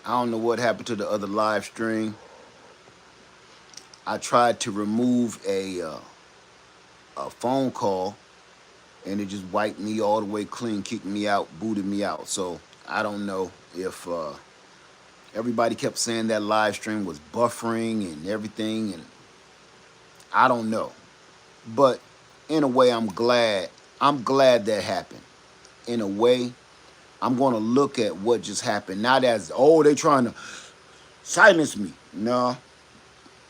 I don't know what happened to the other live stream. I tried to remove a phone call, and it just wiped me all the way clean, kicked me out, booted me out. So I don't know if everybody kept saying that live stream was buffering and everything, and I don't know. But in a way, I'm glad. I'm glad that happened. In a way, I'm going to look at what just happened, not as, oh, they trying to silence me. No,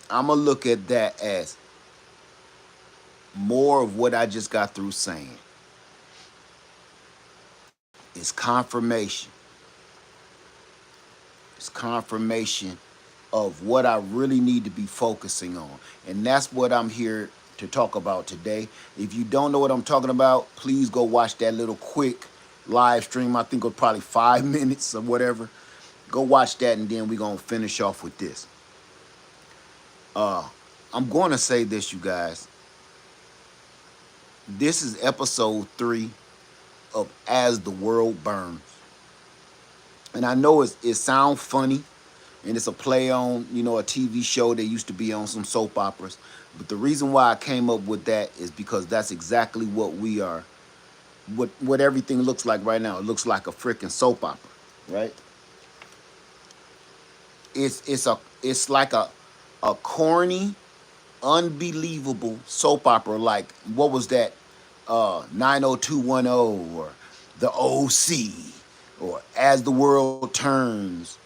I'm going to look at that as more of what I just got through saying. It's confirmation. It's confirmation of what I really need to be focusing on. And that's what I'm here to talk about today. If you don't know what I'm talking about, please go watch that little quick live stream. I think it was probably 5 minutes or whatever. Go watch that, and then we're going to finish off with this. I'm going to say this, you guys. This is episode 3 of As the World Burns. And I know it sounds funny, and it's a play on, a TV show that used to be on some soap operas. But the reason why I came up with that is because that's exactly what we are, what everything looks like right now. It looks like a freaking soap opera, right? It's like a corny, unbelievable soap opera. Like, what was that? 90210, or the OC, or As the World Turns,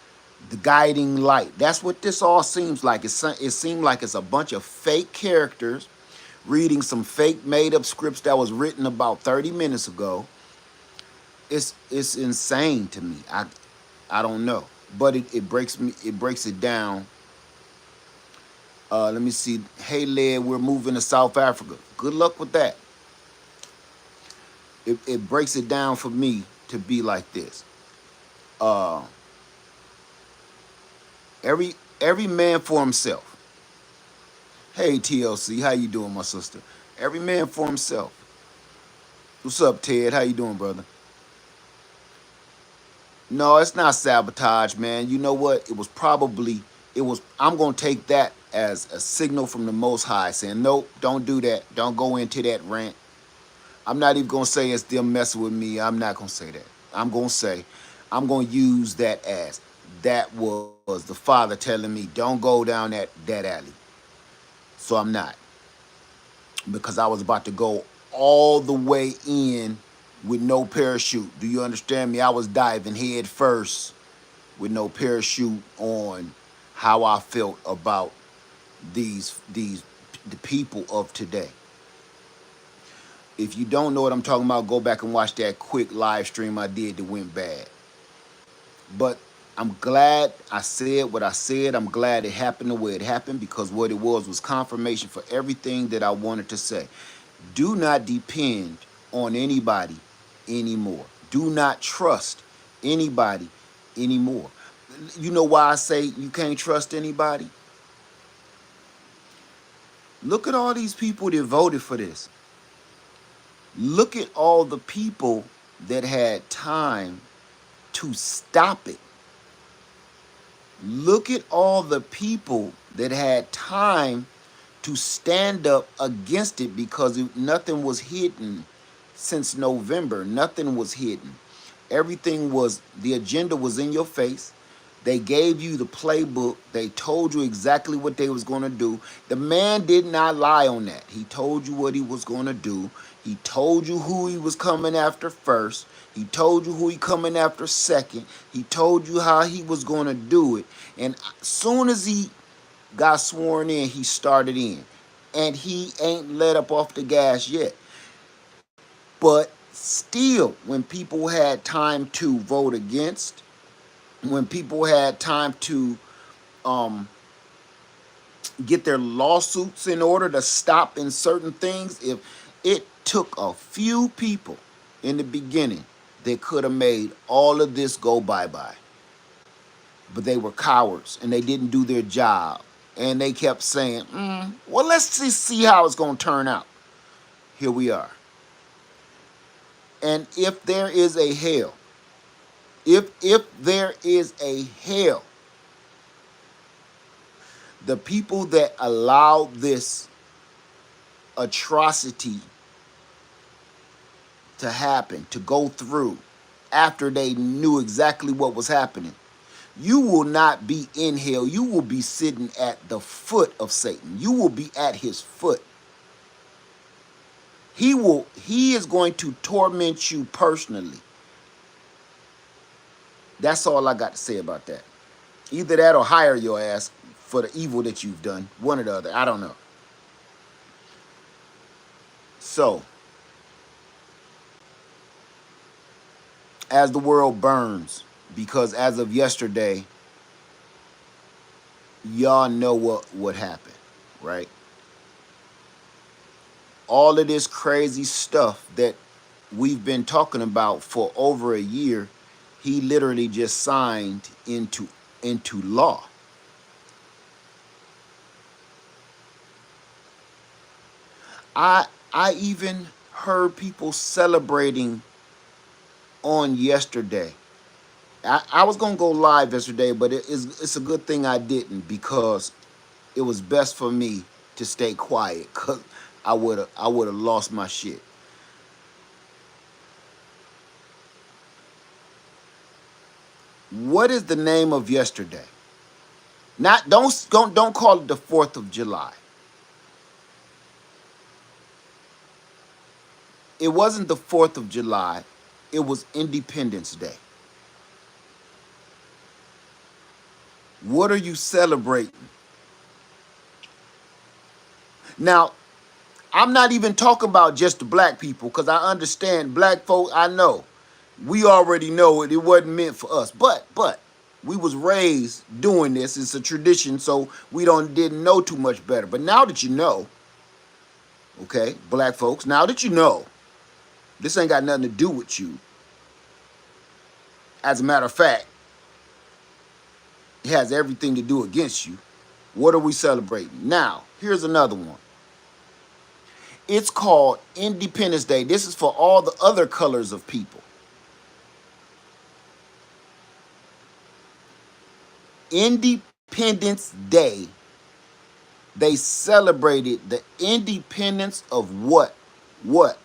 the Guiding Light. That's what this all seems like. It seemed like it's a bunch of fake characters reading some fake made up scripts that was written about 30 minutes ago. It's insane to me. I don't know. But it breaks it down. Let me see. Hey led, we're moving to South Africa. Good luck with that. It breaks it down for me to be like this. Uh, every man for himself. Hey TLC, how you doing, my sister? Every man for himself. What's up, Ted? How you doing, brother? No, it's not sabotage, man. You know what? It was. I'm gonna take that as a signal from the Most High saying, nope, don't do that. Don't go into that rant. I'm not even gonna say it's them messing with me. I'm not gonna say that. I'm gonna use that as that was the Father telling me, don't go down that alley. So I'm not, because I was about to go all the way in with no parachute. Do you understand me? I was diving head first with no parachute on, how I felt about these the people of today. If you don't know what I'm talking about, go back and watch that quick live stream I did that went bad. But I'm glad I said what I said. I'm glad it happened the way it happened, because what it was confirmation for everything that I wanted to say. Do not depend on anybody anymore. Do not trust anybody anymore. You know why I say you can't trust anybody? Look at all these people that voted for this. Look at all the people that had time to stop it. Look at all the people that had time to stand up against it, because nothing was hidden since November. Nothing was hidden. Everything was, the agenda was in your face. They gave you the playbook. They told you exactly what they was going to do. The man did not lie on that. He told you what he was going to do. He told you who he was coming after first. He told you who he coming after second. He told you how he was going to do it. And as soon as he got sworn in, he started in. And he ain't let up off the gas yet. But still, when people had time to vote against, when people had time to um, get their lawsuits in order to stop in certain things, if it took a few people in the beginning that could have made all of this go bye-bye. But they were cowards, and they didn't do their job. And they kept saying, well, let's just see how it's going to turn out. Here we are. And if there is a hell, If there is a hell, the people that allowed this atrocity to happen, to go through, after they knew exactly what was happening, you will not be in hell. You will be sitting at the foot of Satan. You will be at his foot. He is going to torment you personally. That's all I got to say about that. Either that or hire your ass for the evil that you've done. One or the other. I don't know. So, as the world burns, because as of yesterday, y'all know what happened, right? All of this crazy stuff that we've been talking about for over a year, he literally just signed into law. I even heard people celebrating on yesterday. I was gonna go live yesterday, but it's a good thing I didn't, because it was best for me to stay quiet, cause I would have lost my shit. What is the name of yesterday? Not don't call it the 4th of July. It wasn't the 4th of July. It was Independence Day. What are you celebrating? Now, I'm not even talking about just the black people, because I understand black folk. I know we already know it wasn't meant for us, but we was raised doing this. It's a tradition, so we don't didn't know too much better. But now that you know, okay, black folks, now that you know, this ain't got nothing to do with you. As a matter of fact, it has everything to do against you. What are we celebrating? Now, here's another one. It's called Independence Day. This is for all the other colors of people. Independence Day, they celebrated the independence of what? What?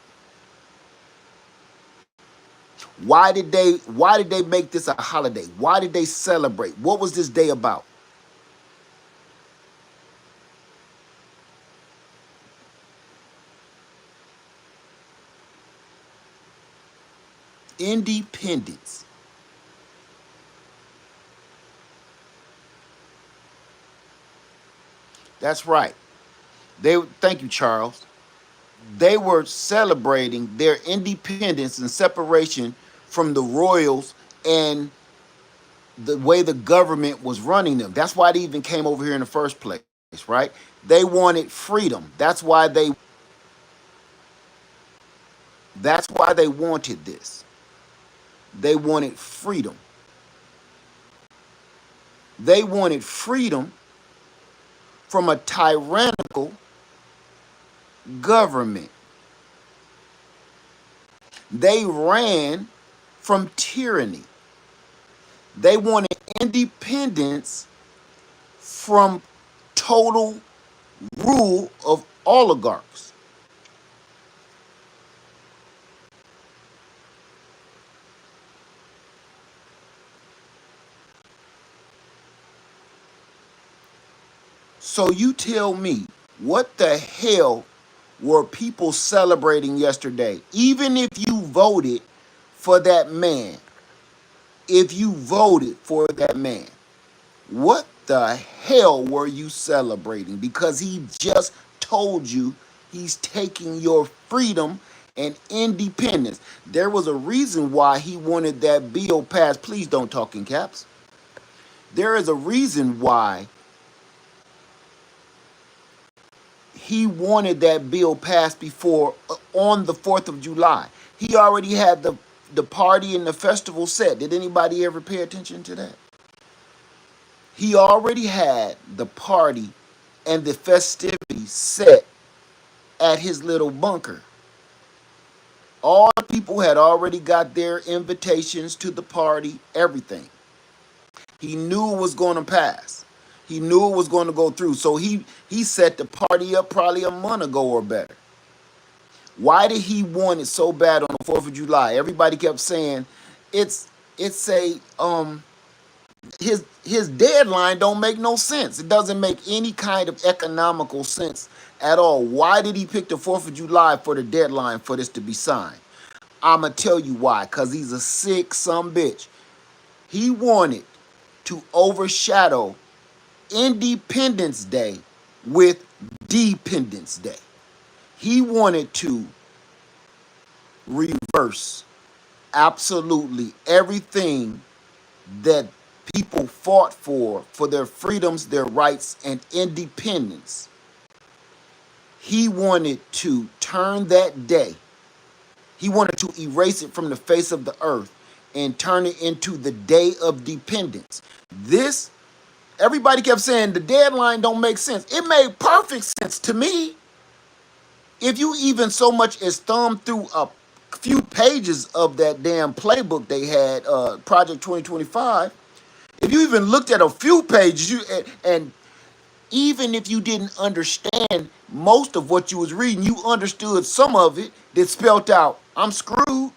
Why did they make this a holiday? Why did they celebrate? What was this day about? Independence. That's right. They thank you, Charles. They were celebrating their independence and separation from the royals and the way the government was running them. That's why they even came over here in the first place, right? They wanted freedom. That's why they wanted this. They wanted freedom. They wanted freedom from a tyrannical government. They ran from tyranny. They wanted independence from total rule of oligarchs. So you tell me, what the hell were people celebrating yesterday? Even if you voted for that man, if you voted for that man, what the hell were you celebrating? Because he just told you he's taking your freedom and independence. There was a reason why he wanted that bill passed. Please don't talk in caps. There is a reason why he wanted that bill passed before on the 4th of July. He already had the party and the festival set. Did anybody ever pay attention to that? He already had the party and the festivities set at his little bunker. All the people had already got their invitations to the party, everything. He knew it was going to pass. He knew it was going to go through. So he set the party up probably a month ago or better. Why did he want it so bad on the 4th of July? Everybody kept saying it's a his deadline don't make no sense. It doesn't make any kind of economical sense at all. Why did he pick the 4th of July for the deadline for this to be signed? I'ma tell you why. Cause he's a sick some bitch. He wanted to overshadow Independence Day with Dependence Day. He wanted to reverse absolutely everything that people fought for their freedoms, their rights, and independence. He wanted to turn that day, he wanted to erase it from the face of the earth and turn it into the day of dependence. This, everybody kept saying the deadline don't make sense. It made perfect sense to me. If you even so much as thumb through a few pages of that damn playbook they had, Project 2025, if you even looked at a few pages, and even if you didn't understand most of what you was reading, you understood some of it that spelt out, I'm screwed.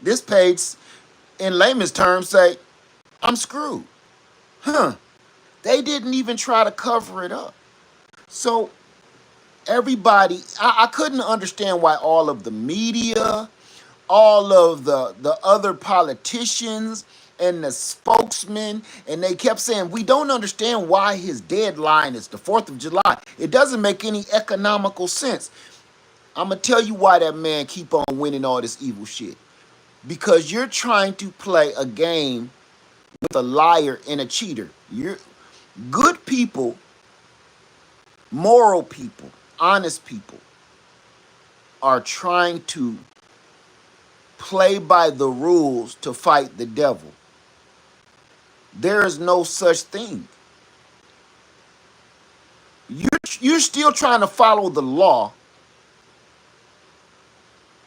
This page, in layman's terms, say, I'm screwed. They didn't even try to cover it up. So everybody, I couldn't understand why all of the media, all of the other politicians and the spokesmen, and they kept saying, we don't understand why his deadline is the 4th of July. It doesn't make any economical sense. I'm going to tell you why that man keep on winning all this evil shit. Because you're trying to play a game with a liar and a cheater. You're good people, moral people, honest people are trying to play by the rules to fight the devil. There is no such thing. You're still trying to follow the law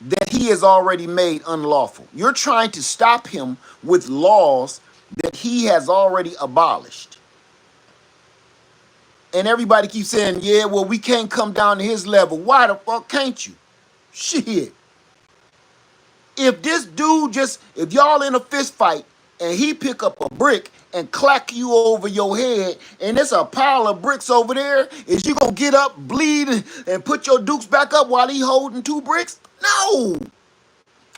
that he has already made unlawful. You're trying to stop him with laws that he has already abolished. And everybody keeps saying, yeah, well, we can't come down to his level. Why the fuck can't you? Shit. If this dude if y'all in a fist fight and he pick up a brick and clack you over your head and there's a pile of bricks over there, is you gonna get up, bleed, and put your dukes back up while he holding 2 bricks? No.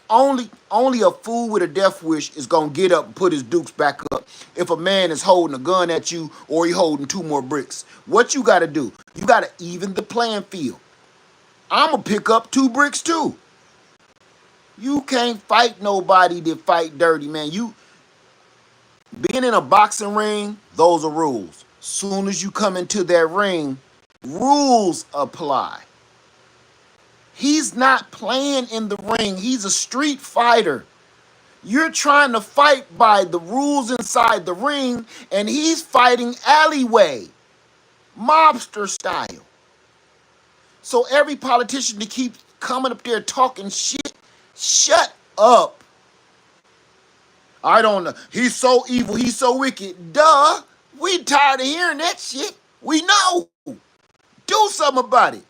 Only a fool with a death wish is gonna get up and put his dukes back up if a man is holding a gun at you or he holding 2 more bricks. What you gotta do? You gotta even the playing field. I'ma pick up 2 bricks too. You can't fight nobody that fight dirty, man. You being in a boxing ring, those are rules. Soon as you come into that ring, rules apply. He's not playing in the ring. He's a street fighter. You're trying to fight by the rules inside the ring, and he's fighting alleyway, mobster style. So every politician to keep coming up there talking shit, shut up. I don't know. He's so evil. He's so wicked. Duh. We tired of hearing that shit. We know. Do something about it.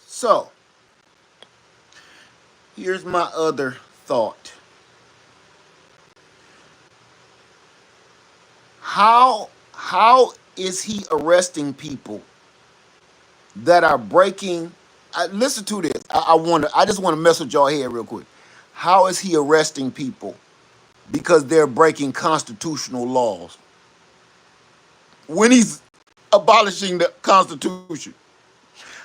So, here's my other thought. How is he arresting people that are breaking? Listen to this. I just want to mess with y'all head real quick. How is he arresting people because they're breaking constitutional laws when he's abolishing the Constitution?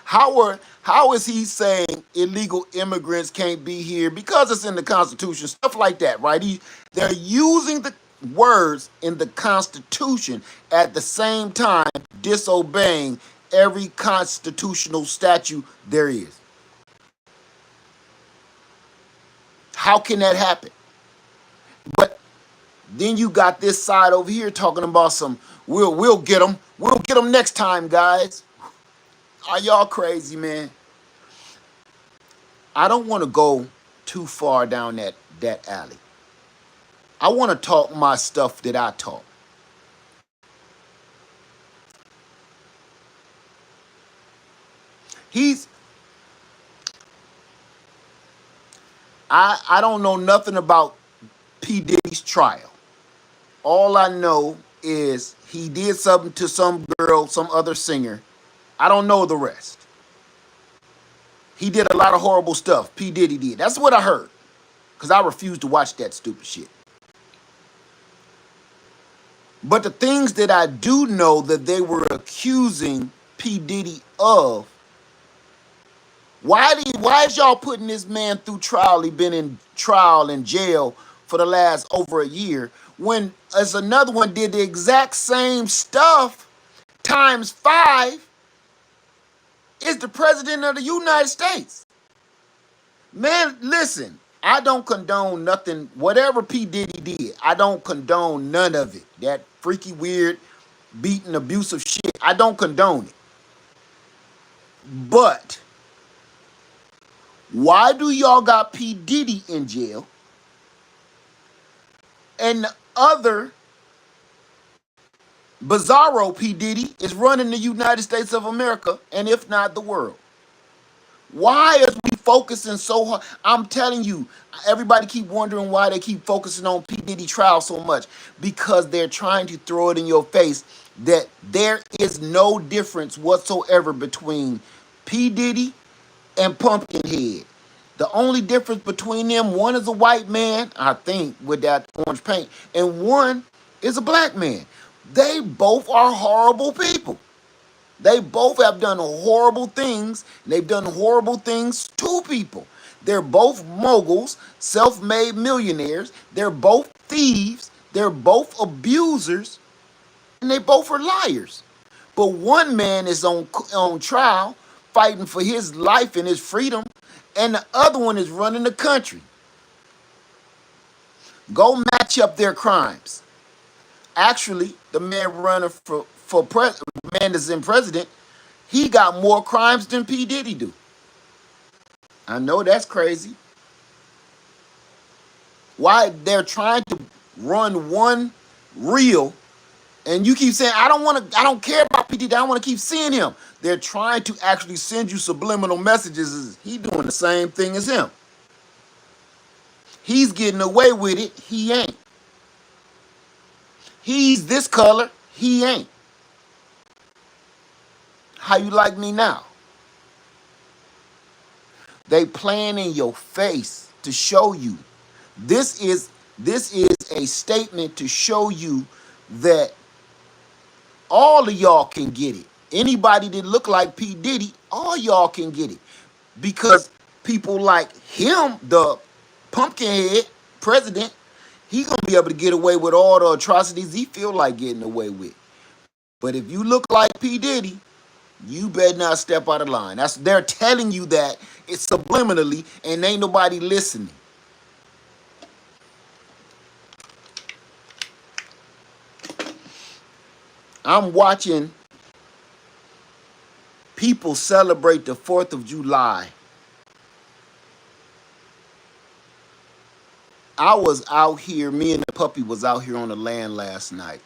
How is he saying illegal immigrants can't be here because it's in the Constitution? Stuff like that, right? They're using the words in the Constitution at the same time disobeying every constitutional statute there is. How can that happen? But then you got this side over here talking about some we'll get them next time, guys. Are y'all crazy, man? I don't want to go too far down that alley. I want to talk my stuff that I talk. He's I don't know nothing about P. Diddy's trial. All I know is he did something to some girl, some other singer. I don't know the rest. He did a lot of horrible stuff. P. Diddy did. That's what I heard. Because I refuse to watch that stupid shit. But the things that I do know that they were accusing P. Diddy of, why is y'all putting this man through trial? He been in trial in jail for the last over a year. When as another one did the exact same stuff times 5 is the president of the United States. Man, listen, I don't condone nothing. Whatever P. Diddy did, I don't condone none of it. That freaky, weird, beating, abusive shit, I don't condone it. But why do y'all got P. Diddy in jail and the other bizarro P. Diddy is running the United States of America, and if not the world? Why are we focusing so hard? I'm telling you, everybody keep wondering why they keep focusing on P. Diddy trial so much. Because they're trying to throw it in your face that there is no difference whatsoever between P. Diddy and Pumpkinhead. The only difference between them, one is a white man, I think, with that orange paint, and one is a black man. They both are horrible people. They both have done horrible things. They've done horrible things to people. They're both moguls, self-made millionaires. They're both thieves. They're both abusers. And they both are liars. But one man is on trial fighting for his life and his freedom, and the other one is running the country. Go match up their crimes. Actually, the man running man that's in president, he got more crimes than P. Diddy do. I know that's crazy. Why they're trying to run one reel, and you keep saying, I don't care about P. Diddy, I want to keep seeing him. They're trying to actually send you subliminal messages. He doing the same thing as him. He's getting away with it. He ain't. He's this color. He ain't. How you like me now? They playing in your face to show you. This is a statement to show you that all of y'all can get it. Anybody that look like P. Diddy, all y'all can get it. Because people like him, the Pumpkinhead president, he gonna be able to get away with all the atrocities he feel like getting away with. But if you look like P. Diddy, you better not step out of line. They're telling you that it's subliminally, and ain't nobody listening. I'm watching people celebrate the 4th of July. I was out here, me and the puppy was out here on the land last night.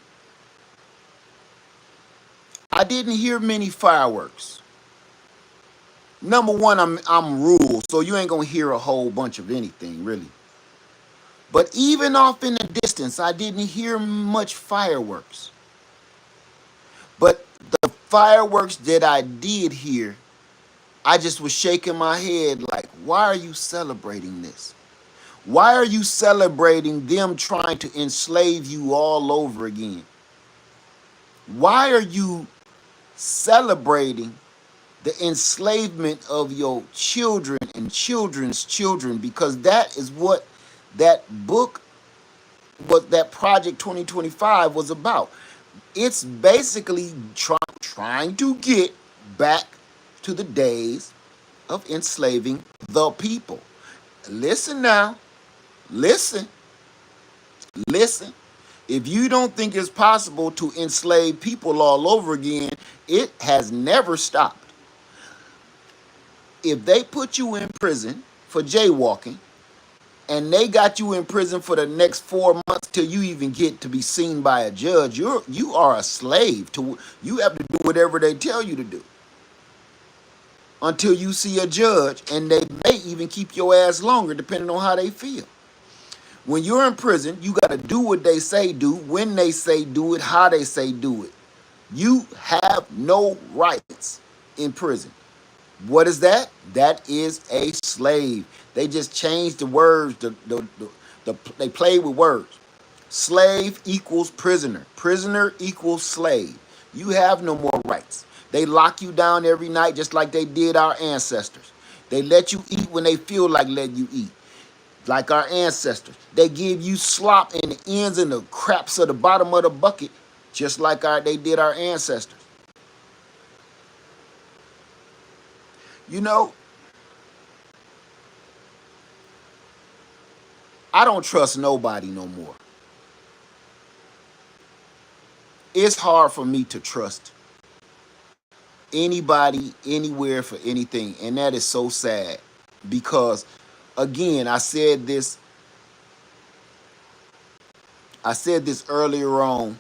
I didn't hear many fireworks. Number one, I'm rural, so you ain't gonna hear a whole bunch of anything, really. But even off in the distance, I didn't hear much fireworks. But the fireworks that I did hear, I just was shaking my head like, why are you celebrating this? Why are you celebrating them trying to enslave you all over again? Why are you celebrating the enslavement of your children and children's children? Because that is what that book, what that Project 2025 was about. It's basically trying to get back to the days of enslaving the people. Listen now. Listen. Listen. If you don't think it's possible to enslave people all over again, it has never stopped. If they put you in prison for jaywalking, and they got you in prison for the next 4 months till you even get to be seen by a judge, you are a slave to. You have to do whatever they tell you to do until you see a judge, and they may even keep your ass longer depending on how they feel. When you're in prison, you got to do what they say do, when they say do it, how they say do it. You have no rights in prison. What is that? That is a slave. They just changed the words. They played with words. Slave equals prisoner. Prisoner equals slave. You have no more rights. They lock you down every night just like they did our ancestors. They let you eat when they feel like letting you eat, like our ancestors. They give you slop in the ends and the craps of the bottom of the bucket, just like they did our ancestors. You know, I don't trust nobody no more. It's hard for me to trust anybody, anywhere, for anything. And that is so sad because, again, I said this earlier on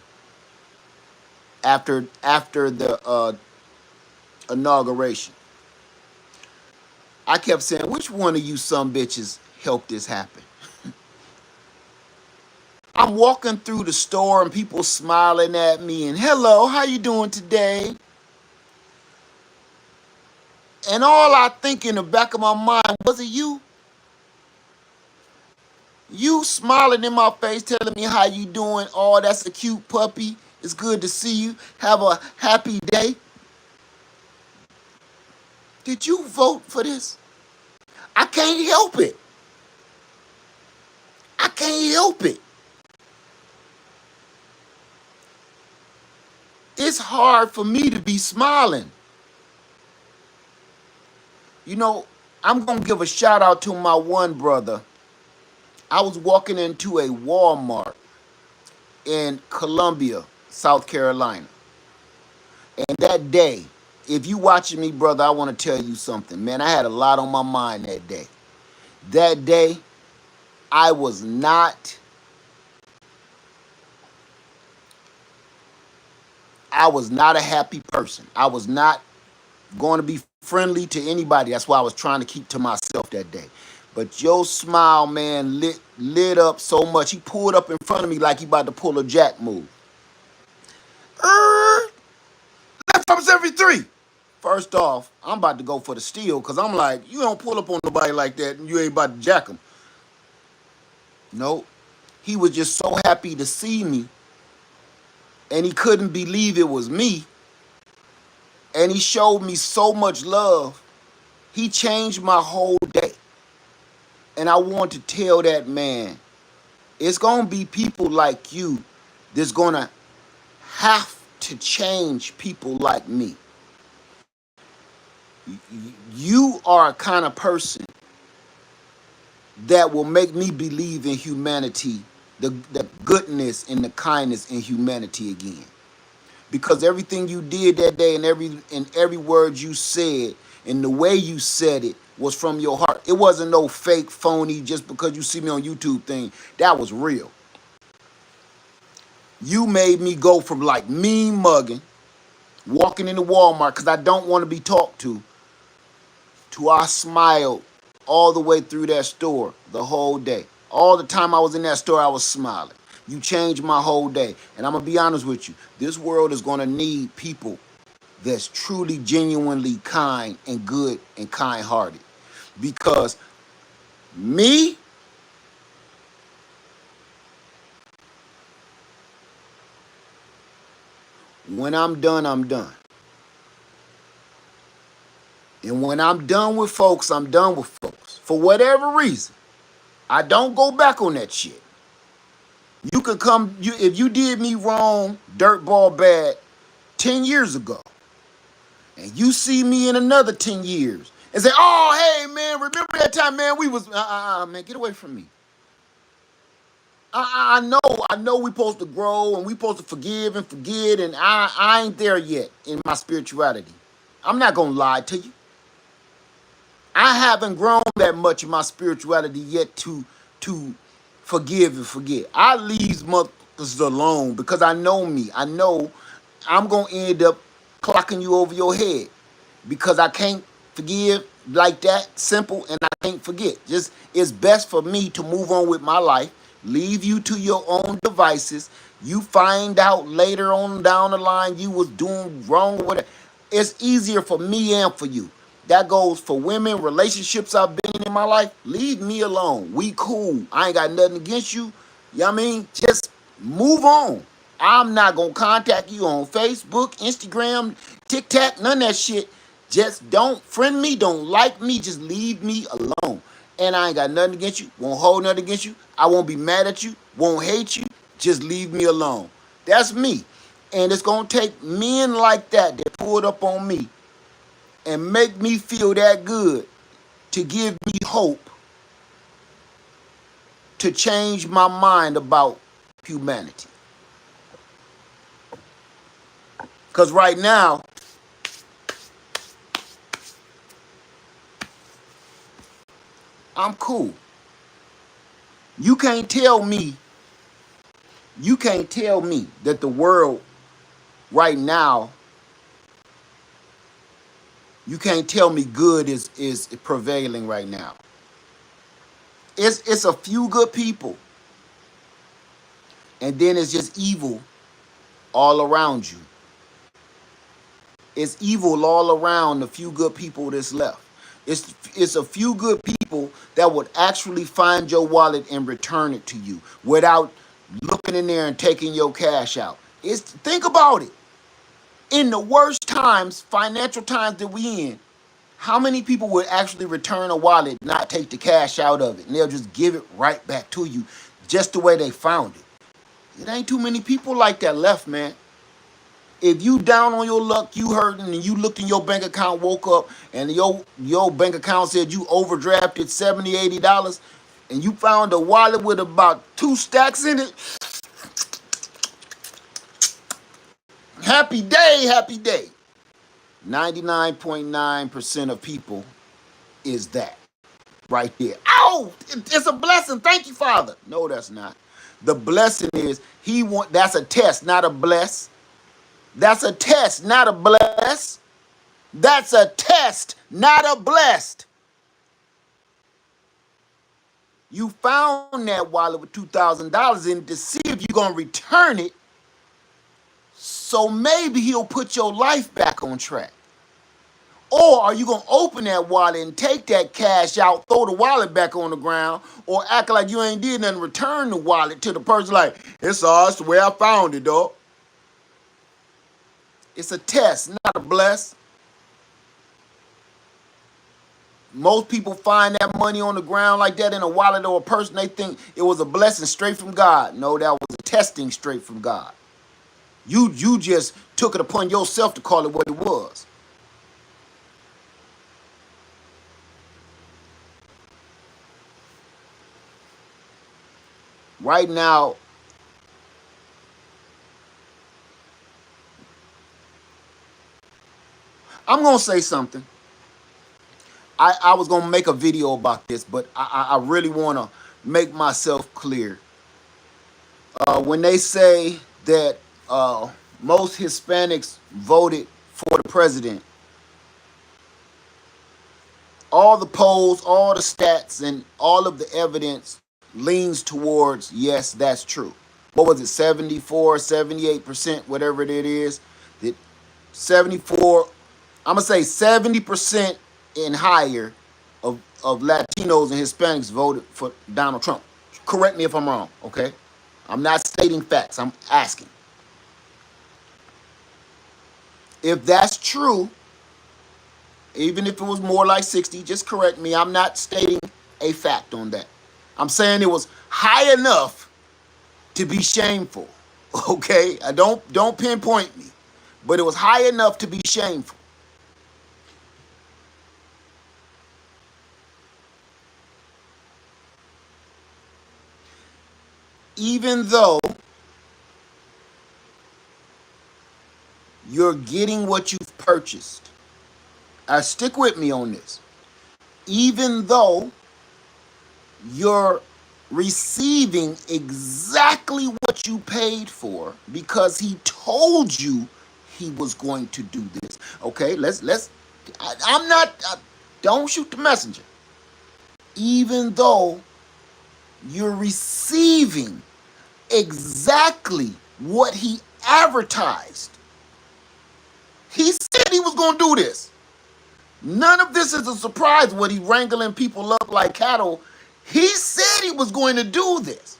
after the inauguration. I kept saying, which one of you some bitches helped this happen? I'm walking through the store and people smiling at me and, hello, how you doing today? And all I think in the back of my mind, was it you? You smiling in my face telling me how you doing. Oh, that's a cute puppy. It's good to see you. Have a happy day. Did you vote for this? I can't help it. I can't help it. It's hard for me to be smiling. You know, I'm going to give a shout out to my one brother. I was walking into a Walmart in Columbia, South Carolina. And that day, if you watching me, brother, I want to tell you something. Man, I had a lot on my mind that day. That day, I was not a happy person. I was not going to be friendly to anybody. That's why I was trying to keep to myself that day. But your smile, man, lit up so much. He pulled up in front of me like he about to pull a jack move. Left from 73. First off, I'm about to go for the steal because I'm like, you don't pull up on nobody like that and you ain't about to jack him. Nope. He was just so happy to see me and he couldn't believe it was me. And he showed me so much love. He changed my whole day. And I want to tell that man, it's going to be people like you that's going to have to change people like me. You are a kind of person that will make me believe in humanity, the goodness and the kindness in humanity again. Because everything you did that day and every word you said and the way you said it was from your heart. It wasn't no fake, phony, just because you see me on YouTube thing. That was real. You made me go from like mean mugging, walking into Walmart because I don't want to be talked to I smiled all the way through that store the whole day. All the time I was in that store, I was smiling. You changed my whole day. And I'm going to be honest with you. This world is going to need people that's truly, genuinely kind and good and kind-hearted. Because me, when I'm done, I'm done. And when I'm done with folks, I'm done with folks. For whatever reason, I don't go back on that shit. You can come, if you did me wrong, dirtball bad, 10 years ago, and you see me in another 10 years, and say, oh, hey, man, remember that time, man, we was, man, get away from me. I know we supposed to grow, and we supposed to forgive and forget, and I ain't there yet in my spirituality. I'm not going to lie to you. I haven't grown that much in my spirituality yet to forgive and forget. I leave mothers alone because I know me. I know I'm gonna end up clocking you over your head because I can't forgive like that simple and I can't forget. Just it's best for me to move on with my life, leave you to your own devices. You find out later on down the line you was doing wrong or whatever. It's easier for me and for you. That goes for women, relationships I've been in my life. Leave me alone. We cool. I ain't got nothing against you. You know what I mean? Just move on. I'm not gonna contact you on Facebook, Instagram, TikTok, none of that shit. Just don't friend me, don't like me, just leave me alone. And I ain't got nothing against you, won't hold nothing against you. I won't be mad at you, won't hate you. Just leave me alone. That's me. And it's gonna take men like that that pull it up on me and make me feel that good to give me hope to change my mind about humanity. Because right now, I'm cool. You can't tell me, you can't tell me that the world right now, you can't tell me good is prevailing right now. It's a few good people, and then it's just evil all around you. It's evil all around the few good people that's left. It's a few good people that would actually find your wallet and return it to you without looking in there and taking your cash out. It's think about it. In the worst times, financial times that we in, how many people would actually return a wallet, not take the cash out of it, and they'll just give it right back to you just the way they found it? It ain't too many people like that left, man. If you down on your luck, you hurting, and you looked in your bank account, woke up, and your bank account said you overdrafted $70, $80, and you found a wallet with about 2 stacks in it, happy day, happy day. 99.9% of people is that right there. Oh, it's a blessing. Thank you, Father. No, that's not. The blessing is that's a test, not a bless. That's a test, not a bless. That's a test, not a blessed. You found that wallet with $2,000 in it to see if you're gonna return it. So maybe he'll put your life back on track. Or are you gonna open that wallet and take that cash out, throw the wallet back on the ground, or act like you ain't did nothing, return the wallet to the person like, it's ours, the way I found it, dog. It's a test, not a bless. Most people find that money on the ground like that in a wallet or a person, they think it was a blessing straight from God. No, that was a testing straight from God. You just took it upon yourself to call it what it was. Right now, I'm gonna say something. I was gonna make a video about this, but I really wanna make myself clear. When they say that most Hispanics voted for the president, all the polls, all the stats, and all of the evidence leans towards yes, that's true. What was it, 74, 78%, whatever it is? That 74, I'm gonna say 70% and higher of Latinos and Hispanics voted for Donald Trump. Correct me if I'm wrong, okay? I'm not stating facts, I'm asking. If that's true, even if it was more like 60, just correct me. I'm not stating a fact on that. I'm saying it was high enough to be shameful. Okay? I don't pinpoint me. But it was high enough to be shameful. Even though you're getting what you've purchased. Stick with me on this. even though you're receiving exactly what you paid for because he told you he was going to do this. Okay, I'm not, don't shoot the messenger. Even though you're receiving exactly what he advertised, he said he was going to do this. None of this is a surprise what he wrangling people up like cattle. He said he was going to do this.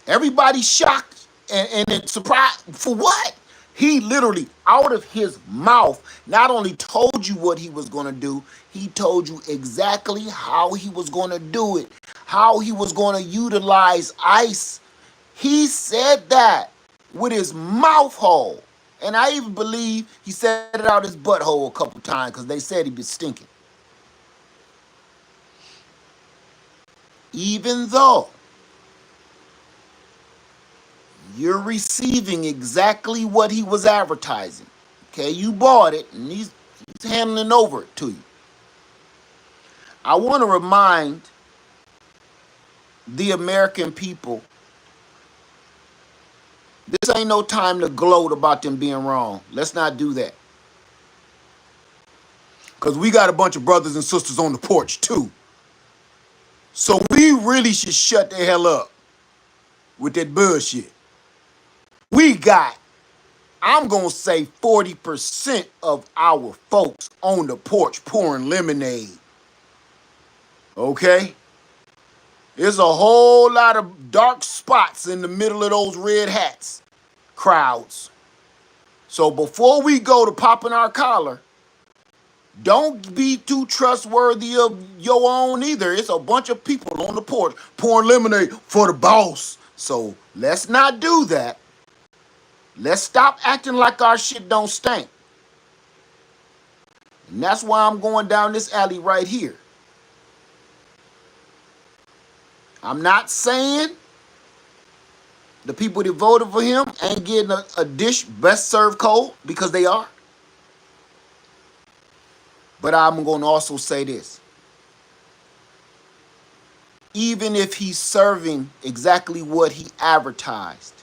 Everybody's shocked and surprised. For what? He literally, out of his mouth, not only told you what he was going to do, he told you exactly how he was going to do it, how he was going to utilize ICE. He said that with his mouth hole. And I even believe he said it out his butthole a couple times because they said he was stinking. Even though you're receiving exactly what he was advertising. Okay, you bought it and he's handing over it to you. I want to remind the American people, this ain't no time to gloat about them being wrong. Let's not do that. Because we got a bunch of brothers and sisters on the porch too. So we really should shut the hell up with that bullshit. We got, I'm going to say 40% of our folks on the porch pouring lemonade. Okay? There's a whole lot of dark spots in the middle of those red hats crowds. So before we go to popping our collar, don't be too trustworthy of your own either. It's a bunch of people on the porch pouring lemonade for the boss. So let's not do that. Let's stop acting like our shit don't stink. And that's why I'm going down this alley right here. I'm not saying the people that voted for him ain't getting a dish best served cold, because they are. But I'm going to also say this. Even if he's serving exactly what he advertised,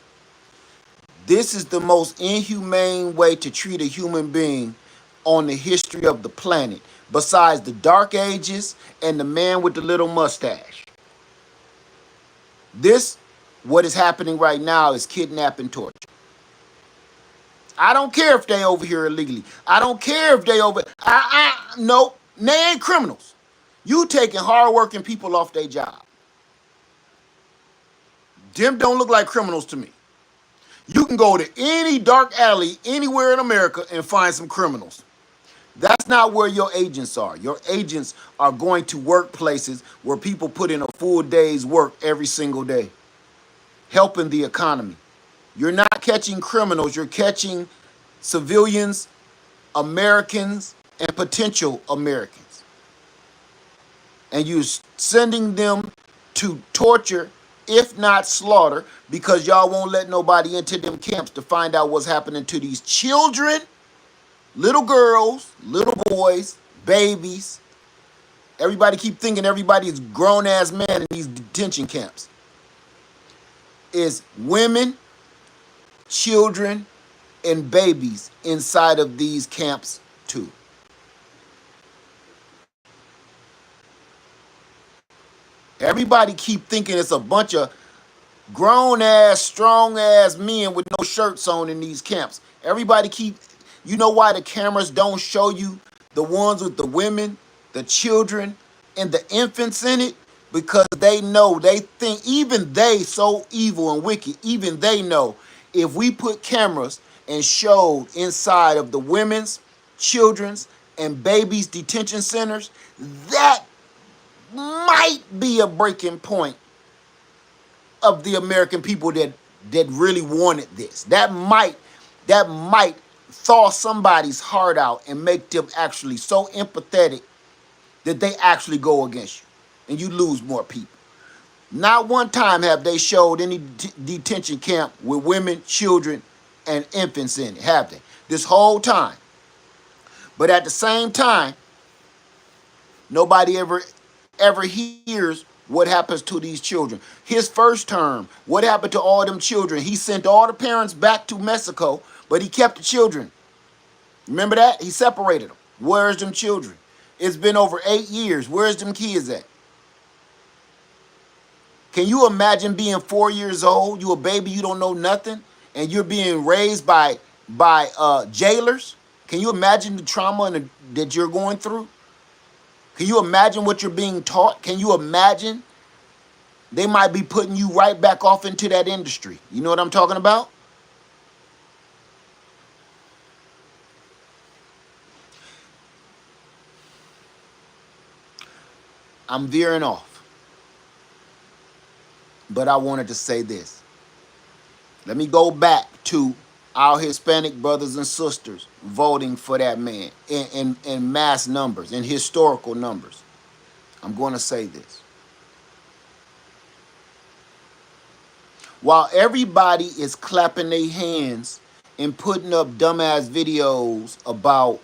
this is the most inhumane way to treat a human being on the history of the planet, besides the Dark Ages and the man with the little mustache. This, what is happening right now, is kidnapping, torture. I don't care if they over here illegally. I don't care if they over. Nope. They ain't criminals. You taking hardworking people off their job. Them don't look like criminals to me. You can go to any dark alley anywhere in America and find some criminals. That's not where your agents are. Your agents are going to workplaces where people put in a full day's work every single day, helping the economy. You're not catching criminals. You're catching civilians, Americans, and potential Americans. And you're sending them to torture, if not slaughter, because y'all won't let nobody into them camps to find out what's happening to these children, little girls, little boys, babies. Everybody keep thinking everybody's grown-ass man in these detention camps. It's women, children, and babies inside of these camps too. Everybody keep thinking it's a bunch of grown-ass, strong-ass men with no shirts on in these camps. Everybody keep, you know why the cameras don't show you the ones with the women, the children, and the infants in it? Because they know, they think, even they so evil and wicked, even they know if we put cameras and showed inside of the women's, children's, and babies' detention centers, that might be a breaking point of the American people that really wanted this. That might thaw somebody's heart out and make them actually so empathetic that they actually go against you and you lose more people. Not one time have they showed any detention camp with women, children, and infants in it, have they? This whole time. But at the same time, nobody ever hears what happens to these children. His first term, what happened to all them children? He sent all the parents back to Mexico, but he kept the children. Remember that? He separated them. Where's them children? It's been over 8 years. Where's them kids at? Can you imagine being 4 years old? You a baby, you don't know nothing, and you're being raised by jailers? Can you imagine the trauma that you're going through? Can you imagine what you're being taught? Can you imagine? They might be putting you right back off into that industry. You know what I'm talking about? I'm veering off. But I wanted to say this. Let me go back to our Hispanic brothers and sisters voting for that man in mass numbers, in historical numbers. I'm going to say this. While everybody is clapping their hands and putting up dumbass videos about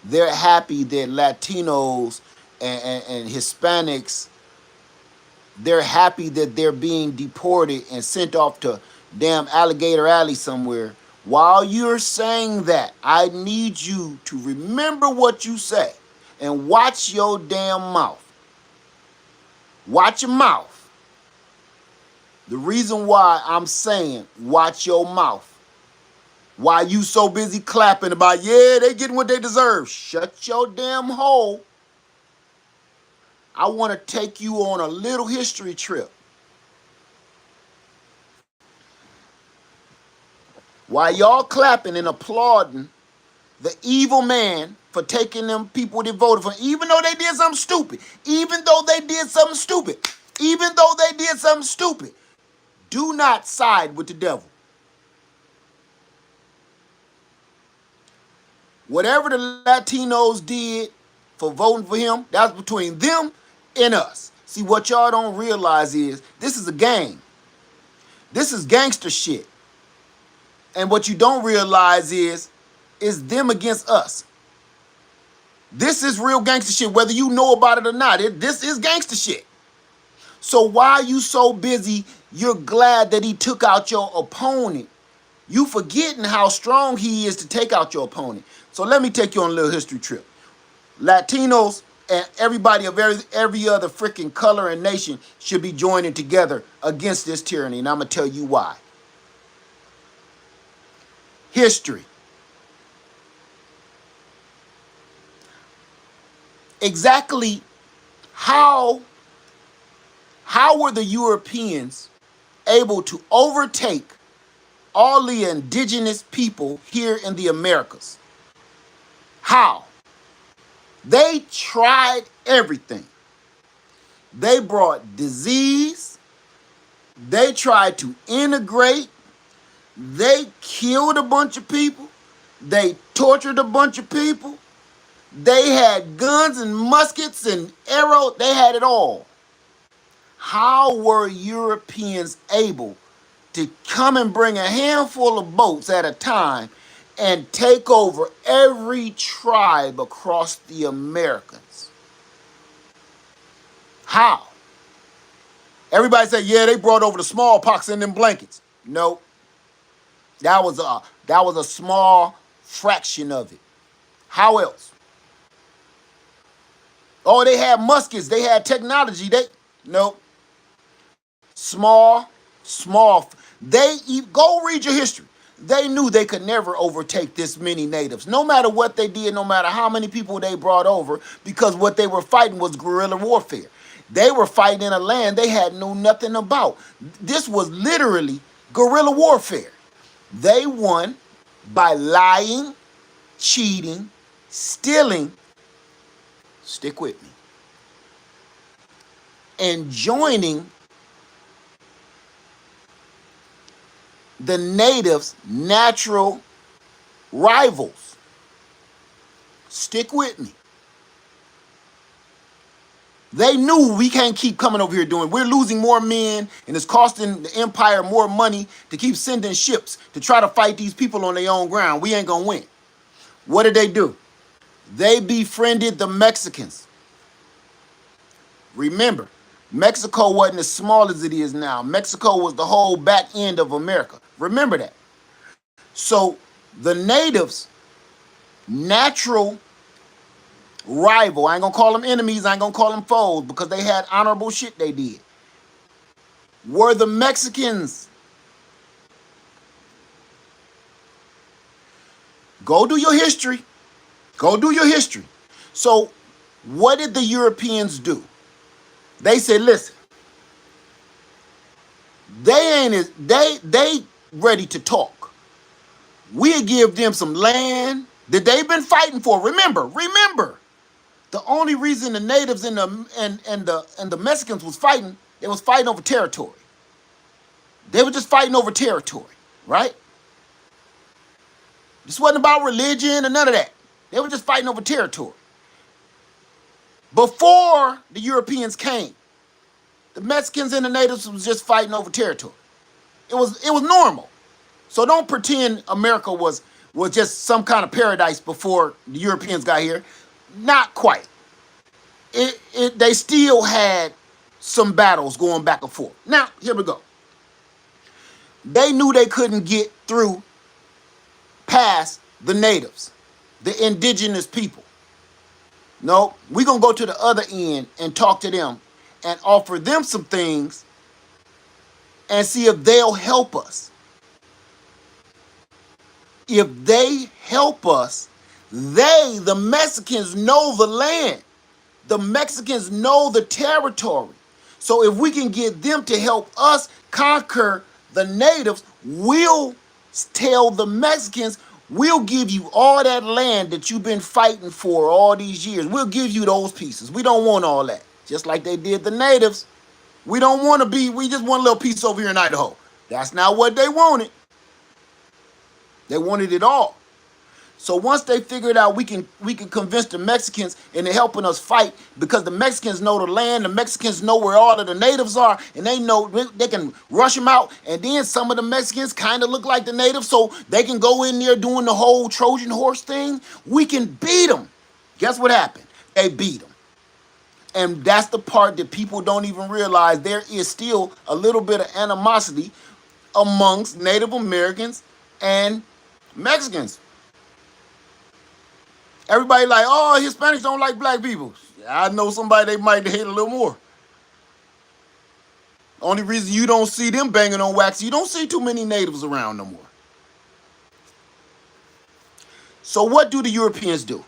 they're happy that Latinos and Hispanics, they're happy that they're being deported and sent off to damn Alligator Alley somewhere. While you're saying that, I need you to remember what you say and watch your damn mouth. Watch your mouth. The reason why I'm saying watch your mouth, why you so busy clapping about, yeah, they getting what they deserve. Shut your damn hole. I want to take you on a little history trip. While y'all clapping and applauding the evil man for taking them people that voted for him, even though they did something stupid, even though they did something stupid, even though they did something stupid, do not side with the devil. Whatever the Latinos did for voting for him, that's between them and us. See, what y'all don't realize is this is a game. This is gangster shit. And what you don't realize is them against us. This is real gangster shit, whether you know about it or not. This is gangster shit. So why are you so busy? You're glad that he took out your opponent. You forgetting how strong he is to take out your opponent. So let me take you on a little history trip. Latinos and everybody of every other freaking color and nation should be joining together against this tyranny, and I'm going to tell you why. History. Exactly how were the Europeans able to overtake all the indigenous people here in the Americas? How? They tried everything. They brought disease. They tried to integrate. They killed a bunch of people. They tortured a bunch of people. They had guns and muskets and arrows. They had it all. How were Europeans able to come and bring a handful of boats at a time and take over every tribe across the Americas? How? Everybody say, yeah, they brought over the smallpox in them blankets. No. That was a small fraction of it. How else? Oh, they had muskets. They had technology. Nope. Small. Go read your history. They knew they could never overtake this many natives, no matter what they did, no matter how many people they brought over, because what they were fighting was guerrilla warfare. They were fighting in a land they had known nothing about. This was literally guerrilla warfare. They won by lying, cheating, stealing, stick with me, and joining the natives' natural rivals. Stick with me. They knew we can't keep coming over here doing. We're losing more men, and it's costing the empire more money to keep sending ships to try to fight these people on their own ground. We ain't gonna win. What did they do? They befriended the Mexicans. Remember, Mexico wasn't as small as it is now. Mexico was the whole back end of America. Remember that. So the natives' natural rival, I ain't gonna call them enemies, I ain't gonna call them foes because they had honorable shit they did, were the Mexicans. Go do your history. Go do your history. So what did the Europeans do? They said, listen, they ain't as they ready to talk. We'll give them some land that they've been fighting for. Remember, the only reason the natives and the Mexicans was fighting, they was fighting over territory. They were just fighting over territory, right? This wasn't about religion or none of that. They were just fighting over territory. Before the Europeans came, the Mexicans and the natives was just fighting over territory. It was normal. So don't pretend America was just some kind of paradise before the Europeans got here. Not quite. They still had some battles going back and forth. Now, here we go. They knew they couldn't get through past the natives, the indigenous people. No, we're going to go to the other end and talk to them and offer them some things and see if they'll help us. If they help us, the Mexicans, know the land. The Mexicans know the territory. So if we can get them to help us conquer the natives, we'll tell the Mexicans, we'll give you all that land that you've been fighting for all these years. We'll give you those pieces. We don't want all that. Just like they did the natives. We don't want to be, we just want a little piece over here in Idaho. That's not what they wanted. They wanted it all. So once they figured out we can convince the Mexicans into helping us fight, because the Mexicans know the land, the Mexicans know where all of the natives are, and they know they can rush them out. And then some of the Mexicans kind of look like the natives, so they can go in there doing the whole Trojan horse thing. We can beat them. Guess what happened? They beat them. And that's the part that people don't even realize. There is still a little bit of animosity amongst Native Americans and Mexicans. Everybody like, oh, Hispanics don't like black people. I know somebody they might hate a little more. Only reason you don't see them banging on wax, you don't see too many natives around no more. So what do the Europeans do?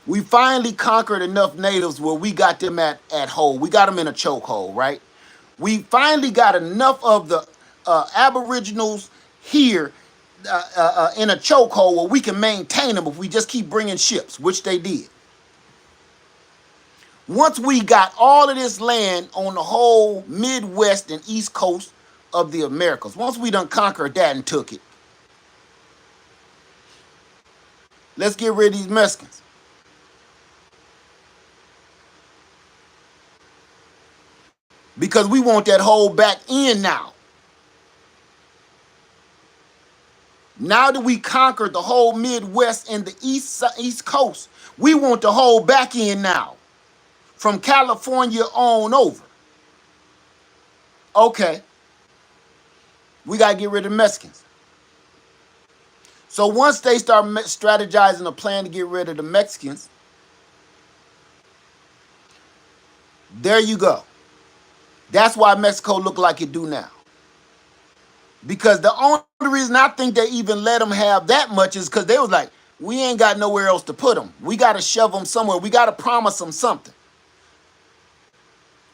We finally conquered enough natives where we got them at hold. We got them in a chokehold, right? We finally got enough of the aboriginals here in a chokehold where we can maintain them if we just keep bringing ships, which they did. Once we got all of this land on the whole Midwest and East Coast of the Americas, once we done conquered that and took it, let's get rid of these Mexicans. Because we want that whole back end now. Now that we conquered the whole Midwest and the East Coast, we want the whole back end now. From California on over. Okay. We got to get rid of the Mexicans. So once they start strategizing a plan to get rid of the Mexicans, there you go. That's why Mexico look like it do now. Because the only reason I think they even let them have that much is because they was like, we ain't got nowhere else to put them. We got to shove them somewhere. We got to promise them something.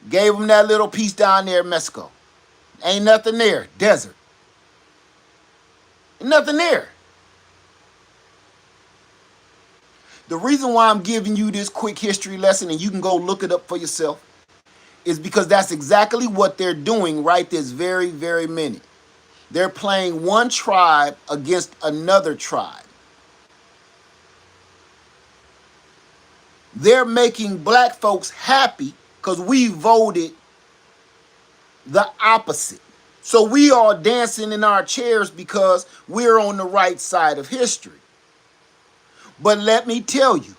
Gave them that little piece down there in Mexico. Ain't nothing there. Desert. Ain't nothing there. The reason why I'm giving you this quick history lesson, and you can go look it up for yourself, is because that's exactly what they're doing right this very, very minute. They're playing one tribe against another tribe. They're making black folks happy because we voted the opposite. So we are dancing in our chairs because we're on the right side of history. But let me tell you,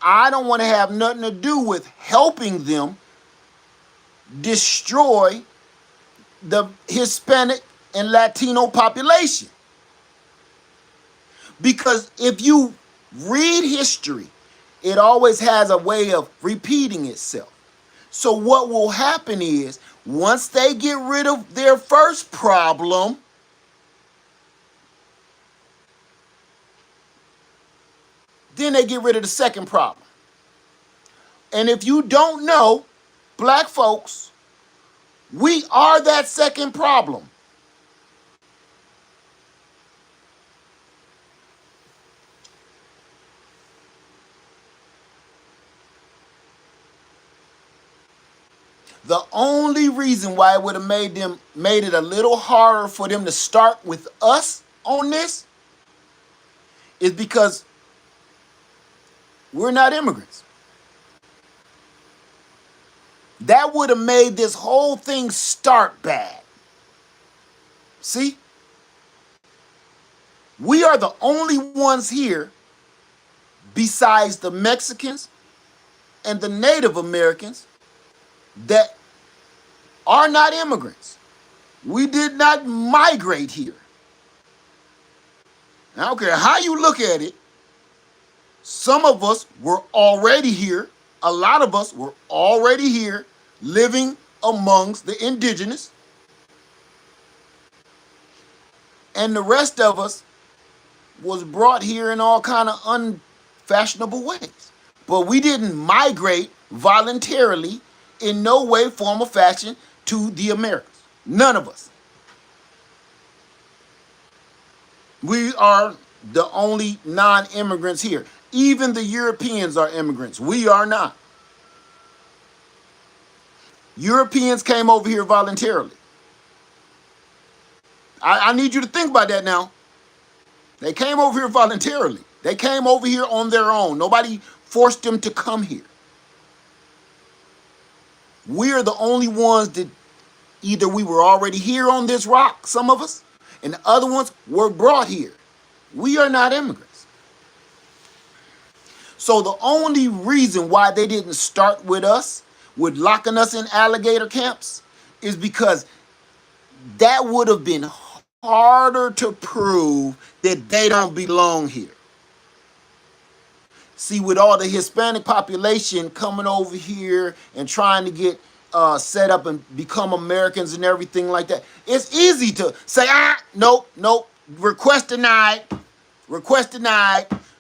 I don't want to have nothing to do with helping them destroy the Hispanic and Latino population. Because if you read history, it always has a way of repeating itself. So what will happen is, once they get rid of their first problem, then they get rid of the second problem. And if you don't know, black folks, we are that second problem. The only reason why it would have made it a little harder for them to start with us on this is because we're not immigrants. That would have made this whole thing start bad. See? We are the only ones here besides the Mexicans and the Native Americans that are not immigrants. We did not migrate here. I don't care how you look at it. Some of us were already here. A lot of us were already here living amongst the indigenous. And the rest of us was brought here in all kind of unfashionable ways. But we didn't migrate voluntarily in no way, form, or fashion to the Americas. None of us. We are the only non-immigrants here. Even the Europeans are immigrants. We are not. Europeans came over here voluntarily. I need you to think about that now. They came over here voluntarily. They came over here on their own. Nobody forced them to come here. We're the only ones that either we were already here on this rock, some of us, and the other ones were brought here. We are not immigrants. So the only reason why they didn't start with us, with locking us in alligator camps, is because that would have been harder to prove that they don't belong here. See, with all the Hispanic population coming over here and trying to get set up and become Americans and everything like that, it's easy to say, nope, request denied,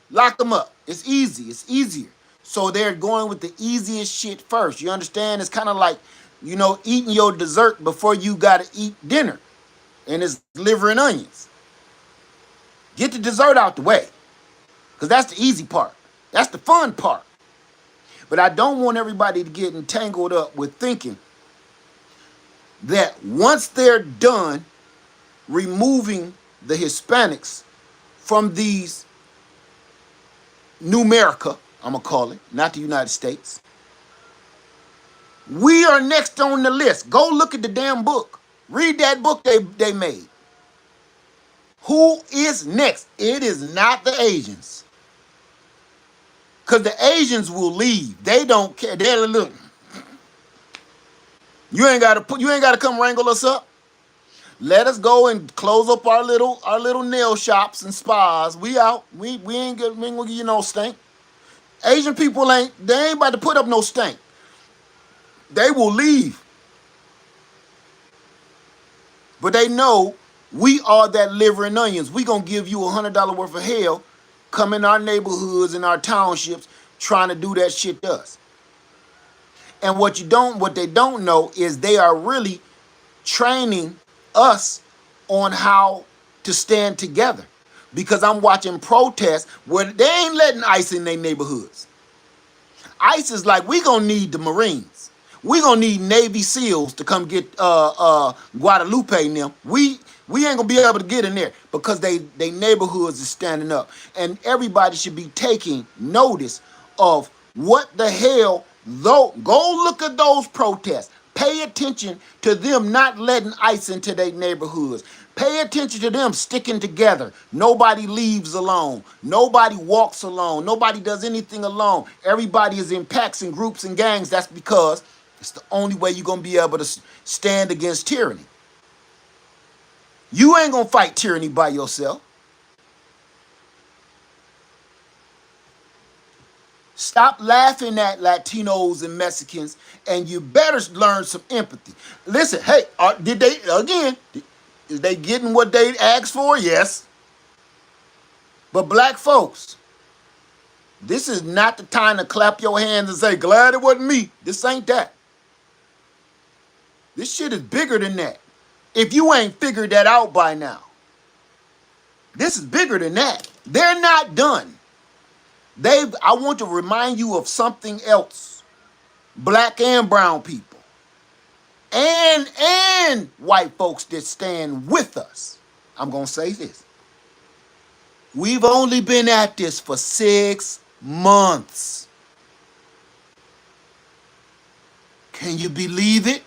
lock them up. It's easy, it's easier. So they're going with the easiest shit first. You understand? It's kind of like, eating your dessert before you got to eat dinner. And it's liver and onions. Get the dessert out the way, because that's the easy part. That's the fun part. But I don't want everybody to get entangled up with thinking that once they're done removing the Hispanics from these New America, I'm going to call it, not the United States, we are next on the list. Go look at the damn book. Read that book they made. Who is next? It is not the Asians. Because the Asians will leave. They don't care. They're look. You ain't gotta come wrangle us up. Let us go and close up our little nail shops and spas. We out. We ain't gonna give you no stink. Asian people ain't about to put up no stink. They will leave. But they know we are that liver and onions. We gonna give you $100 worth of hell. Come in our neighborhoods and our townships trying to do that shit to us. And what they don't know is they are really training us on how to stand together. Because I'm watching protests where they ain't letting ICE in their neighborhoods. ICE is like, we gonna need the Marines. We gonna need Navy SEALs to come get Guadalupe and them. We ain't gonna be able to get in there because they neighborhoods is standing up. And everybody should be taking notice of what the hell, though. Go look at those protests. Pay attention to them not letting ICE into their neighborhoods. Pay attention to them sticking together. Nobody leaves alone. Nobody walks alone. Nobody does anything alone. Everybody is in packs and groups and gangs. That's because it's the only way you're going to be able to stand against tyranny. You ain't going to fight tyranny by yourself. Stop laughing at Latinos and Mexicans, and you better learn some empathy. Listen, hey, did is they getting what they asked for? Yes. But black folks, this is not the time to clap your hands and say, glad it wasn't me. This ain't that. This shit is bigger than that. If you ain't figured that out by now, this is bigger than that. They're not done. I want to remind you of something else. Black and brown people. And white folks that stand with us. I'm going to say this. We've only been at this for 6 months. Can you believe it?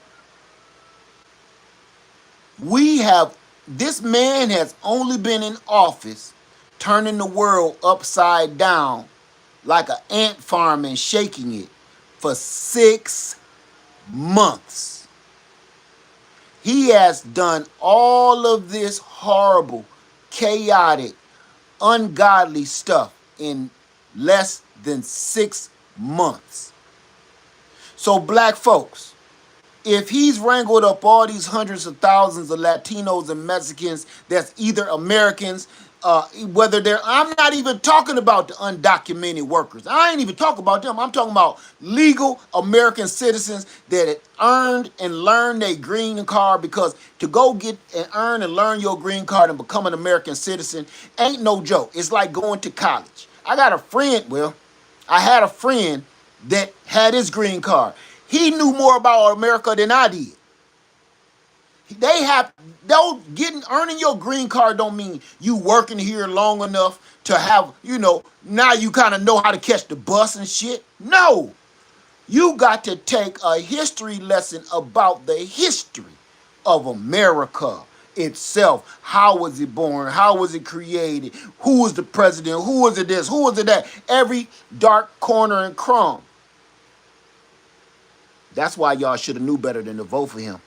This man has only been in office turning the world upside down like an ant farm and shaking it for 6 months. He has done all of this horrible, chaotic, ungodly stuff in less than 6 months. So black folks, if he's wrangled up all these hundreds of thousands of Latinos and Mexicans that's either Americans, whether I'm not even talking about the undocumented workers. I ain't even talking about them. I'm talking about legal American citizens that earned and learned their green card, because to go get and earn and learn your green card and become an American citizen ain't no joke. It's like going to college. I had a friend that had his green card. He knew more about America than I did. Earning your green card don't mean you working here long enough to have, now you kind of know how to catch the bus and shit. No. You got to take a history lesson about the history of America itself. How was it born? How was it created? Who was the president? Who was it this? Who was it that? Every dark corner and crumb. That's why y'all should have knew better than to vote for him.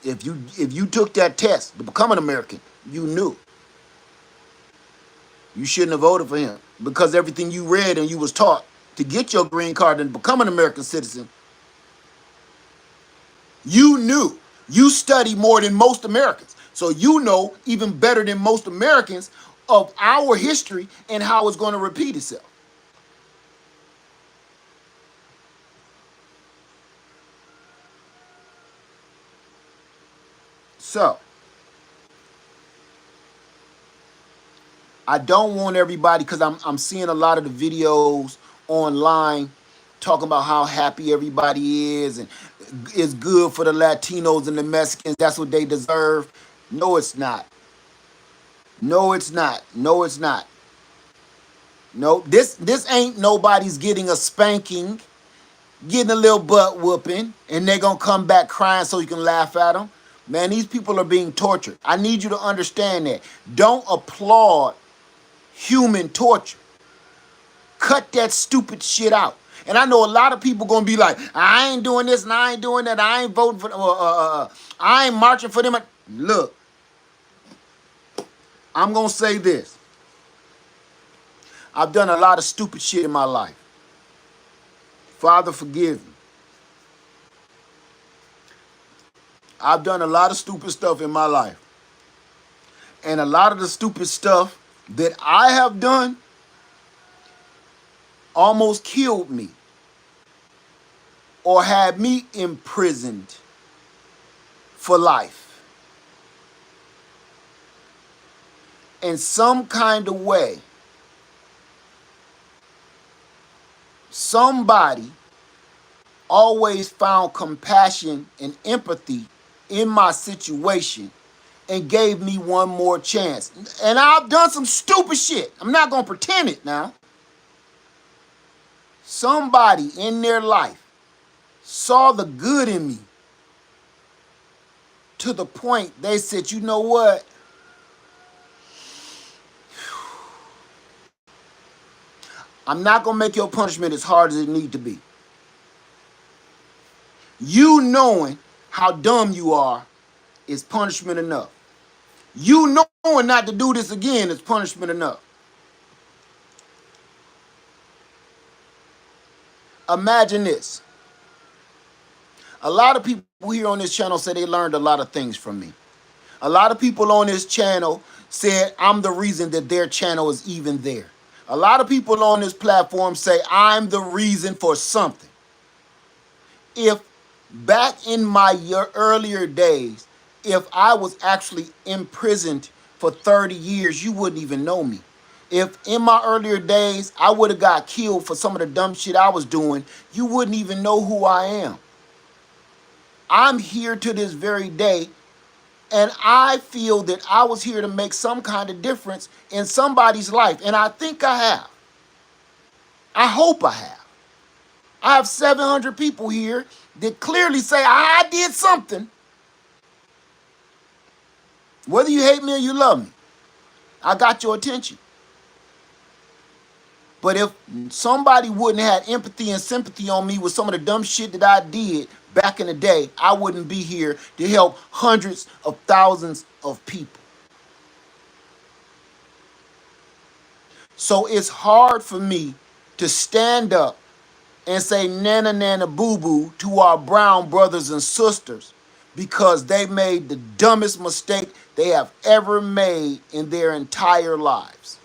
If you took that test to become an American, you knew. You shouldn't have voted for him, because everything you read and you was taught to get your green card and become an American citizen, you knew. You study more than most Americans. So you know even better than most Americans of our history and how it's going to repeat itself. So, I don't want everybody, because I'm seeing a lot of the videos online talking about how happy everybody is and it's good for the Latinos and the Mexicans. That's what they deserve. No, it's not. No, it's not. No, it's not. No, this ain't nobody's getting a spanking, getting a little butt whooping, and they're going to come back crying so you can laugh at them. Man, these people are being tortured. I need you to understand that. Don't applaud human torture. Cut that stupid shit out. And I know a lot of people going to be like, I ain't doing this and I ain't doing that. I ain't voting for them. I ain't marching for them. Look, I'm going to say this. I've done a lot of stupid shit in my life. Father, forgive me. I've done a lot of stupid stuff in my life. And a lot of the stupid stuff that I have done almost killed me or had me imprisoned for life. In some kind of way, somebody always found compassion and empathy in my situation and gave me one more chance. And I've done some stupid shit. I'm not going to pretend it now. Somebody in their life saw the good in me to the point they said, you know what? I'm not going to make your punishment as hard as it need to be. You knowing how dumb you are is punishment enough. You knowing not to do this again is punishment enough. Imagine this. A lot of people here on this channel say they learned a lot of things from me. A lot of people on this channel said I'm the reason that their channel is even there. A lot of people on this platform say I'm the reason for something. If back in my earlier days, if I was actually imprisoned for 30 years, you wouldn't even know me. If in my earlier days I would have got killed for some of the dumb shit I was doing, you wouldn't even know who I am. I'm here to this very day, and I feel that I was here to make some kind of difference in somebody's life, and I think I have. I hope I have. I have 700 people here that clearly say I did something. Whether you hate me or you love me, I got your attention. But if somebody wouldn't have had empathy and sympathy on me with some of the dumb shit that I did back in the day, I wouldn't be here to help hundreds of thousands of people. So it's hard for me to stand up and say nana nana boo boo to our brown brothers and sisters because they made the dumbest mistake they have ever made in their entire lives.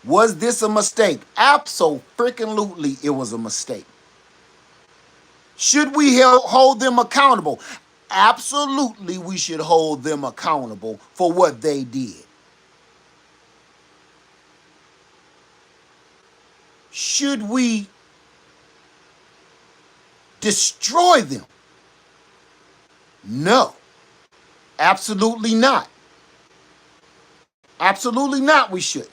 Was this a mistake? Abso-freaking-lutely, it was a mistake. Should we hold them accountable? Absolutely, we should hold them accountable for what they did. Should we destroy them? No. Absolutely not. Absolutely not, we shouldn't.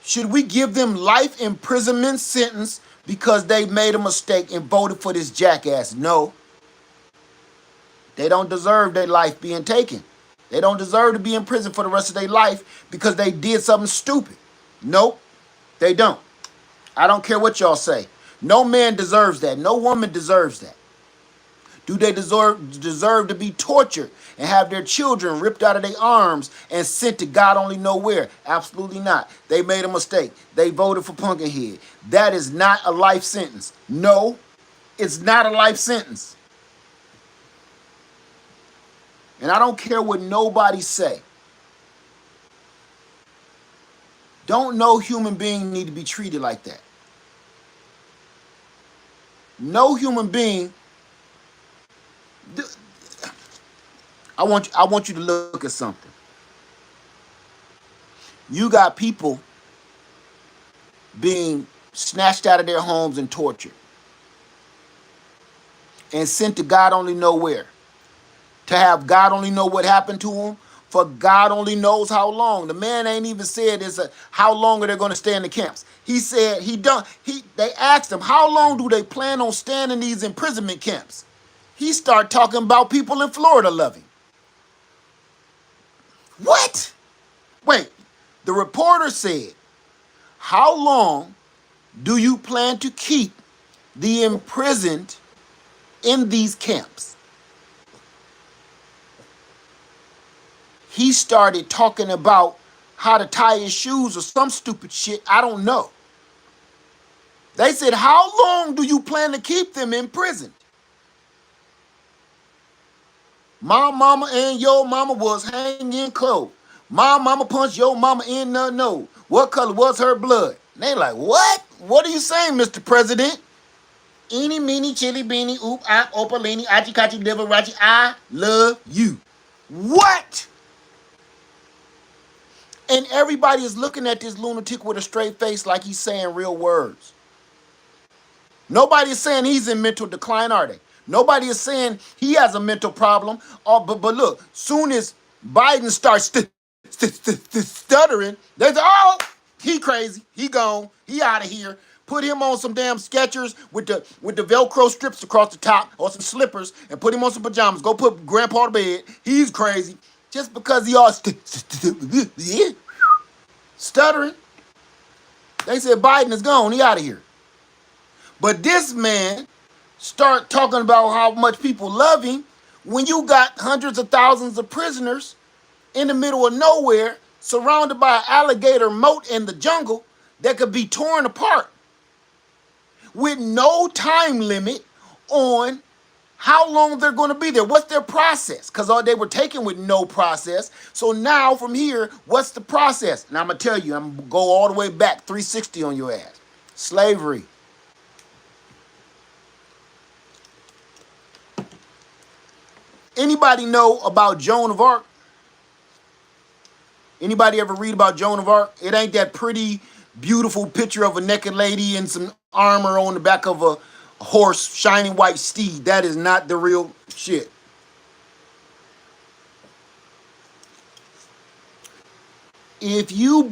Should we give them life imprisonment sentence because they made a mistake and voted for this jackass? No. They don't deserve their life being taken. They don't deserve to be in prison for the rest of their life because they did something stupid. Nope, they don't. I don't care what y'all say. No man deserves that. No woman deserves that. Do they deserve to be tortured and have their children ripped out of their arms and sent to God only know where? Absolutely not. They made a mistake. They voted for Pumpkinhead. That is not a life sentence. No, it's not a life sentence. And I don't care what nobody say. Don't no human being need to be treated like that. No human being. I want you to look at something. You got people being snatched out of their homes and tortured and sent to God only know where. To have God only know what happened to them for God only knows how long. The man ain't even said how long are they going to stay in the camps. He said they asked him, how long do they plan on staying in these imprisonment camps? He started talking about people in Florida loving. What? Wait, the reporter said, how long do you plan to keep the imprisoned in these camps? He started talking about how to tie his shoes or some stupid shit. I don't know. They said, how long do you plan to keep them in prison? My mama and your mama was hanging close. My mama punched your mama in the nose. What color was her blood? And they like, what? What are you saying, Mr. President? Eeny, meeny, chili, beanie, oop, op, opalini, achi, kachi, liverachi, I love you. What? And everybody is looking at this lunatic with a straight face like he's saying real words. Nobody is saying he's in mental decline, are they? Nobody is saying he has a mental problem. But look, soon as Biden starts stuttering, they say, oh, He crazy. He gone. He out of here. Put him on some damn Skechers with the Velcro strips across the top or some slippers and put him on some pajamas. Go put grandpa to bed. He's crazy. Just because he all stuttering. They said Biden is gone. He out of here. But this man start talking about how much people love him when you got hundreds of thousands of prisoners in the middle of nowhere, surrounded by an alligator moat in the jungle that could be torn apart with no time limit on how long they're going to be there. What's their process? Because they were taken with no process. So now from here, what's the process? And I'm going to tell you, I'm going to go all the way back 360 on your ass. Slavery. Anybody know about Joan of Arc? Anybody ever read about Joan of Arc? It ain't that pretty, beautiful picture of a naked lady in some armor on the back of a horse, shining white steed. That is not the real shit. If you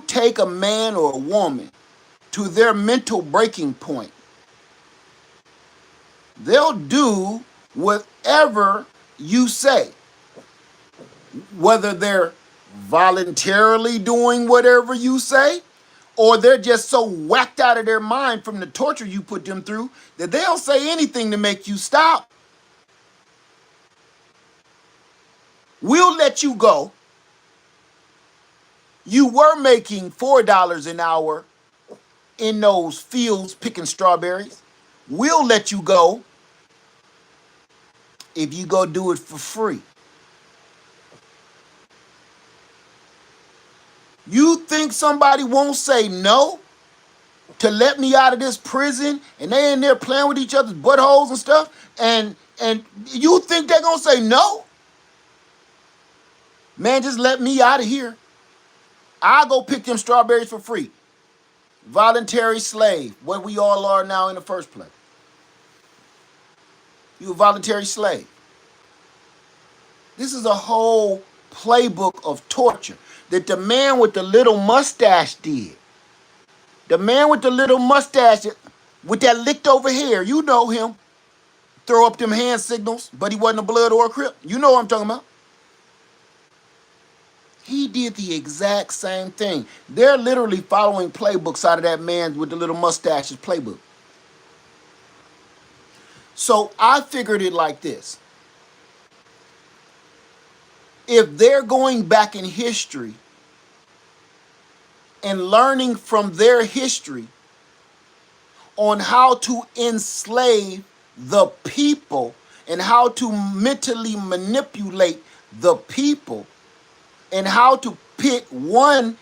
take a man or a woman to their mental breaking point, they'll do whatever you say. Whether they're voluntarily doing whatever you say, or they're just so whacked out of their mind from the torture you put them through that they'll say anything to make you stop. We'll let you go. You were making $4 an hour in those fields picking strawberries. We'll let you go if you go do it for free. You think somebody won't say no to let me out of this prison and they in there playing with each other's buttholes and stuff? And you think they're going to say no? Man, just let me out of here. I'll go pick them strawberries for free. Voluntary slave, what we all are now in the first place. You a voluntary slave. This is a whole playbook of torture that the man with the little mustache did. The man with the little mustache with that licked over hair, you know him. Throw up them hand signals, but he wasn't a blood or a crip. You know what I'm talking about. He did the exact same thing. They're literally following playbooks out of that man with the little mustache's playbook. So I figured it like this. If they're going back in history and learning from their history on how to enslave the people and how to mentally manipulate the people and how to pit one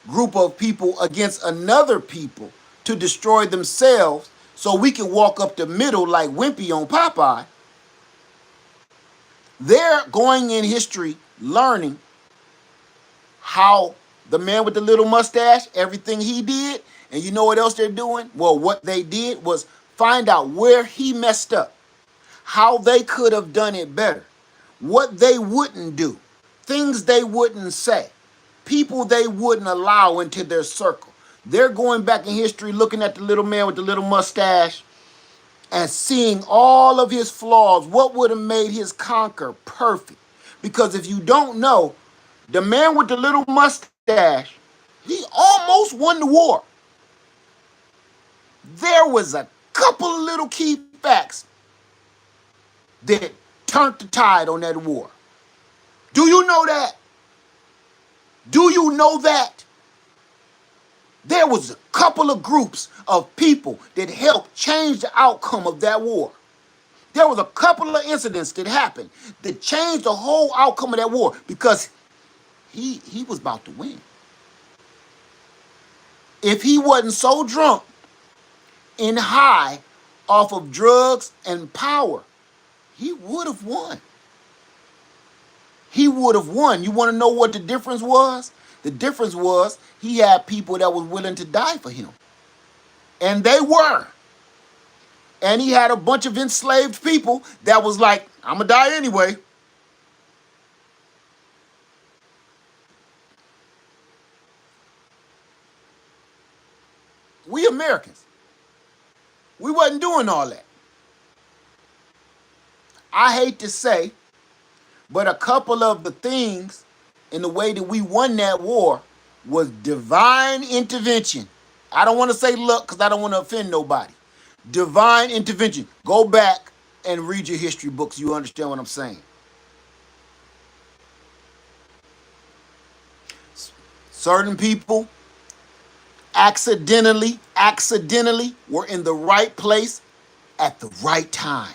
group of people against another people to destroy themselves so we can walk up the middle like Wimpy on Popeye, they're going in history learning how the man with the little mustache, everything he did, and you know what else they're doing? Well, what they did was find out where he messed up, how they could have done it better, what they wouldn't do, things they wouldn't say, people they wouldn't allow into their circle. They're going back in history looking at the little man with the little mustache and seeing all of his flaws, what would have made his conquer perfect. Because if you don't know, the man with the little mustache, he almost won the war. There was a couple of little key facts that turned the tide on that war. Do you know that? Do you know that? There was a couple of groups of people that helped change the outcome of that war. There was a couple of incidents that happened that changed the whole outcome of that war because he was about to win. If he wasn't so drunk and high off of drugs and power, he would have won. He would have won. You want to know what the difference was? The difference was he had people that was willing to die for him. And they were. And he had a bunch of enslaved people that was like, I'm going to die anyway. We Americans. We wasn't doing all that. I hate to say, but a couple of the things in the way that we won that war was divine intervention. I don't want to say luck because I don't want to offend nobody. Divine intervention. Go back and read your history books. You understand what I'm saying. Certain people accidentally were in the right place at the right time.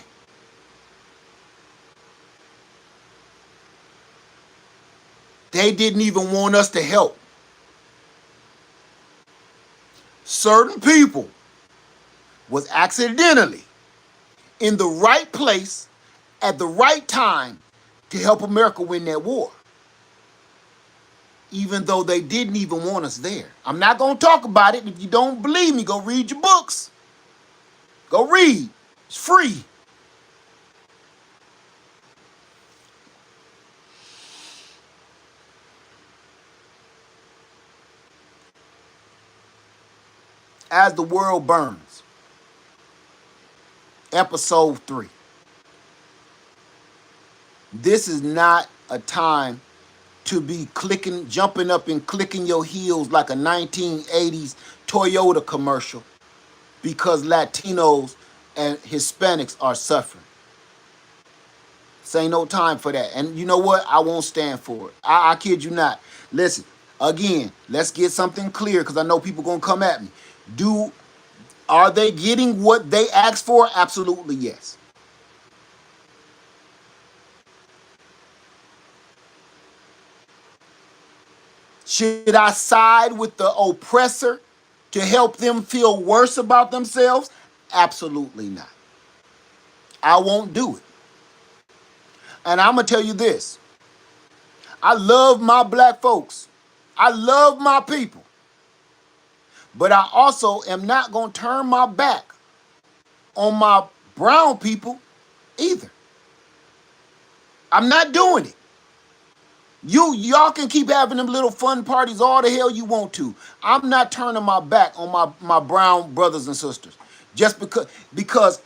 They didn't even want us to help. Certain people was accidentally in the right place at the right time to help America win that war. Even though they didn't even want us there. I'm not going to talk about it. If you don't believe me, go read your books. Go read. It's free. As the World Burns, episode 3. This is not a time to be jumping up and clicking your heels like a 1980s Toyota commercial because Latinos and Hispanics are suffering. This ain't no time for that. And you know what? I won't stand for it. I kid you not. Listen, again, let's get something clear because I know people going to come at me. Are they getting what they asked for? Absolutely yes. Should I side with the oppressor to help them feel worse about themselves? Absolutely not. I won't do it. And I'm going to tell you this. I love my black folks. I love my people. But I also am not going to turn my back on my brown people either. I'm not doing it. Y'all can keep having them little fun parties all the hell you want to. I'm not turning my back on my brown brothers and sisters. Just because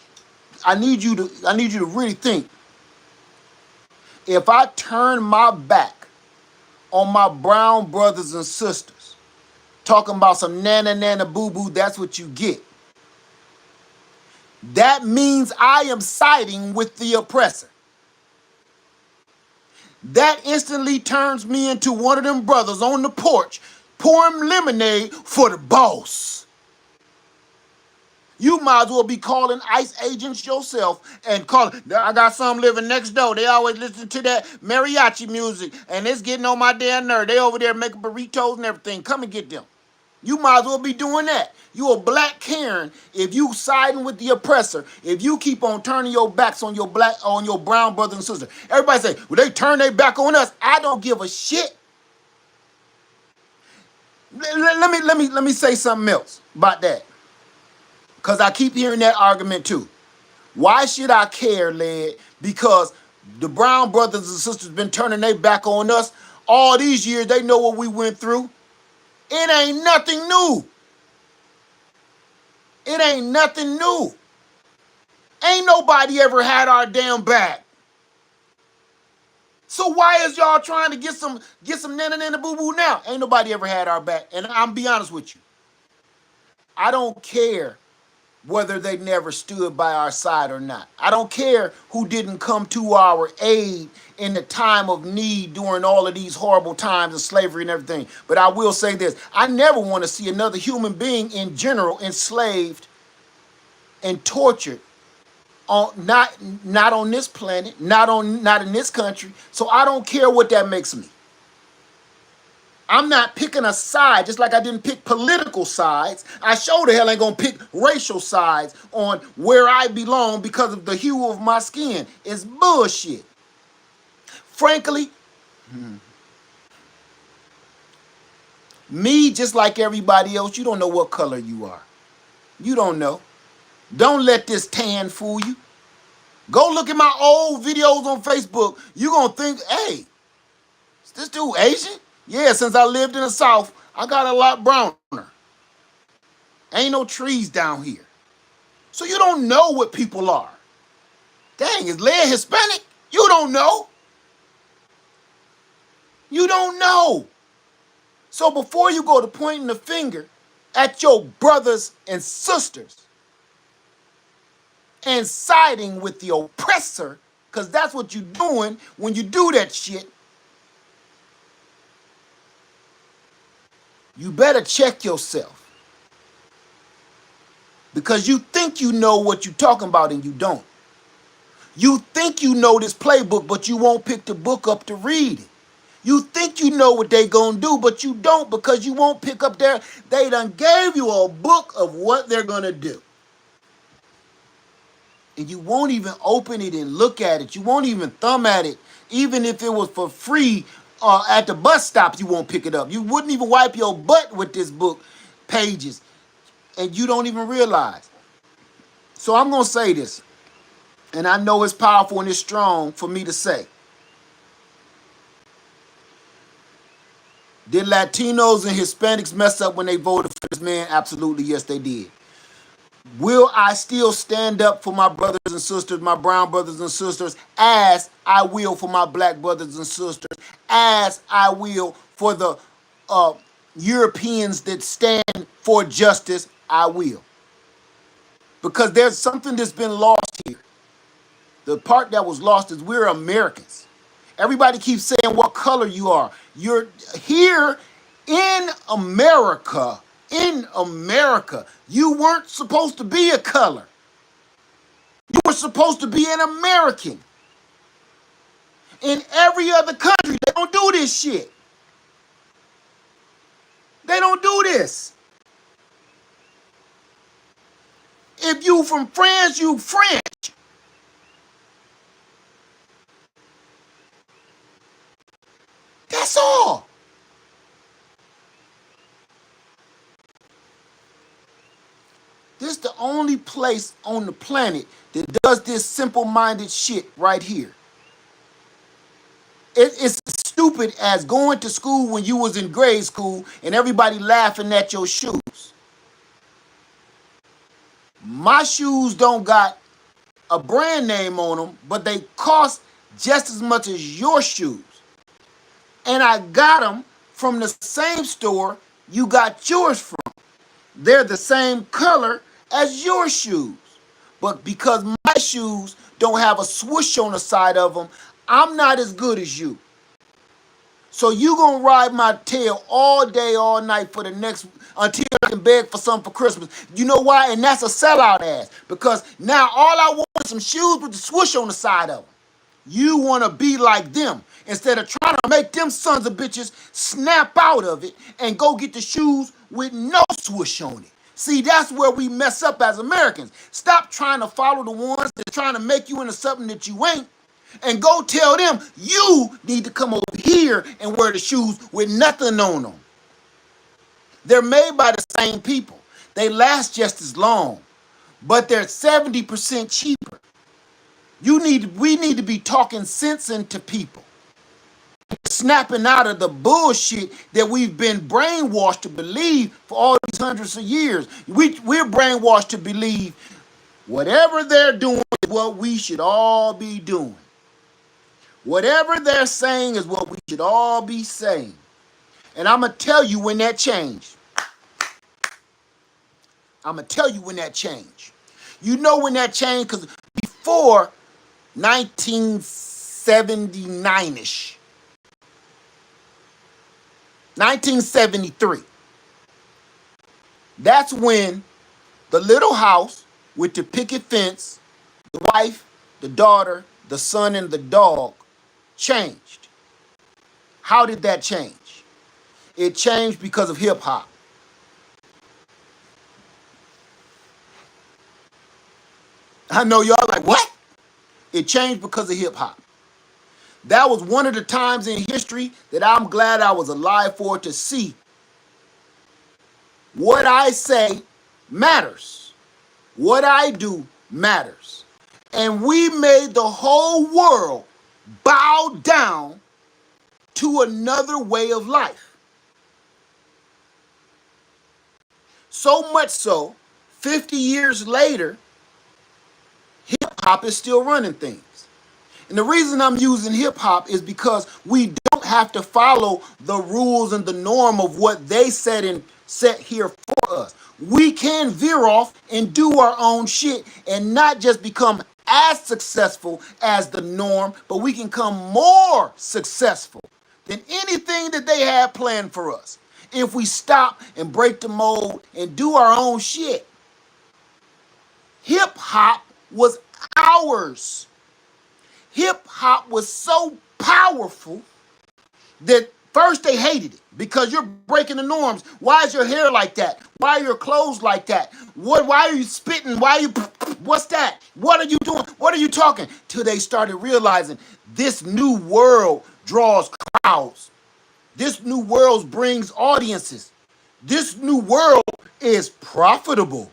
I need you to really think. If I turn my back on my brown brothers and sisters, talking about some nana boo boo, that's what you get. That means I am siding with the oppressor. That instantly turns me into one of them brothers on the porch pouring lemonade for the boss. You might as well be calling ICE agents yourself and calling. I got some living next door. They always listen to that mariachi music and it's getting on my damn nerve. They over there making burritos and everything. Come and get them. You might as well be doing that. You a black Karen if you siding with the oppressor. If you keep on turning your backs on your brown brothers and sisters. Everybody say, well, they turn their back on us. I don't give a shit. Let me say something else about that. Because I keep hearing that argument too. Why should I care, Led? Because the brown brothers and sisters been turning their back on us all these years. They know what we went through. It ain't nothing new. It ain't nothing new. Ain't nobody ever had our damn back. So why is y'all trying to get some nana boo boo now? Ain't nobody ever had our back. And I'm be honest with you. I don't care whether they never stood by our side or not. I don't care who didn't come to our aid in the time of need during all of these horrible times of slavery and everything. But I will say this. I never want to see another human being in general enslaved and tortured on not on this planet, not in this country. So I don't care what that makes me. I'm not picking a side, just like I didn't pick political sides. I sure the hell ain't gonna pick racial sides on where I belong because of the hue of my skin. It's bullshit. Frankly, me, just like everybody else, you don't know what color you are. You don't know. Don't let this tan fool you. Go look at my old videos on Facebook. You're gonna think, hey, is this dude Asian? Yeah, since I lived in the South, I got a lot browner. Ain't no trees down here. So you don't know what people are. Dang, is Leia Hispanic? You don't know. You don't know. So before you go to pointing the finger at your brothers and sisters and siding with the oppressor, because that's what you're doing when you do that shit, you better check yourself. Because you think you know what you're talking about and you don't. You think you know this playbook, but you won't pick the book up to read it. You think you know what they gonna do, but you don't because you won't pick up their, they done gave you a book of what they're gonna do. And you won't even open it and look at it. You won't even thumb at it. Even if it was for free at the bus stop, you won't pick it up. You wouldn't even wipe your butt with this book pages. And you don't even realize. So I'm gonna say this. And I know it's powerful and it's strong for me to say. Did Latinos and Hispanics mess up when they voted for this man? Absolutely, yes, they did. Will I still stand up for my brothers and sisters, my brown brothers and sisters, as I will for my black brothers and sisters, as I will for the Europeans that stand for justice? I will. Because there's something that's been lost here. The part that was lost is we're Americans. Everybody keeps saying what color you are. You're here in America. In America, you weren't supposed to be a color. You were supposed to be an American. In every other country, they don't do this shit. They don't do this. If you from France, you French. That's all. This is the only place on the planet that does this simple-minded shit right here. It's as stupid as going to school when you was in grade school and everybody laughing at your shoes. My shoes don't got a brand name on them, but they cost just as much as your shoes. And I got them from the same store you got yours from. They're the same color as your shoes. But because my shoes don't have a swoosh on the side of them, I'm not as good as you. So you gonna ride my tail all day, all night for the next, until I can beg for something for Christmas. You know why? And that's a sellout ass. Because now all I want is some shoes with the swoosh on the side of them. You want to be like them instead of trying to make them sons of bitches snap out of it and go get the shoes with no swoosh on it. See, that's where we mess up as Americans. Stop trying to follow the ones that are trying to make you into something that you ain't, and go tell them you need to come over here and wear the shoes with nothing on them. They're made by the same people. They last just as long, but they're 70% cheaper. We need to be talking sense into people. Snapping out of the bullshit that we've been brainwashed to believe for all these hundreds of years. We're brainwashed to believe whatever they're doing is what we should all be doing. Whatever they're saying is what we should all be saying. And I'm going to tell you when that changed. I'm going to tell you when that changed. You know when that changed? Because before 1979-ish, 1973, that's when the little house with the picket fence, the wife, the daughter, the son, and the dog changed. How did that change? It changed because of hip hop. I know y'all like, what? It changed because of hip hop. That was one of the times in history that I'm glad I was alive for, to see what I say matters. What I do matters. And we made the whole world bow down to another way of life. So much so, 50 years later, hip hop is still running things. And the reason I'm using hip hop is because we don't have to follow the rules and the norm of what they set here for us. We can veer off and do our own shit and not just become as successful as the norm, but we can become more successful than anything that they have planned for us if we stop and break the mold and do our own shit. Hip hop was ours. Hip hop was so powerful that first they hated it because you're breaking the norms. Why is your hair like that? Why are your clothes like that? Why are you spitting? Why are you, what's that? What are you doing? What are you talking? Till they started realizing this new world draws crowds. This new world brings audiences. This new world is profitable.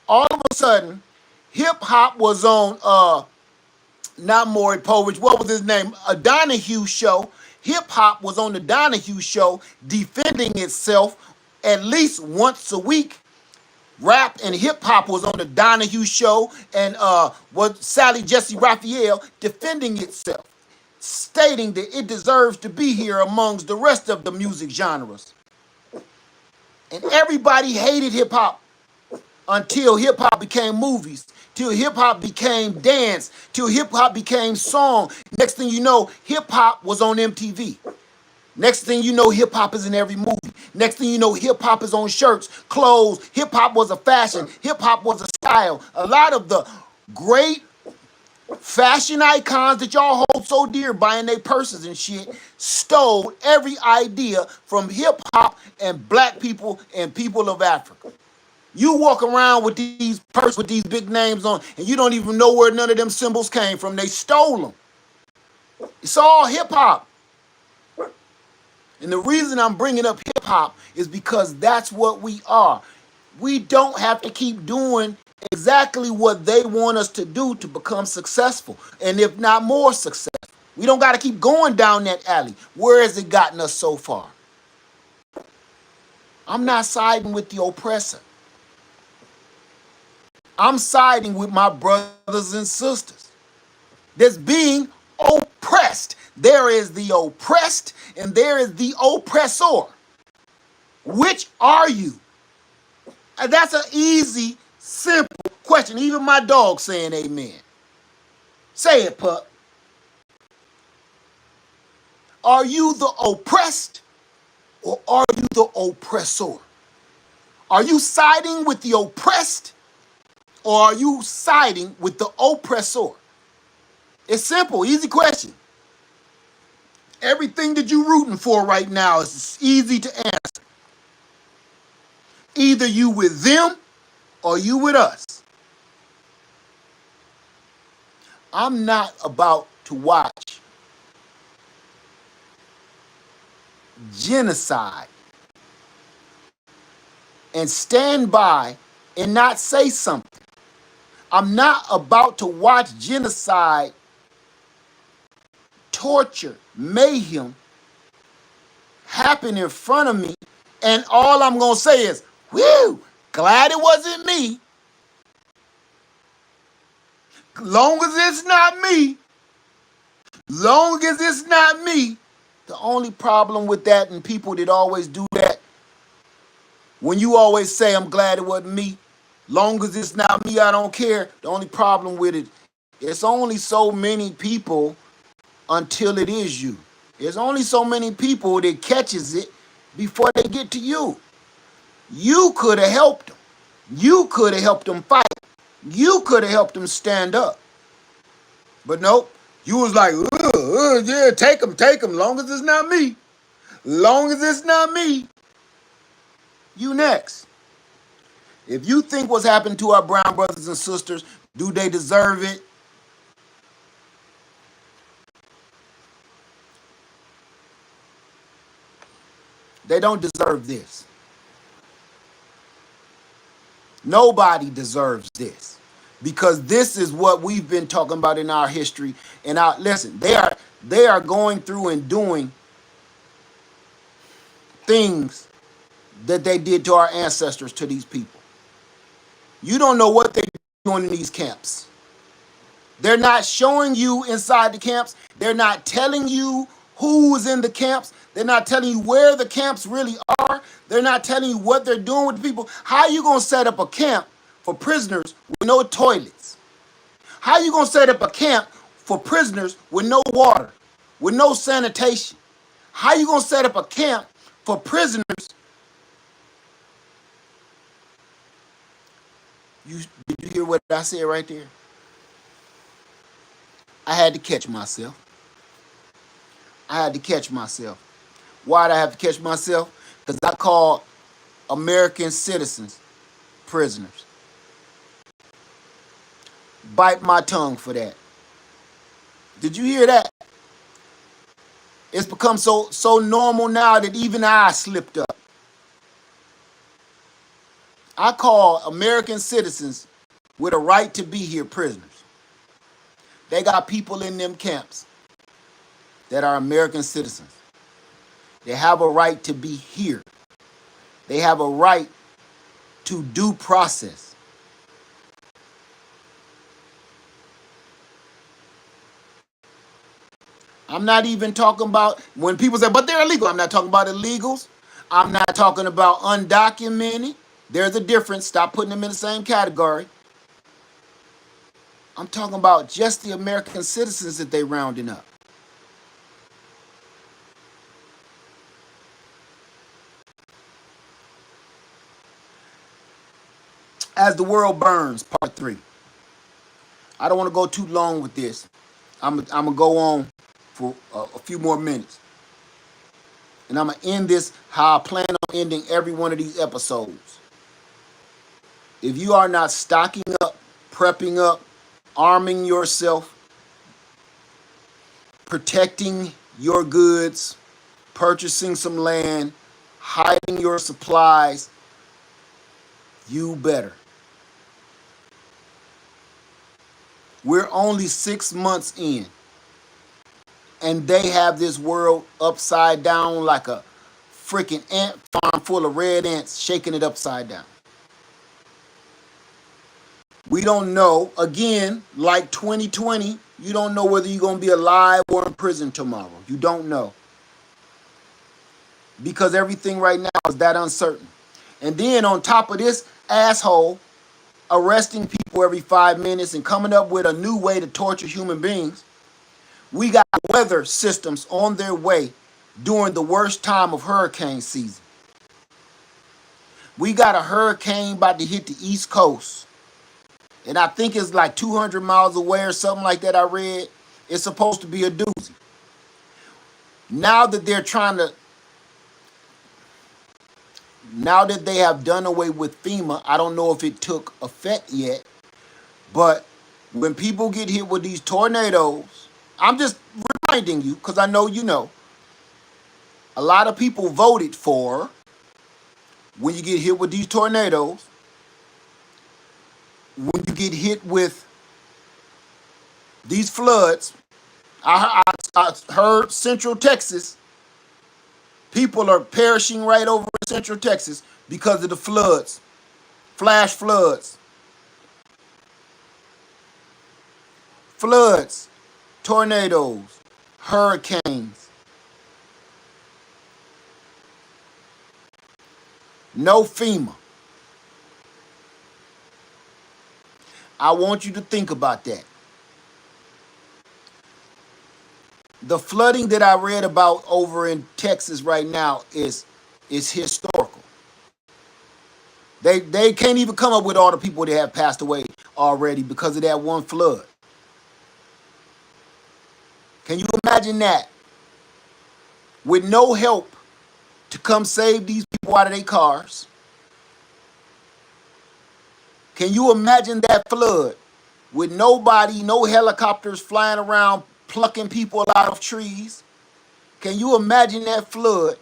All of a sudden, hip hop was on not Maury Povich, what was his name? A Donahue show. Hip hop was on the Donahue show defending itself at least once a week. Rap and hip hop was on the Donahue show and was Sally Jesse Raphael defending itself, stating that it deserves to be here amongst the rest of the music genres. And everybody hated hip hop until hip hop became movies, till hip hop became dance, till hip hop became song. Next thing you know, hip hop was on MTV. Next thing you know, hip hop is in every movie. Next thing you know, hip hop is on shirts, clothes. Hip hop was a fashion. Hip hop was a style. A lot of the great fashion icons that y'all hold so dear, buying their purses and shit, stole every idea from hip hop and black people and people of Africa. You walk around with these purses with these big names on, and you don't even know where none of them symbols came from. They stole them. It's all hip hop. And the reason I'm bringing up hip hop is because that's what we are. We don't have to keep doing exactly what they want us to do to become successful, and if not more successful. We don't got to keep going down that alley. Where has it gotten us so far? I'm not siding with the oppressor. I'm siding with my brothers and sisters that's being oppressed. There is the oppressed and there is the oppressor. Which are you? And that's an easy, simple question. Even my dog saying amen. Say it, pup. Are you the oppressed or are you the oppressor? Are you siding with the oppressed or are you siding with the oppressor? It's simple, easy question. Everything that you're rooting for right now is easy to answer. Either you with them or you with us. I'm not about to watch genocide and stand by and not say something. I'm not about to watch genocide, torture, mayhem happen in front of me, and all I'm going to say is, whew, glad it wasn't me. Long as it's not me, long as it's not me. The only problem with that and people that always do that, when you always say, I'm glad it wasn't me, long as it's not me, I don't care. The only problem with it, it's only so many people until it is you. There's only so many people that catches it before they get to you. You could have helped them. You could have helped them fight. You could have helped them stand up. But nope, you was like, yeah, take them, long as it's not me. Long as it's not me. You next. If you think what's happened to our brown brothers and sisters, do they deserve it? They don't deserve this. Nobody deserves this. Because this is what we've been talking about in our history. And listen, they are going through and doing things that they did to our ancestors, to these people. You don't know what they're doing in these camps. They're not showing you inside the camps. They're not telling you who's in the camps. They're not telling you where the camps really are. They're not telling you what they're doing with the people. How are you going to set up a camp for prisoners with no toilets? How are you going to set up a camp for prisoners with no water, with no sanitation? How are you going to set up a camp for prisoners? Did you hear what I said right there? I had to catch myself. I had to catch myself. Why did I have to catch myself? Because I called American citizens prisoners. Bite my tongue for that. Did you hear that? It's become so normal now that even I slipped up. I call American citizens with a right to be here prisoners. They got people in them camps that are American citizens. They have a right to be here. They have a right to due process. I'm not even talking about when people say, but they're illegal. I'm not talking about illegals. I'm not talking about undocumented. There's a difference. Stop putting them in the same category. I'm talking about just the American citizens that they rounding up. As the World Burns, part 3. I don't want to go too long with this. I'm going to go on for a few more minutes. And I'm going to end this how I plan on ending every one of these episodes. If you are not stocking up, prepping up, arming yourself, protecting your goods, purchasing some land, hiding your supplies, you better. We're only 6 months in, and they have this world upside down like a freaking ant farm full of red ants shaking it upside down. We don't know, again, like 2020, you don't know whether you're going to be alive or in prison tomorrow. You don't know. Because everything right now is that uncertain. And then on top of this asshole arresting people every 5 minutes and coming up with a new way to torture human beings, we got weather systems on their way during the worst time of hurricane season. We got a hurricane about to hit the East Coast. And I think it's like 200 miles away or something like that I read. It's supposed to be a doozy. Now that they have done away with FEMA, I don't know if it took effect yet, but when people get hit with these tornadoes, I'm just reminding you, because I know you know, a lot of people voted for, when you get hit with these tornadoes, when you get hit with these floods, I heard Central Texas, people are perishing right over in Central Texas because of the floods, flash floods, tornadoes, hurricanes. No FEMA. I want you to think about that. The flooding that I read about over in Texas right now is historical. They can't even come up with all the people that have passed away already because of that one flood. Can you imagine that? With no help to come save these people out of their cars. Can you imagine that flood with nobody, no helicopters flying around plucking people out of trees? Can you imagine that flood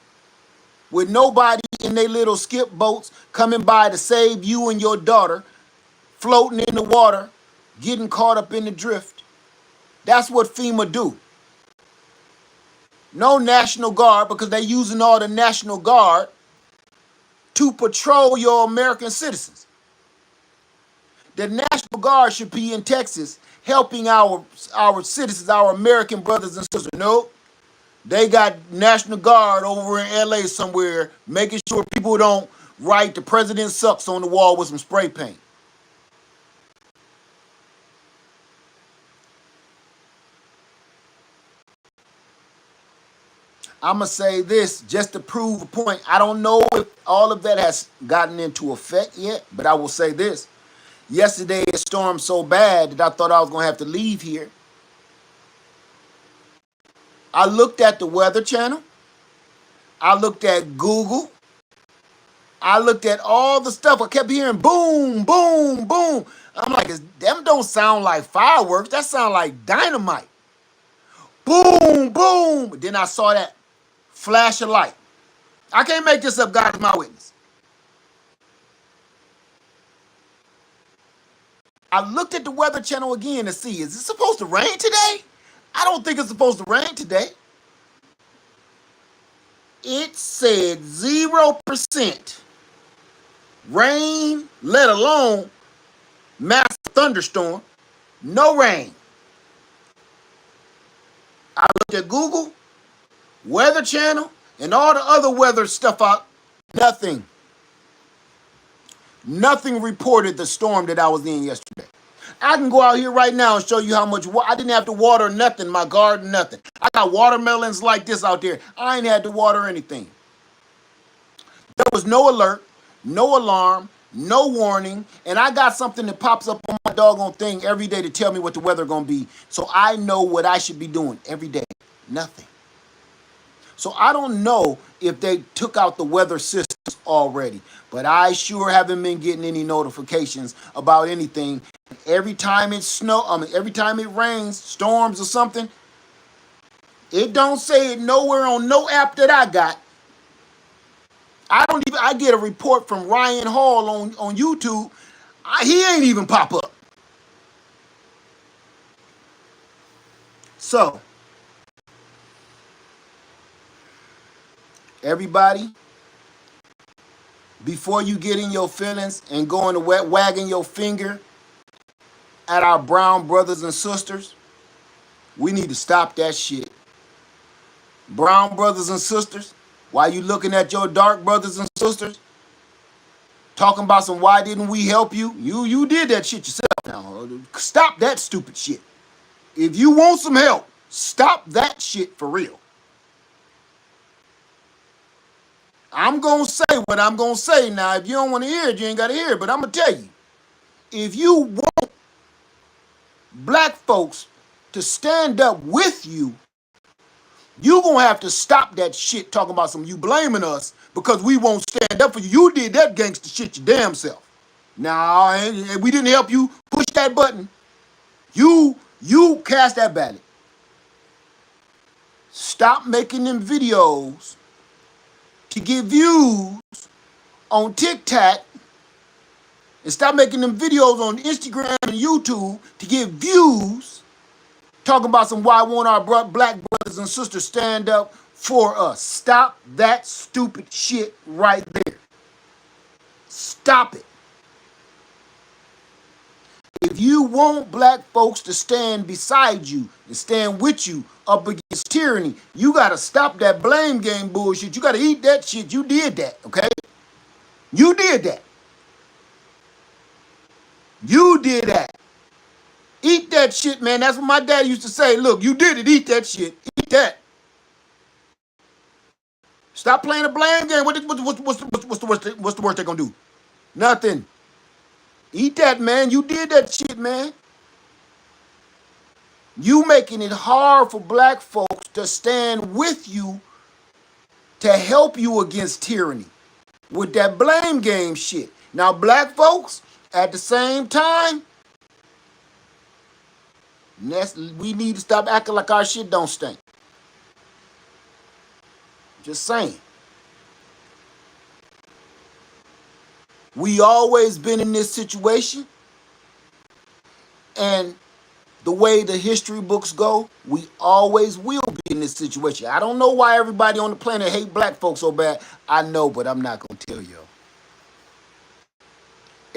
with nobody in their little skip boats coming by to save you and your daughter, floating in the water, getting caught up in the drift? That's what FEMA do. No National Guard, because they're using all the National Guard to patrol your American citizens. The National Guard should be in Texas helping our citizens, our American brothers and sisters. No, they got National Guard over in LA somewhere making sure people don't write "the president sucks" on the wall with some spray paint. I'm going to say this just to prove a point. I don't know if all of that has gotten into effect yet, but I will say this. Yesterday it stormed so bad that I thought I was going to have to leave here. I looked at the Weather Channel. I looked at Google. I looked at all the stuff. I kept hearing boom, boom, boom. I'm like, them don't sound like fireworks. That sound like dynamite. Boom, boom. Then I saw that flash of light. I can't make this up. God is my witness. I looked at the Weather Channel again to see, is it supposed to rain today? I don't think it's supposed to rain today. It said 0% rain, let alone massive thunderstorm. No rain. I looked at Google, Weather Channel, and all the other weather stuff out. Nothing. Nothing reported the storm that I was in yesterday. I can go out here right now and show you how much I didn't have to water nothing, my garden, nothing. I got watermelons like this out there. I ain't had to water anything. There was no alert, no alarm, no warning, and I got something that pops up on my doggone thing every day to tell me what the weather gonna be, so I know what I should be doing every day. Nothing. So I don't know if they took out the weather systems already, but I sure haven't been getting any notifications about anything. Every time it every time it rains, storms or something, it don't say it nowhere on no app that I got. I get a report from Ryan Hall on YouTube. He ain't even pop up. So, everybody, before you get in your feelings and going to wagging your finger at our brown brothers and sisters, we need to stop that shit. Brown brothers and sisters, while you looking at your dark brothers and sisters, talking about some why didn't we help you? You did that shit yourself now. Stop that stupid shit. If you want some help, stop that shit for real. I'm going to say what I'm going to say now. If you don't want to hear it, you ain't got to hear it. But I'm going to tell you, if you want black folks to stand up with you, you going to have to stop that shit talking about some you blaming us because we won't stand up for you. You did that gangster shit your damn self. Now, we didn't help you push that button. You cast that ballot. Stop making them videos to get views on TikTok, and stop making them videos on Instagram and YouTube to get views, talking about some why won't our black brothers and sisters stand up for us. Stop that stupid shit right there. Stop it. If you want black folks to stand beside you and stand with you up against tyranny, you got to stop that blame game bullshit. You got to eat that shit. You did that, okay? You did that. You did that. Eat that shit, man. That's what my dad used to say. Look, you did it. Eat that shit. Eat that. Stop playing the blame game. What's the worst they're going to do? Nothing. Eat that, man. You did that shit, man. You making it hard for black folks to stand with you to help you against tyranny with that blame game shit. Now, black folks, at the same time, we need to stop acting like our shit don't stink. Just saying. We always been in this situation, and the way the history books go, we always will be in this situation. I don't know why everybody on the planet hate black folks so bad. I know, but I'm not going to tell you.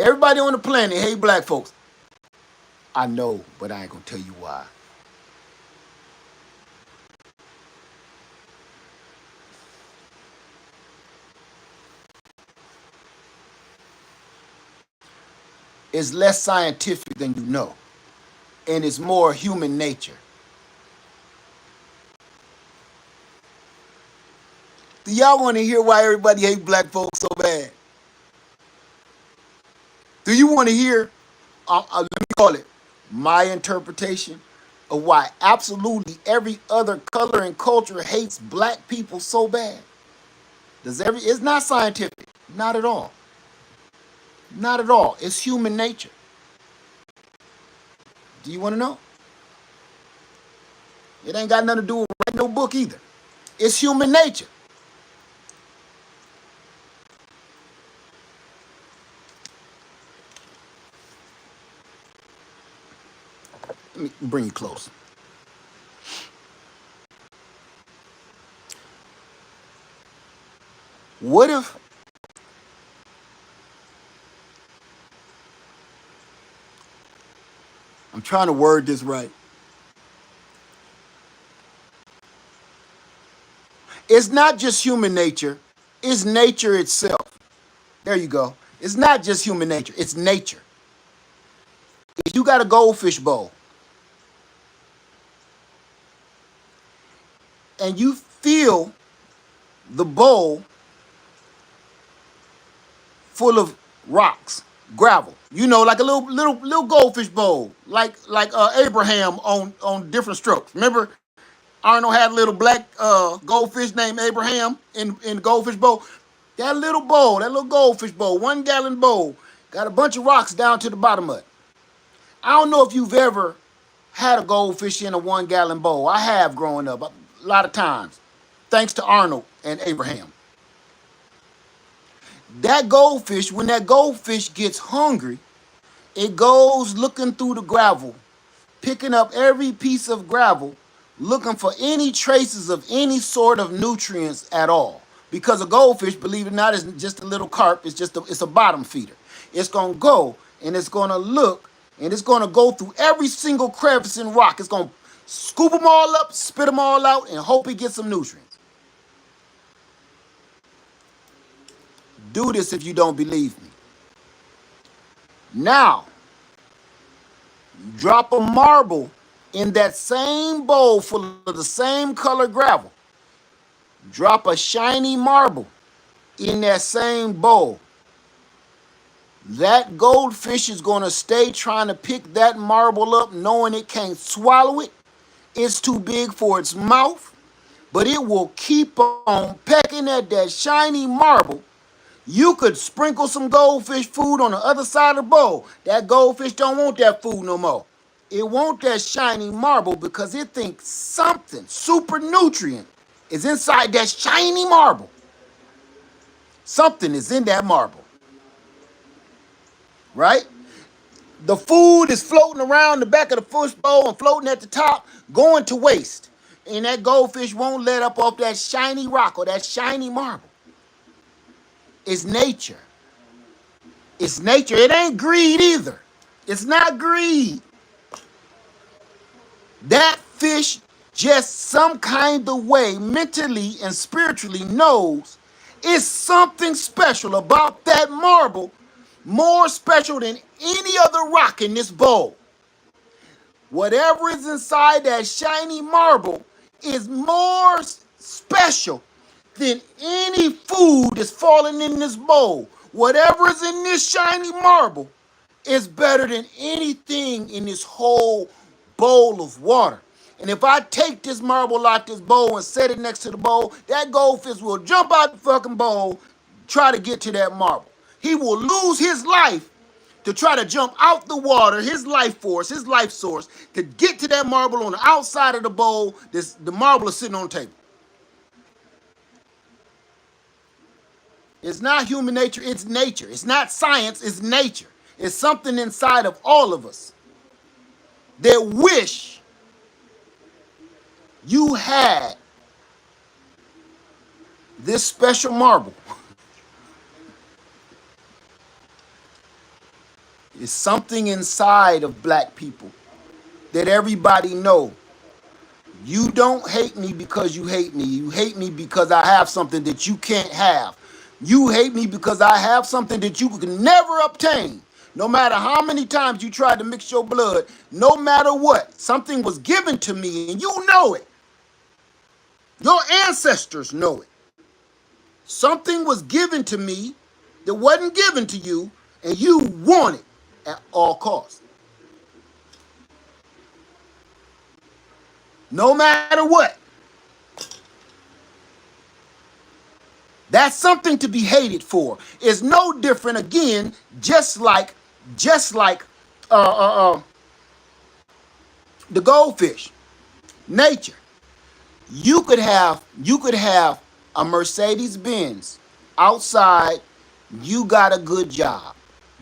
Everybody on the planet hate black folks. I know, but I ain't gonna tell you why. It's less scientific than you know, and it's more human nature. Do y'all want to hear why everybody hate black folks so bad? Do you want to hear? Let me call it my interpretation of why absolutely every other color and culture hates black people so bad. It's not scientific, not at all, not at all. It's human nature. Do you want to know? It ain't got nothing to do with writing no book either. It's human nature. Let me bring you close. What if I'm trying to word this right? It's not just human nature, it's nature itself. There you go. It's not just human nature, it's nature. If you got a goldfish bowl and you fill the bowl full of rocks, gravel, like a little goldfish bowl, like Abraham on Different Strokes. Remember, Arnold had a little black goldfish named Abraham in the goldfish bowl. That little bowl, that little goldfish bowl, 1 gallon bowl, got a bunch of rocks down to the bottom of it. I don't know if you've ever had a goldfish in a 1 gallon bowl. I have growing up a lot of times, thanks to Arnold and Abraham. That goldfish, when that goldfish gets hungry, it goes looking through the gravel, picking up every piece of gravel, looking for any traces of any sort of nutrients at all. Because a goldfish, believe it or not, is just a little carp. It's a bottom feeder. It's gonna go and it's gonna look and it's gonna go through every single crevice and rock. It's gonna scoop them all up, spit them all out, and hope it gets some nutrients. Do this if you don't believe me. Now, drop a marble in that same bowl full of the same color gravel. Drop a shiny marble in that same bowl. That goldfish is going to stay trying to pick that marble up, knowing it can't swallow it. It's too big for its mouth, but it will keep on pecking at that shiny marble. You could sprinkle some goldfish food on the other side of the bowl. That goldfish don't want that food no more. It want that shiny marble because it thinks something, super nutrient, is inside that shiny marble. Something is in that marble, right? The food is floating around the back of the fish bowl and floating at the top, going to waste. And that goldfish won't let up off that shiny rock or that shiny marble. It's nature. It's nature. It ain't greed either. It's not greed. That fish just some kind of way, mentally and spiritually, knows it's something special about that marble, more special than any other rock in this bowl. Whatever is inside that shiny marble is more special than any food that's falling in this bowl. Whatever is in this shiny marble is better than anything in this whole bowl of water. And if I take this marble out this bowl and set it next to the bowl, that goldfish will jump out the fucking bowl, try to get to that marble. He will lose his life to try to jump out the water, his life force, his life source, to get to that marble on the outside of the bowl. The marble is sitting on the table. It's not human nature, it's nature. It's not science, it's nature. It's something inside of all of us that wish you had this special marble. It's something inside of black people that everybody know. You don't hate me because you hate me. You hate me because I have something that you can't have. You hate me because I have something that you can never obtain. No matter how many times you tried to mix your blood, no matter what, something was given to me and you know it. Your ancestors know it. Something was given to me that wasn't given to you, and you want it at all costs. No matter what. That's something to be hated for. It's no different again, just like uh, uh, uh, the goldfish. Nature. You could have a Mercedes Benz outside. You got a good job.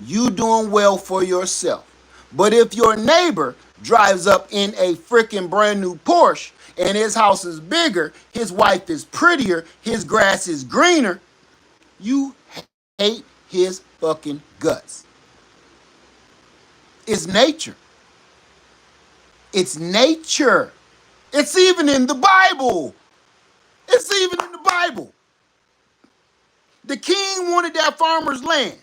You doing well for yourself. But if your neighbor drives up in a freaking brand new Porsche and his house is bigger, his wife is prettier, his grass is greener, you hate his fucking guts. It's nature. It's nature. It's even in the Bible. It's even in the Bible. The king wanted that farmer's land.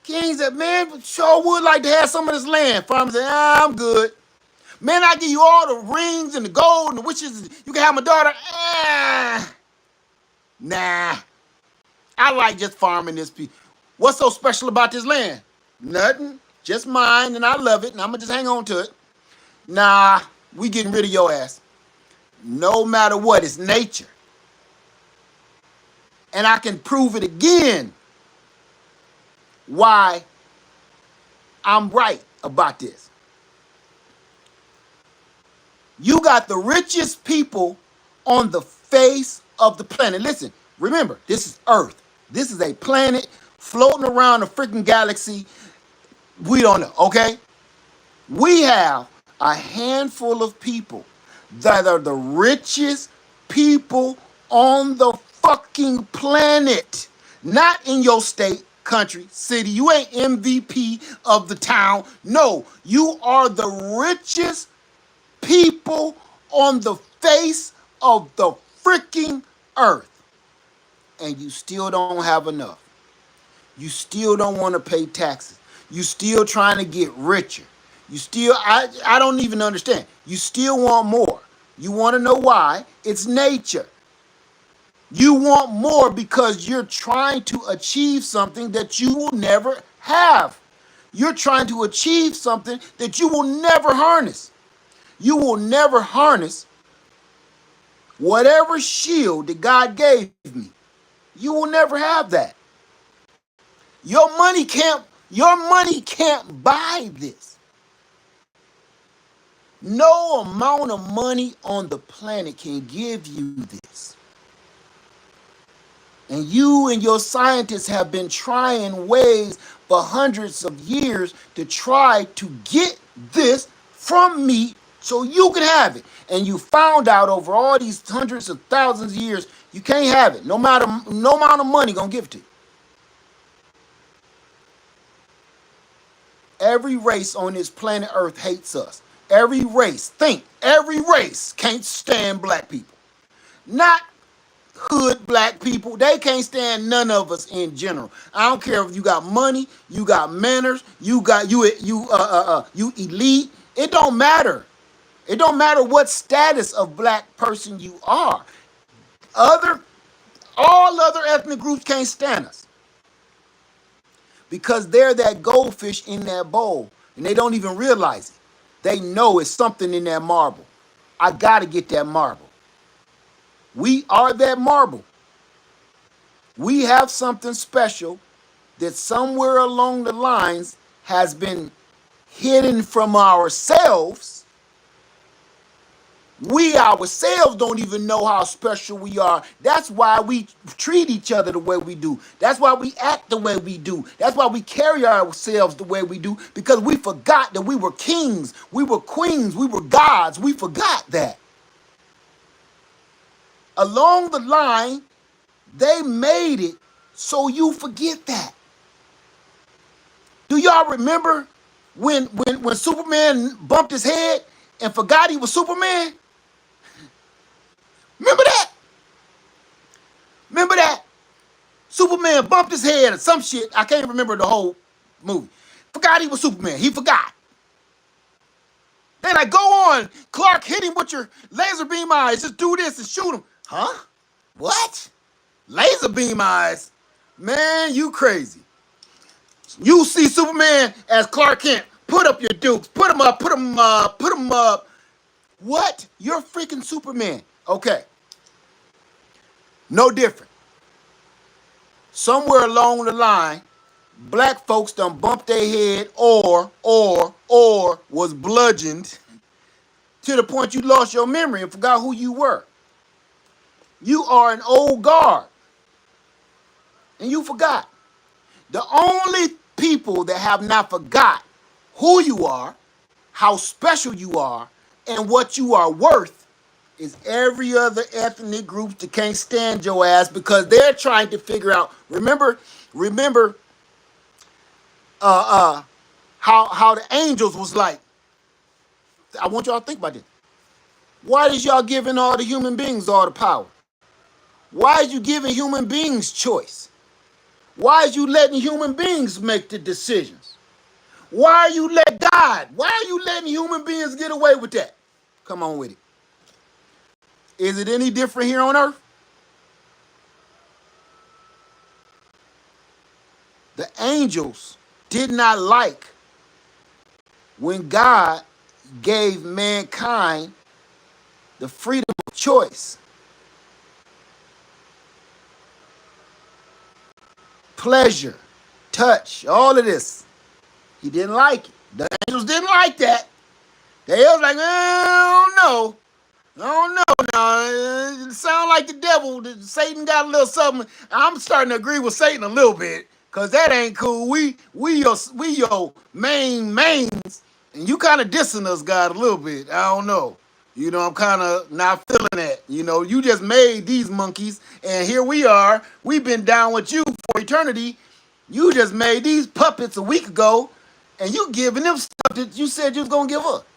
King said, man, sure would like to have some of this land. Farmer said, I'm good. Man, I give you all the rings and the gold and the wishes. You can have my daughter. Nah. I like just farming this piece. What's so special about this land? Nothing. Just mine, and I love it, and I'm going to just hang on to it. Nah, we getting rid of your ass. No matter what, it's nature. And I can prove it again why I'm right about this. You got the richest people on the face of the planet. Listen, remember, this is Earth. This is a planet floating around a freaking galaxy. We don't know, okay? We have a handful of people that are the richest people on the fucking planet. Not in your state, country, city. You ain't MVP of the town. No, you are the richest people on the face of the freaking earth. And you still don't have enough. You still don't want to pay taxes. You still trying to get richer. You still, I don't even understand. You still want more. You want to know why? It's nature. You want more because you're trying to achieve something that you will never have. You're trying to achieve something that you will never harness. You will never harness whatever shield that God gave me. You will never have that. Your money can't buy this. No amount of money on the planet can give you this. And you and your scientists have been trying ways for hundreds of years to try to get this from me so you can have it. And you found out over all these hundreds of thousands of years, you can't have it. No amount of money gonna give it to you. Every race on this planet Earth hates us. Every race can't stand black people. Not hood black people. They can't stand none of us in general. I don't care if you got money, you got manners, you elite. It don't matter. It don't matter what status of black person you are. All other ethnic groups can't stand us. Because they're that goldfish in that bowl and they don't even realize it. They know it's something in that marble. I gotta get that marble. We are that marble. We have something special that somewhere along the lines has been hidden from ourselves. We ourselves don't even know how special we are. That's why we treat each other the way we do. That's why we act the way we do. That's why we carry ourselves the way we do, because we forgot that we were kings, we were queens, we were gods. We forgot that. Along the line, they made it so you forget that. Do y'all remember when Superman bumped his head and forgot he was Superman? Remember that? Remember that? Superman bumped his head or some shit. I can't remember the whole movie. Forgot he was Superman. He forgot. Then I go on. Clark hit him with your laser beam eyes. Just do this and shoot him. Huh? What? Laser beam eyes? Man, you crazy. You see Superman as Clark Kent. Put up your dukes. Put them up. Put them up. Put them up. What? You're freaking Superman. Okay. No different. Somewhere along the line, black folks done bumped their head or was bludgeoned to the point you lost your memory and forgot who you were. You are an old guard and you forgot. The only people that have not forgot who you are, how special you are, and what you are worth is every other ethnic group that can't stand your ass because they're trying to figure out. Remember, how the angels was like. I want y'all to think about this. Why is y'all giving all the human beings all the power? Why is you giving human beings choice? Why is you letting human beings make the decisions? Why are you let God? Why are you letting human beings get away with that? Come on with it. Is it any different here on earth? The angels did not like when God gave mankind the freedom of choice, pleasure, touch, all of this. He didn't like it. The angels didn't like that. They was like, I don't know. I don't know now. It sound like the devil. Satan got a little something. I'm starting to agree with Satan a little bit. Cause that ain't cool. We your mains. And you kind of dissing us, God, a little bit. I don't know. You know, I'm kind of not feeling that. You know, you just made these monkeys, and here we are. We've been down with you for eternity. You just made these puppets a week ago, and you giving them stuff that you said you was gonna give up.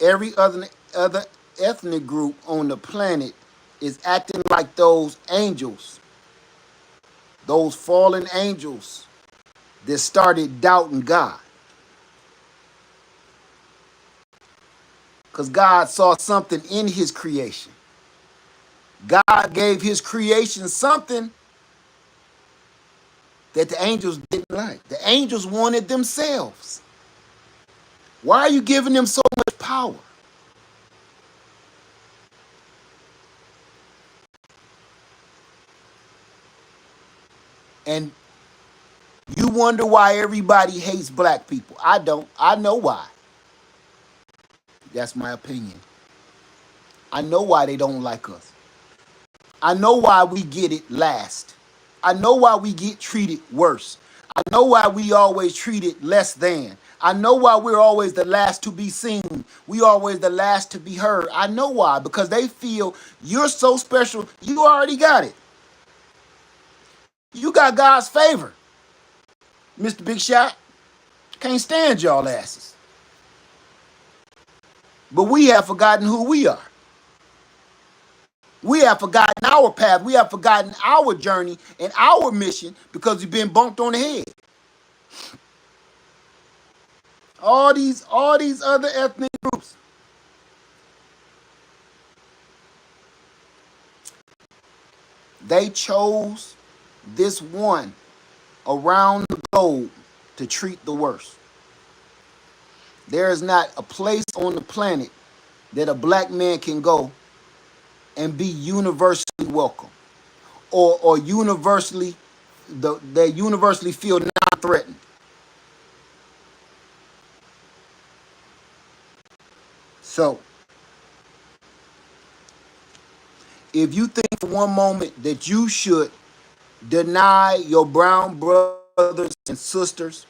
Every other ethnic group on the planet is acting like those angels, those fallen angels that started doubting God. Because God saw something in his creation. God gave his creation something that the angels didn't like. The angels wanted themselves. Why are you giving them so much power? And you wonder why everybody hates black people. I don't. I know why. That's my opinion. I know why they don't like us. I know why we get it last. I know why we get treated worse. I know why we always treated less than. I know why we're always the last to be seen. We always the last to be heard. I know why. Because they feel you're so special, you already got it. You got God's favor, Mr. Big Shot. Can't stand y'all asses. But we have forgotten who we are. We have forgotten our path. We have forgotten our journey and our mission because we've been bumped on the head. All these other ethnic groups. They chose this one around the globe to treat the worst. There is not a place on the planet that a black man can go and be universally welcome or universally they universally feel non-threatened. So if you think for one moment that you should deny your brown brothers and sisters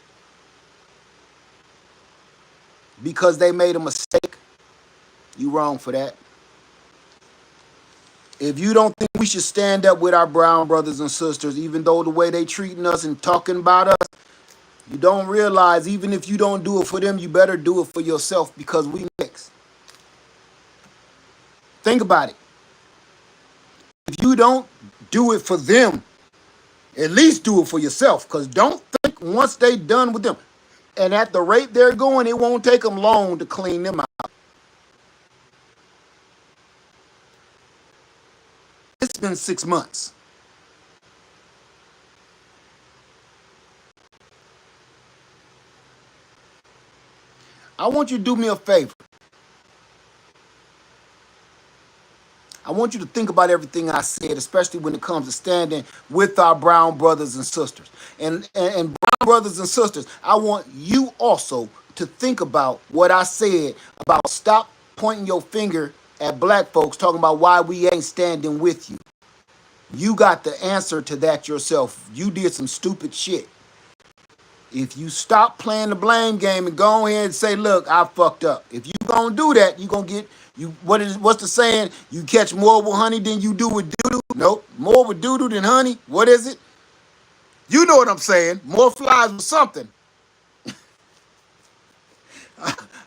because they made a mistake, you wrong for that. If you don't think we should stand up with our brown brothers and sisters, even though the way they treating us and talking about us, you don't realize even if you don't do it for them, you better do it for yourself because we next. Think about it. If you don't do it for them, at least do it for yourself. Because don't think once they done with them, and at the rate they're going, it won't take them long to clean them out. It's been 6 months. I want you to do me a favor. I want you to think about everything I said, especially when it comes to standing with our brown brothers and sisters. And brown brothers and sisters, I want you also to think about what I said about stop pointing your finger at black folks talking about why we ain't standing with you. You got the answer to that yourself. You did some stupid shit. If you stop playing the blame game and go ahead and say, look, I fucked up. If you gonna do that, you gonna get you what's the saying? You catch more with honey than you do with doo-doo? Nope. More with doo-doo than honey. What is it? You know what I'm saying. More flies with something.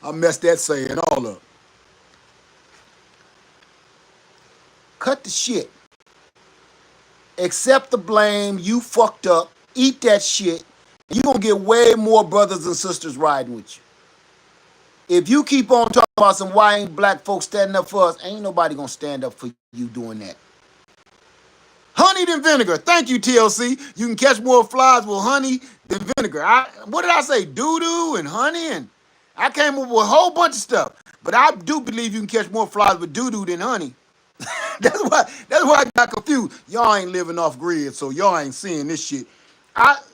I messed that saying all up. Cut the shit. Accept the blame. You fucked up. Eat that shit. You're gonna get way more brothers and sisters riding with you. If you keep on talking about some why ain't black folks standing up for us, ain't nobody gonna stand up for you doing that. Honey than vinegar. Thank you, TLC. You can catch more flies with honey than vinegar. What did I say? Doo-doo and honey, and I came up with a whole bunch of stuff. But I do believe you can catch more flies with doo-doo than honey. That's why I got confused. Y'all ain't living off grid, so y'all ain't seeing this shit.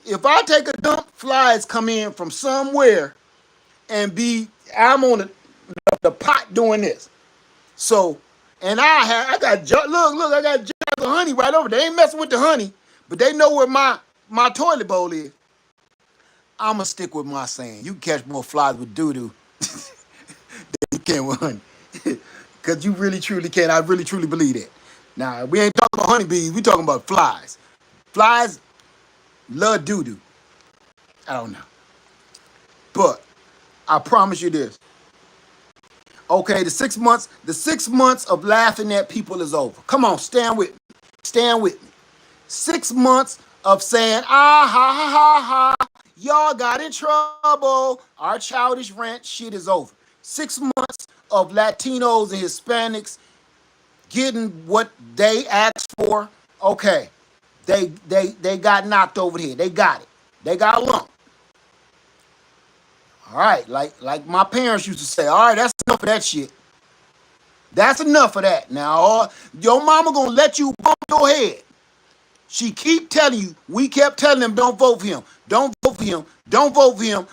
If I take a dump, flies come in from somewhere and I'm on the pot doing this. So, and I got look, I got jars of honey right over there. They ain't messing with the honey, but they know where my toilet bowl is. I'ma stick with my saying. You can catch more flies with doo doo than you can with honey, because you really truly can. I really truly believe that. Now we ain't talking about honeybees. We talking about flies. Flies love doo doo. I don't know, but I promise you this. Okay, the 6 months of laughing at people is over. Come on, stand with me. Stand with me. 6 months of saying, ah, ha, ha, ha, ha, y'all got in trouble. Our childish rant shit is over. 6 months of Latinos and Hispanics getting what they asked for. Okay, they got knocked over the head. They got it. They got a lump. All right, like my parents used to say, all right, that's enough of that shit. That's enough of that. Now, your mama gonna let you bump your head. She keep telling you, we kept telling them, don't vote for him. Don't vote for him. Don't vote for him.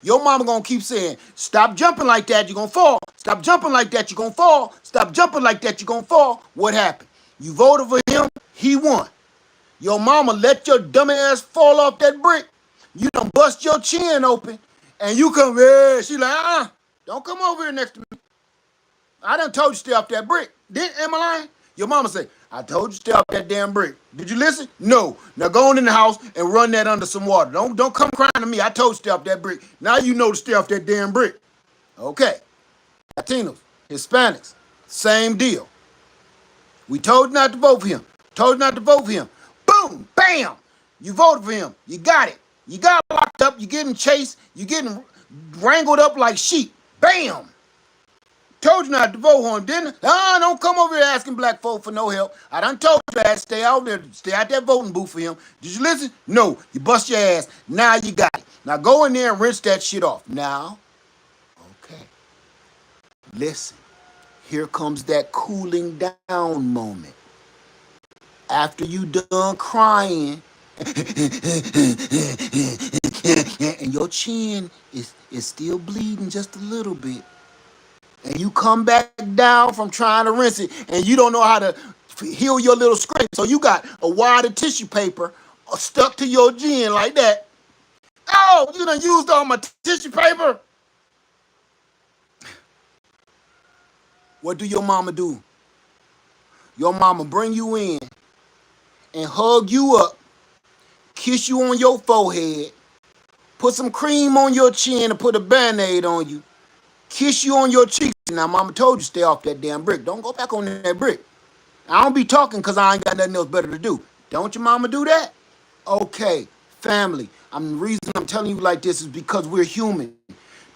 Your mama gonna keep saying, stop jumping like that, you're gonna fall. Stop jumping like that, you're gonna fall. Stop jumping like that, you're gonna fall. What happened? You voted for him, he won. Your mama let your dummy ass fall off that brick. You done bust your chin open. And you come, yeah, she like, don't come over here next to me. I done told you to stay off that brick. Am I lying? Your mama say, I told you to stay off that damn brick. Did you listen? No. Now go on in the house and run that under some water. Don't come crying to me. I told you to stay off that brick. Now you know to stay off that damn brick. Okay. Latinos, Hispanics, same deal. We told you not to vote for him. Told you not to vote for him. Boom, bam. You voted for him. You got it. You got locked up. You getting chased. You getting wrangled up like sheep. Bam. Told you not to vote for him, didn't I? Don't come over here asking black folk for no help. I done told you that. Stay out there. Stay out that voting booth for him. Did you listen? No. You bust your ass. Now you got it. Now go in there and rinse that shit off. Now, okay. Listen. Here comes that cooling down moment. After you done crying, and your chin is still bleeding just a little bit, and you come back down from trying to rinse it, and you don't know how to heal your little scrape, so you got a wad of tissue paper stuck to your chin like that. Oh, you done used all my tissue paper. What do your mama do? Your mama bring you in and hug you up, kiss you on your forehead, put some cream on your chin and put a Band-Aid on you, kiss you on your cheeks. Now, mama told you stay off that damn brick. Don't go back on that brick. I don't be talking because I ain't got nothing else better to do. Don't your mama do that? Okay, family. The reason I'm telling you like this is because we're human.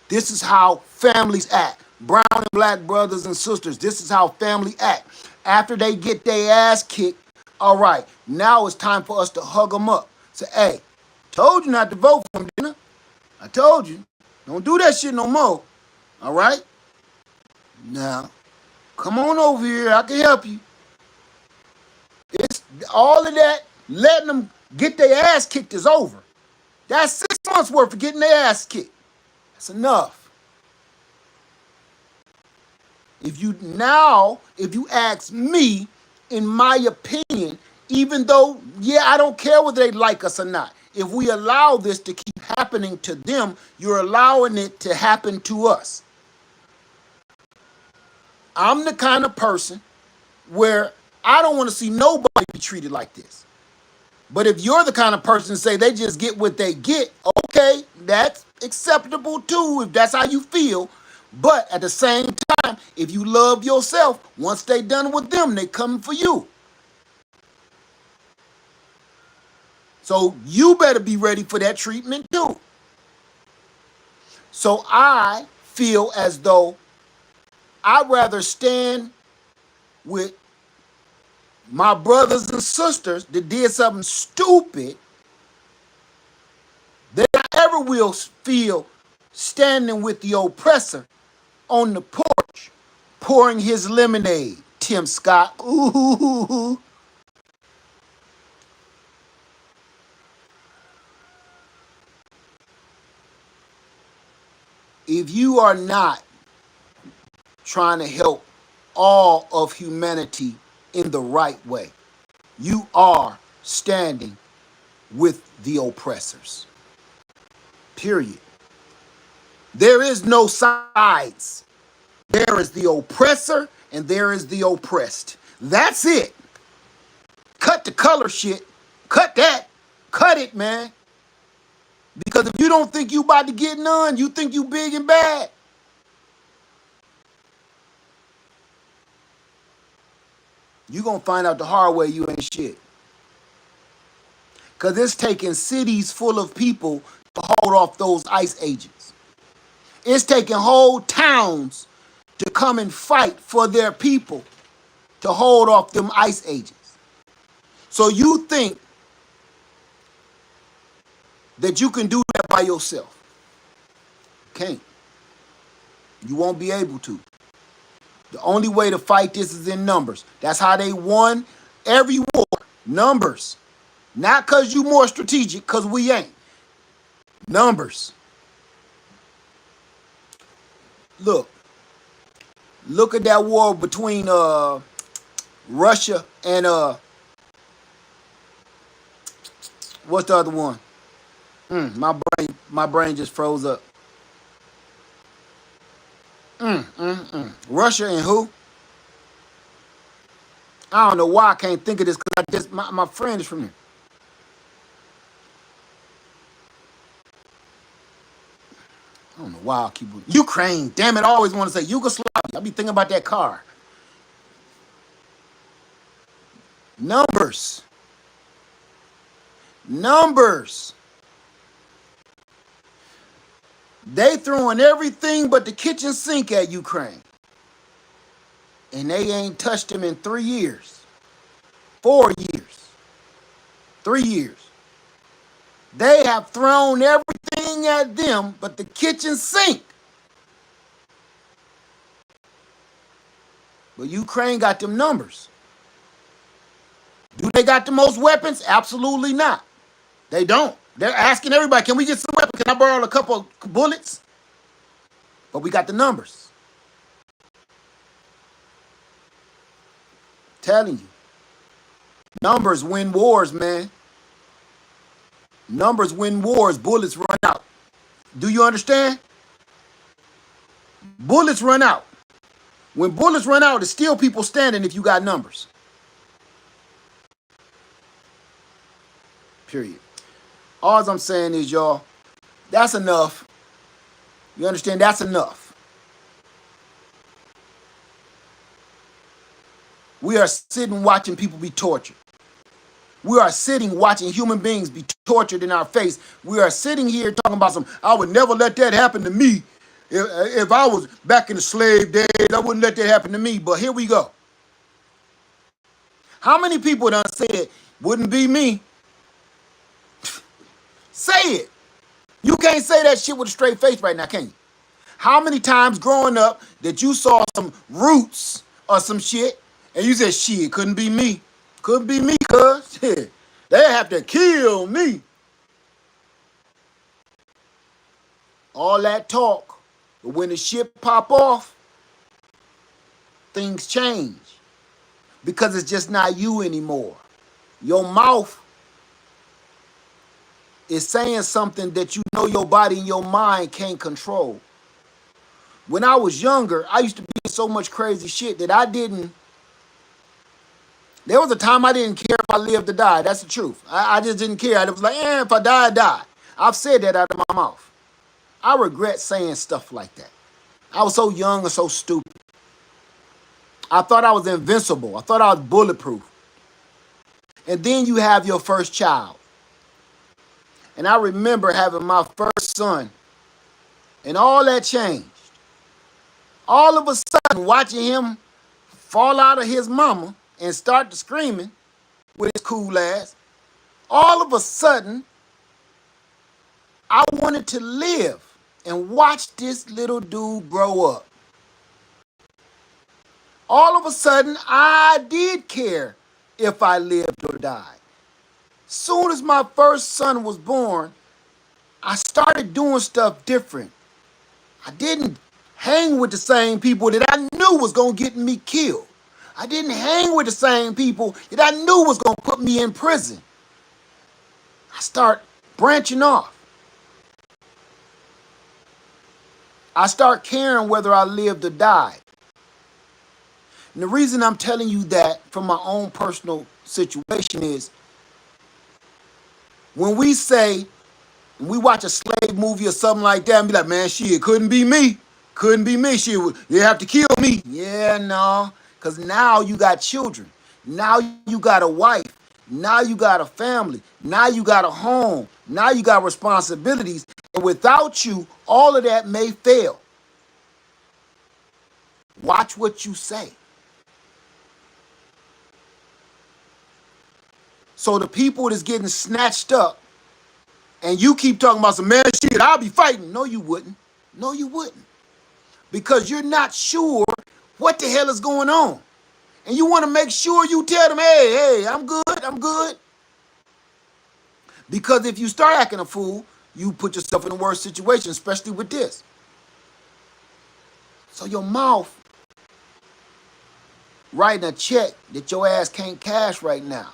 This is how families act. Brown and black brothers and sisters, this is how family act. After they get their ass kicked, all right, now it's time for us to hug them up. Say, hey, told you not to vote for him, didn't I? I told you. Don't do that shit no more. All right? Now, come on over here. I can help you. It's all of that, letting them get their ass kicked is over. That's 6 months worth of getting their ass kicked. That's enough. If you ask me, in my opinion, even though, yeah, I don't care whether they like us or not, if we allow this to keep happening to them, you're allowing it to happen to us. I'm the kind of person where I don't want to see nobody be treated like this. But if you're the kind of person to say they just get what they get, okay, that's acceptable too, if that's how you feel. But at the same time, if you love yourself, once they done with them, they coming for you. So you better be ready for that treatment too. So I feel as though I'd rather stand with my brothers and sisters that did something stupid than I ever will feel standing with the oppressor on the porch pouring his lemonade. Tim Scott. Ooh. If you are not trying to help all of humanity in the right way, you are standing with the oppressors. Period. There is no sides. There is the oppressor and there is the oppressed. That's it. Cut the color shit. Cut that. Cut it, man. Because if you don't think you about to get none, you think you big and bad. You gonna find out the hard way you ain't shit. Because it's taking cities full of people to hold off those ICE agents. It's taking whole towns to come and fight for their people to hold off them ICE agents. So you think that you can do that by yourself. Can't. You won't be able to. The only way to fight this is in numbers. That's how they won every war. Numbers. Not because you more strategic, because we ain't. Numbers. Look at that war between Russia and what's the other one? My brain just froze up. Russia and who? I don't know why I can't think of this because my friend is from here. I don't know why I keep Ukraine. Damn it, I always want to say Yugoslavia. I be thinking about that car. Numbers. Numbers. They throwing everything but the kitchen sink at Ukraine. And they ain't touched them in 3 years. 4 years. 3 years. They have thrown everything at them but the kitchen sink. But Ukraine got them numbers. Do they got the most weapons? Absolutely not. They don't. They're asking everybody, can we get some weapons? Can I borrow a couple of bullets? But we got the numbers. Telling you. Numbers win wars, man. Numbers win wars. Bullets run out. Do you understand? Bullets run out. When bullets run out, it's still people standing if you got numbers. Period. All I'm saying is, y'all, that's enough. You understand? That's enough. We are sitting watching people be tortured. We are sitting watching human beings be tortured in our face. We are sitting here talking about I would never let that happen to me. If I was back in the slave days, I wouldn't let that happen to me. But here we go. How many people done said, wouldn't be me? Say it. You can't say that shit with a straight face right now, can you? How many times growing up that you saw some roots or some shit and you said, shit, couldn't be me. Couldn't be me, cuz. Shit, they have to kill me. All that talk. But when the shit pop off, things change. Because it's just not you anymore. Your mouth is saying something that you know your body and your mind can't control. When I was younger, I used to be in so much crazy shit that there was a time I didn't care if I lived or died. That's the truth. I just didn't care. I was like, if I die, I die. I've said that out of my mouth. I regret saying stuff like that. I was so young and so stupid. I thought I was invincible. I thought I was bulletproof. And then you have your first child. And I remember having my first son. And all that changed. All of a sudden, watching him fall out of his mama and start to screaming with his cool ass, all of a sudden, I wanted to live and watch this little dude grow up. All of a sudden, I did care if I lived or died. Soon as my first son was born, I started doing stuff different. I didn't hang with the same people that I knew was going to get me killed. I didn't hang with the same people that I knew was going to put me in prison. I start branching off. I start caring whether I lived or died. And the reason I'm telling you that from my own personal situation is when we watch a slave movie or something like that and be like, man, shit, it couldn't be me. Couldn't be me. Shit, they have to kill me. Yeah, no. Because now you got children. Now you got a wife. Now you got a family. Now you got a home. Now you got responsibilities. And without you, all of that may fail. Watch what you say. So the people that's getting snatched up, and you keep talking about some man shit, I'll be fighting. No, you wouldn't. No, you wouldn't. Because you're not sure what the hell is going on. And you want to make sure you tell them, hey, I'm good. Because if you start acting a fool, you put yourself in a worse situation, especially with this. So your mouth writing a check that your ass can't cash right now.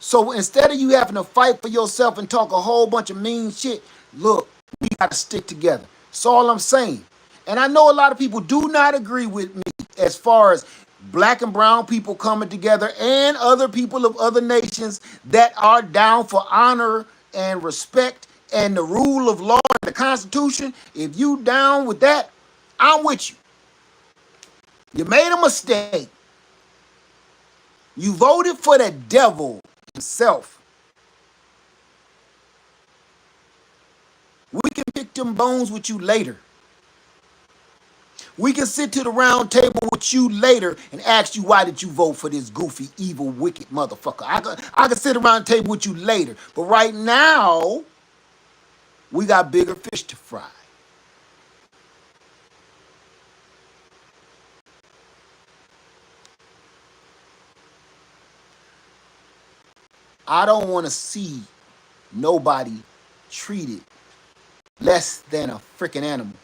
So instead of you having to fight for yourself and talk a whole bunch of mean shit, look, we got to stick together. That's all I'm saying. And I know a lot of people do not agree with me as far as black and brown people coming together and other people of other nations that are down for honor and respect and the rule of law and the Constitution. If you down with that, I'm with you. You made a mistake. You voted for the devil himself. We can pick them bones with you later. We can sit to the round table with you later and ask you, why did you vote for this goofy, evil, wicked motherfucker? I can sit around the table with you later. But right now, we got bigger fish to fry. I don't want to see nobody treated less than a freaking animal.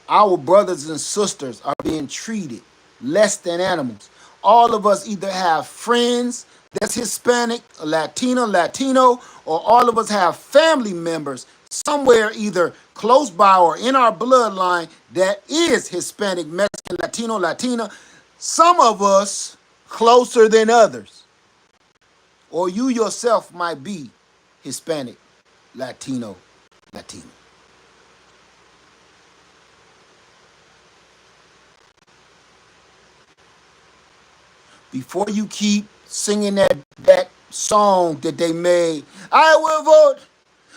Our brothers and sisters are being treated less than animals. All of us either have friends that's Hispanic, Latino, or all of us have family members somewhere either close by or in our bloodline that is Hispanic, Mexican, Latino, Latina. Some of us closer than others. or you yourself might be Hispanic, Latino, Latina. Before you keep singing that song that they made, I will vote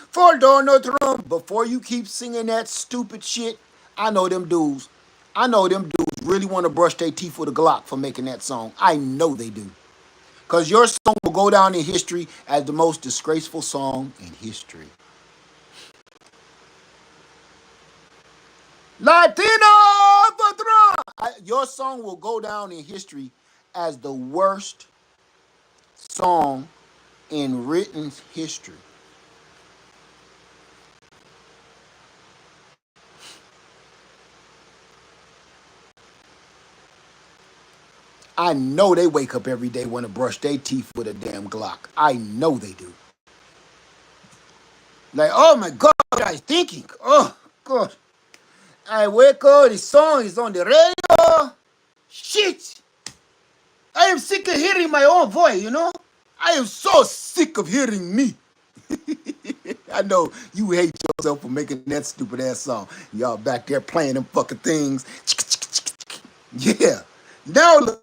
for Donald Trump. Before you keep singing that stupid shit, I know them dudes. I know them dudes really want to brush their teeth with a Glock for making that song. I know they do. Because your song will go down in history as the most disgraceful song in history. Latino Patron! Your song will go down in history as the worst song in written history. I know they wake up every day want to brush their teeth with a damn Glock. I know they do. Like, oh my God, I was thinking. Oh, God. I wake up, the song is on the radio. Shit. I am sick of hearing my own voice, you know? I am so sick of hearing me. I know you hate yourself for making that stupid ass song. Y'all back there playing them fucking things. Yeah. Now look.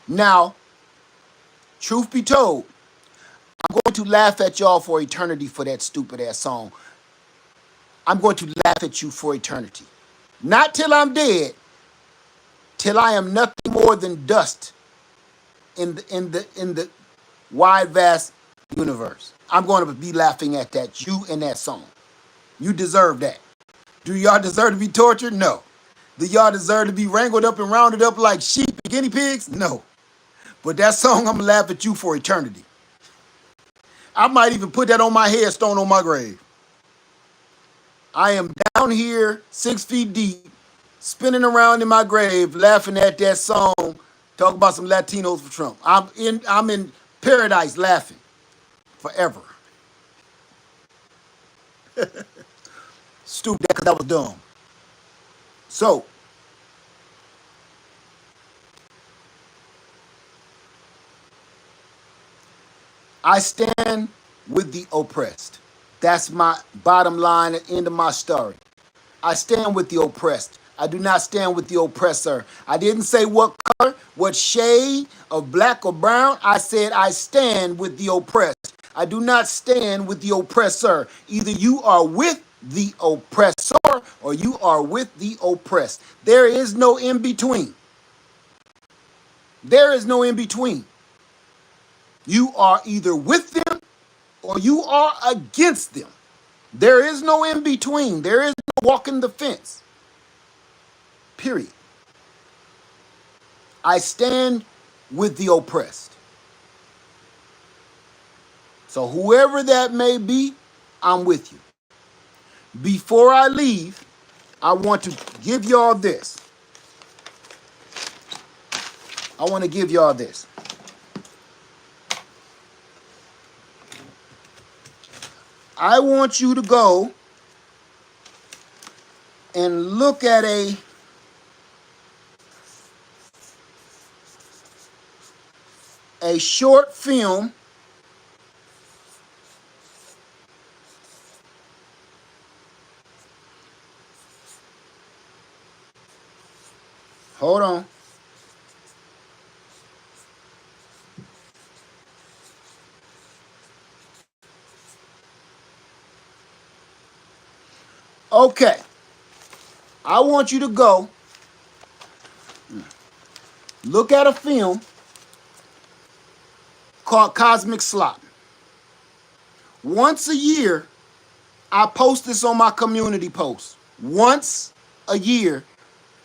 Now, truth be told, I'm going to laugh at y'all for eternity for that stupid ass song. I'm going to laugh at you for eternity. Not till I'm dead, till I am nothing more than dust in the wide vast universe. I'm going to be laughing at that, you and that song. You deserve that. Do y'all deserve to be tortured? No. Do y'all deserve to be wrangled up and rounded up like sheep and guinea pigs? No. But that song, I'm going to laugh at you for eternity. I might even put that on my headstone on my grave. I am down here 6 feet deep, spinning around in my grave, laughing at that song, talking about some Latinos for Trump. I'm in paradise laughing forever. Stupid, because that was dumb. So, I stand with the oppressed. That's my bottom line at the end of my story. I stand with the oppressed. I do not stand with the oppressor. I didn't say what color, what shade of black or brown. I said I stand with the oppressed. I do not stand with the oppressor. Either you are with the oppressor or you are with the oppressed. There is no in between. There is no in between. You are either with them or you are against them. There is no in between. There is no walking the fence. Period. I stand with the oppressed. So whoever that may be, I'm with you. Before I leave, I want to give y'all this. I want to give y'all this. I want you to go and look at a short film hold on. Okay. I want you to go look at a film called Cosmic Slop. Once a year, I post this on my community post. Once a year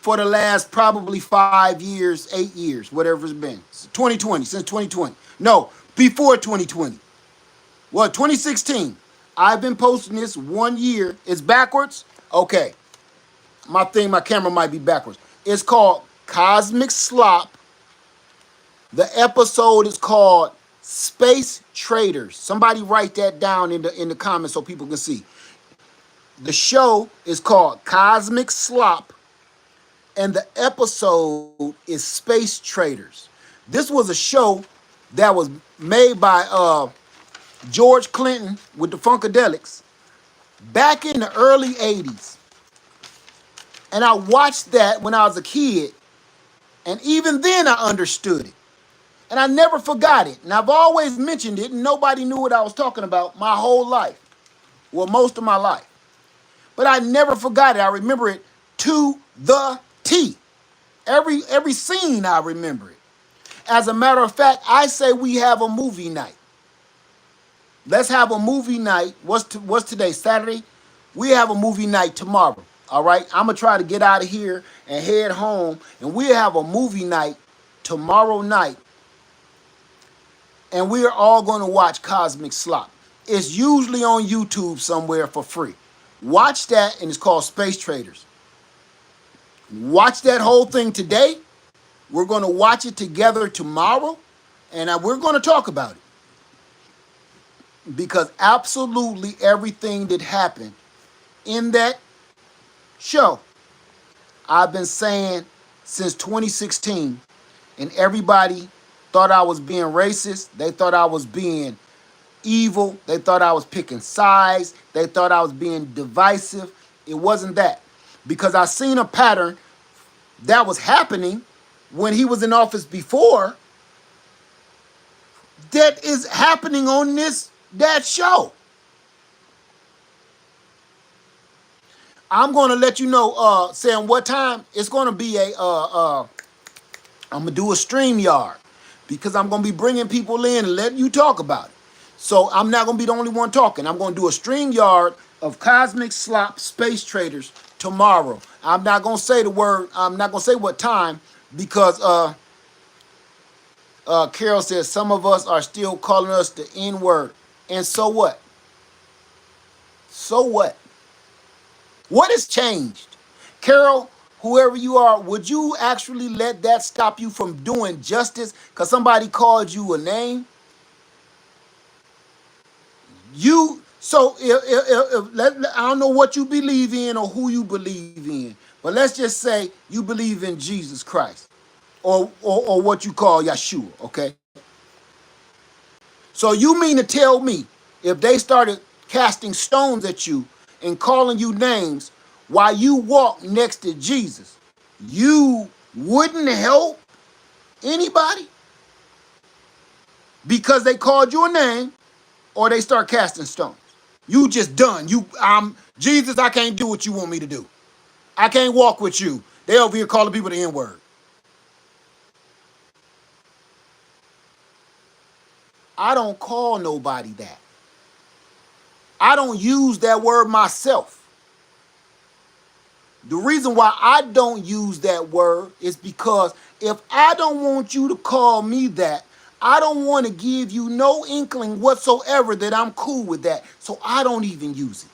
for the last probably 5 years, 8 years, whatever it's been. 2020, since 2020. No, before 2020. Well, 2016. I've been posting this 1 year. It's backwards? Okay. My camera might be backwards. It's called Cosmic Slop. The episode is called Space Traders. Somebody write that down in the comments so people can see. The show is called Cosmic Slop. and the episode is Space Traders. This was a show that was made by George Clinton with the Funkadelics back in the early 80s. And I watched that when I was a kid, and even then I understood it. And I never forgot it. And I've always mentioned it, and nobody knew what I was talking about my whole life. Well, most of my life. But I never forgot it. I remember it to the T. Every scene I remember it. As a matter of fact, I say we have a movie night. Let's have a movie night. What's today? Saturday? We have a movie night tomorrow. All right? I'm going to try to get out of here and head home. And we'll have a movie night tomorrow night. And we're all going to watch Cosmic Slop. It's usually on YouTube somewhere for free. Watch that, and it's called Space Traders. Watch that whole thing today. We're going to watch it together tomorrow, and we're going to talk about it. Because absolutely everything that happened in that show, I've been saying since 2016, and everybody thought I was being racist. They thought I was being evil. They thought I was picking sides. They thought I was being divisive. It wasn't that. Because I seen a pattern that was happening when he was in office before that is happening on that show. I'm going to let you know, Sam, what time it's going to be I'm going to do a StreamYard because I'm going to be bringing people in and letting you talk about it. So I'm not going to be the only one talking. I'm going to do a StreamYard of Cosmic Slop Space Traders tomorrow. I'm not going to say the word. I'm not going to say what time because Carol says some of us are still calling us the N-word. And so what? So what? What has changed? Carol, whoever you are, would you actually let that stop you from doing justice because somebody called you a name? I don't know what you believe in or who you believe in, but let's just say you believe in Jesus Christ or what you call Yeshua, okay? So you mean to tell me if they started casting stones at you and calling you names while you walk next to Jesus, you wouldn't help anybody because they called you a name or they start casting stones? You just done. Jesus, I can't do what you want me to do. I can't walk with you. They over here calling people the N-word. I don't call nobody that. I don't use that word myself. The reason why I don't use that word is because if I don't want you to call me that, I don't want to give you no inkling whatsoever that I'm cool with that. So I don't even use it.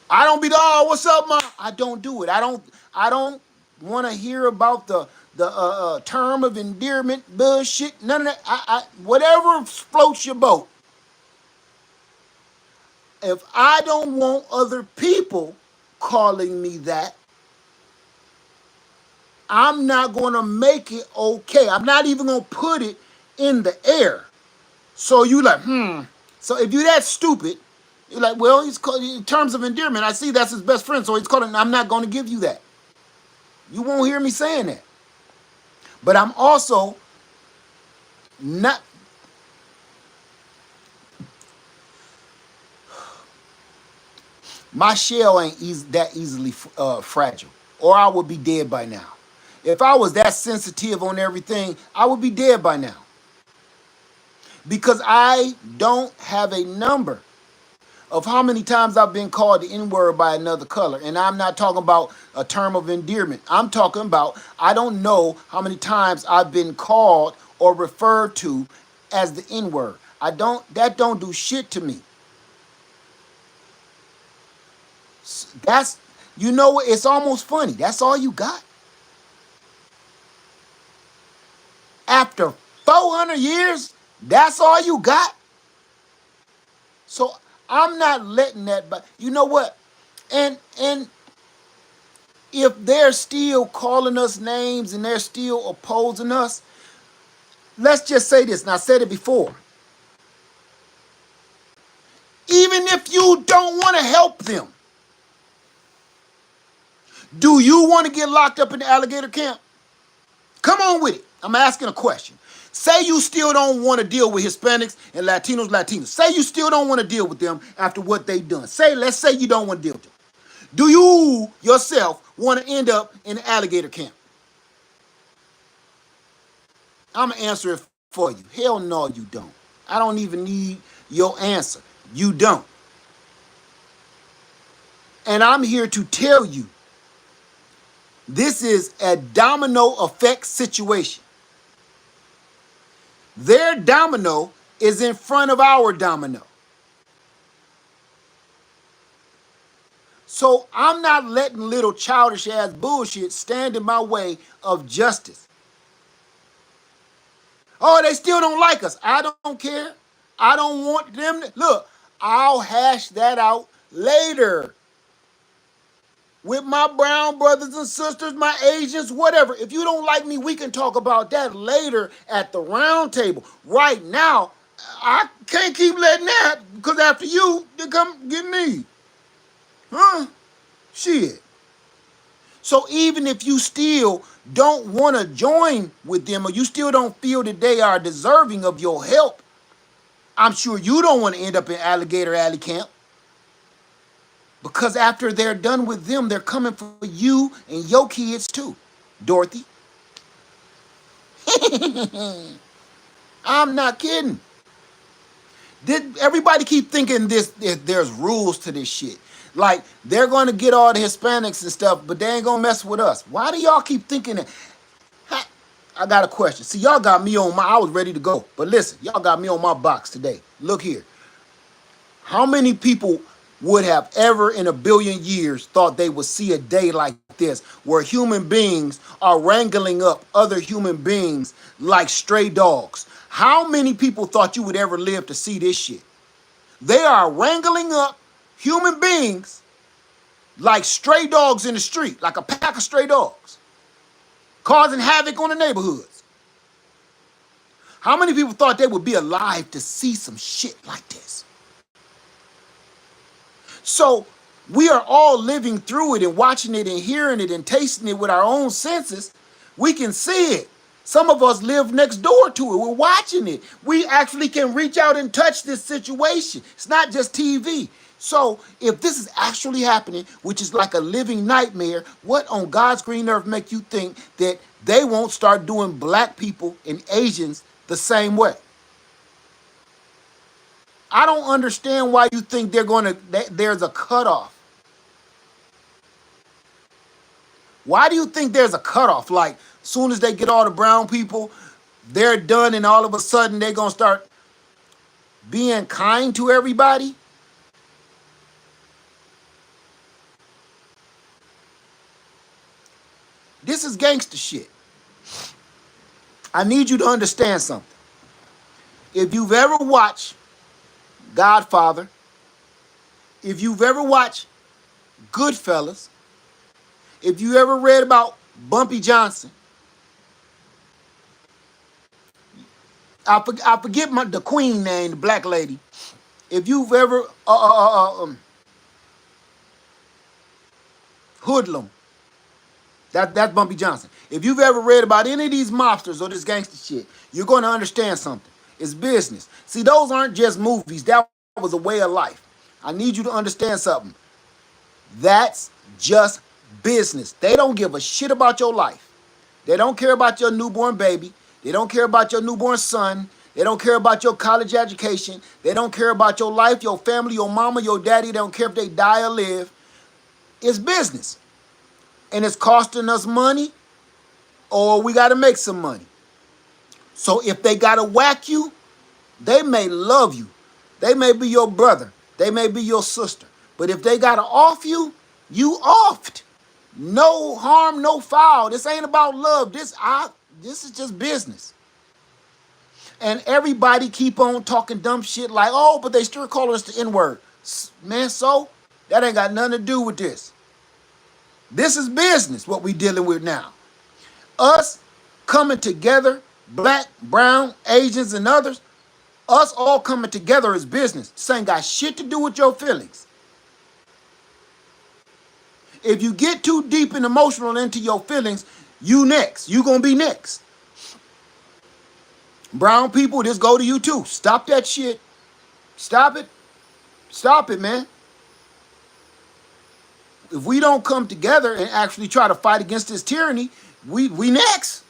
I don't be the, oh, what's up, Mom? I don't do it. I don't want to hear about the term of endearment bullshit. None of that. Whatever floats your boat. If I don't want other people calling me that, I'm not going to make it okay. I'm not even going to put it in the air. So you like, So if you're that stupid, you're like, well, he's called, in terms of endearment, I see that's his best friend, so he's calling, I'm not going to give you that. You won't hear me saying that. But I'm also not, my shell ain't that easily fragile, or I would be dead by now. If I was that sensitive on everything, I would be dead by now. Because I don't have a number of how many times I've been called the N-word by another color. And I'm not talking about a term of endearment. I'm talking about, I don't know how many times I've been called or referred to as the N-word. That don't do shit to me. That's, you know, it's almost funny. That's all you got? After 400 years, that's all you got? So I'm not letting that, but you know what? And if they're still calling us names and they're still opposing us, let's just say this, and I said it before. Even if you don't want to help them, do you want to get locked up in the alligator camp? Come on with it. I'm asking a question. Say you still don't want to deal with Hispanics and Latinos. Say you still don't want to deal with them after what they've done. Let's say you don't want to deal with them. Do you yourself want to end up in the alligator camp? I'm going to answer it for you. Hell no, you don't. I don't even need your answer. You don't. And I'm here to tell you, this is a domino effect situation. Their domino is in front of our domino. So I'm not letting little childish ass bullshit stand in my way of justice. Oh, they still don't like us. I don't care. I don't want them to. Look, I'll hash that out later with my brown brothers and sisters, my Asians, whatever. If you don't like me, we can talk about that later at the round table. Right now, I can't keep letting that, because after you, they come get me. Huh? Shit. So even if you still don't want to join with them, or you still don't feel that they are deserving of your help, I'm sure you don't want to end up in Alligator Alley Camp. Because after they're done with them, they're coming for you and your kids too, Dorothy. I'm not kidding. Did everybody keep thinking there's rules to this shit? Like, they're going to get all the Hispanics and stuff, but they ain't going to mess with us. Why do y'all keep thinking that? I got a question. See, y'all got me on I was ready to go. But listen, y'all got me on my box today. Look here. How many people would have ever in a billion years thought they would see a day like this, where human beings are wrangling up other human beings like stray dogs? How many people thought you would ever live to see this shit? They are wrangling up human beings like stray dogs in the street, like a pack of stray dogs, causing havoc on the neighborhoods. How many people thought they would be alive to see some shit like this? So we are all living through it and watching it and hearing it and tasting it with our own senses. We can see it. Some of us live next door to it. We're watching it. We actually can reach out and touch this situation. It's not just TV. So if this is actually happening, which is like a living nightmare, what on God's green earth make you think that they won't start doing black people and Asians the same way? I don't understand why you think there's a cutoff. Why do you think there's a cutoff? Like, soon as they get all the brown people, they're done, and all of a sudden they're going to start being kind to everybody? This is gangster shit. I need you to understand something. If you've ever watched Godfather, if you've ever watched Goodfellas, if you ever read about Bumpy Johnson, I forget the queen name, the black lady. If you've ever Hoodlum, that's Bumpy Johnson. If you've ever read about any of these mobsters or this gangster shit, you're going to understand something. It's business. See, those aren't just movies. That was a way of life. I need you to understand something. That's just business. They don't give a shit about your life. They don't care about your newborn baby. They don't care about your newborn son. They don't care about your college education. They don't care about your life, your family, your mama, your daddy. They don't care if they die or live. It's business. And it's costing us money, or we got to make some money. So if they got to whack you, they may love you. They may be your brother. They may be your sister. But if they got to off you, you offed. No harm, no foul. This ain't about love. This is just business. And everybody keep on talking dumb shit like, oh, but they still calling us the N-word. Man, so that ain't got nothing to do with this. This is business, what we dealing with now. Us coming together, black, brown, Asians, and others, us all coming together is business. This ain't got shit to do with your feelings. If you get too deep and emotional into your feelings, you next. You gonna be next. Brown people, this go to you too. Stop that shit. Stop it. Stop it, man. If we don't come together and actually try to fight against this tyranny, we next.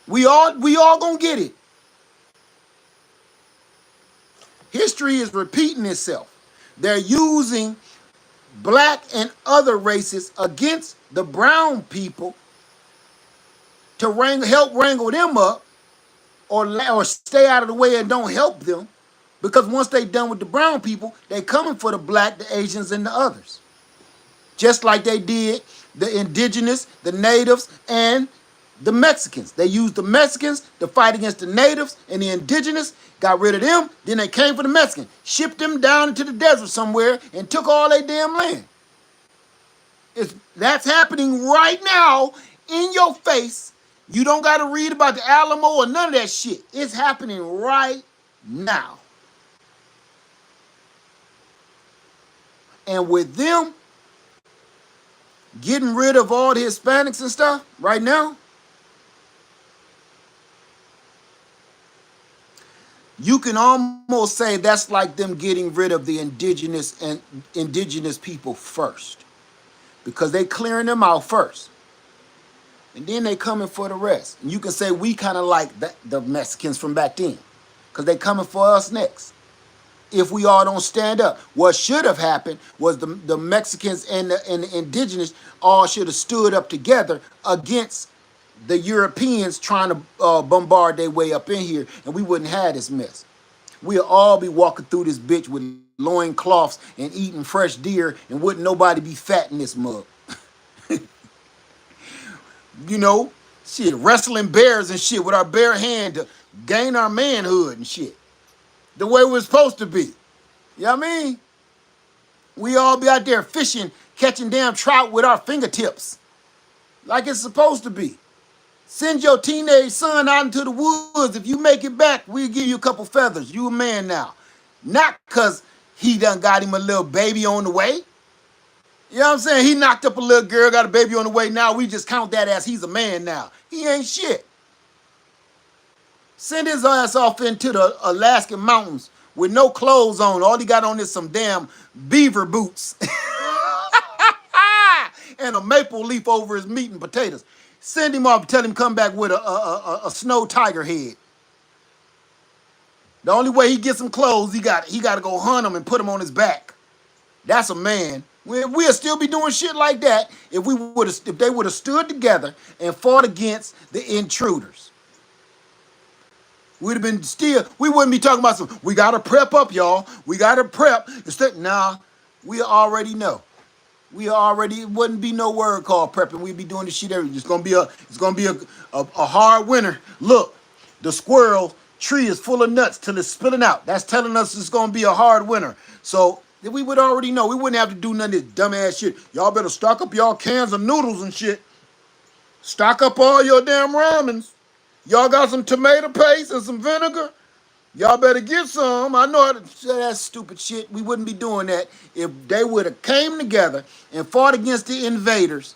We all gonna get it. History is repeating itself. They're using black and other races against the brown people to help wrangle them up or stay out of the way and don't help them. Because once they done with the brown people, they coming for the black, the Asians, and the others. Just like they did the indigenous, the natives, and the Mexicans. They used the Mexicans to fight against the natives and the indigenous, got rid of them, then they came for the Mexicans, shipped them down into the desert somewhere, and took all their damn land. That's happening right now in your face. You don't got to read about the Alamo or none of that shit. It's happening right now. And with them getting rid of all the Hispanics and stuff right now, you can almost say that's like them getting rid of the indigenous people first, because they clearing them out first, and then they coming for the rest. And you can say we kind of like the Mexicans from back then, because they coming for us next. If we all don't stand up, what should have happened was the Mexicans and the indigenous all should have stood up together against the Europeans trying to bombard their way up in here, and we wouldn't have this mess. We'll all be walking through this bitch with loincloths and eating fresh deer, and wouldn't nobody be fat in this mug. You know, shit, wrestling bears and shit with our bare hand to gain our manhood and shit. The way we're supposed to be. You know what I mean? We all be out there fishing, catching damn trout with our fingertips. Like it's supposed to be. Send your teenage son out into the woods. If you make it back, we'll give you a couple feathers. You a man now. Not because he done got him a little baby on the way. You know what I'm saying? He knocked up a little girl, got a baby on the way. Now we just count that as he's a man now. He ain't shit. Send his ass off into the Alaskan mountains with no clothes on. All he got on is some damn beaver boots. And a maple leaf over his meat and potatoes. Send him off and tell him come back with a snow tiger head. The only way he gets some clothes, he got to go hunt him and put him on his back. That's a man. We'll still be doing shit like that if they would have stood together and fought against the intruders. We'd have been we wouldn't be talking about we gotta prep up, y'all. We gotta prep. Nah, we already know. It wouldn't be no word called prepping. We'd be doing this shit every. It's gonna be a hard winter. Look, the squirrel tree is full of nuts till it's spilling out. That's telling us it's gonna be a hard winter. So we would already know. We wouldn't have to do none of this dumbass shit. Y'all better stock up y'all cans of noodles and shit. Stock up all your damn ramens. Y'all got some tomato paste and some vinegar? Y'all better get some. I know how to say that stupid shit. We wouldn't be doing that if they would have came together and fought against the invaders.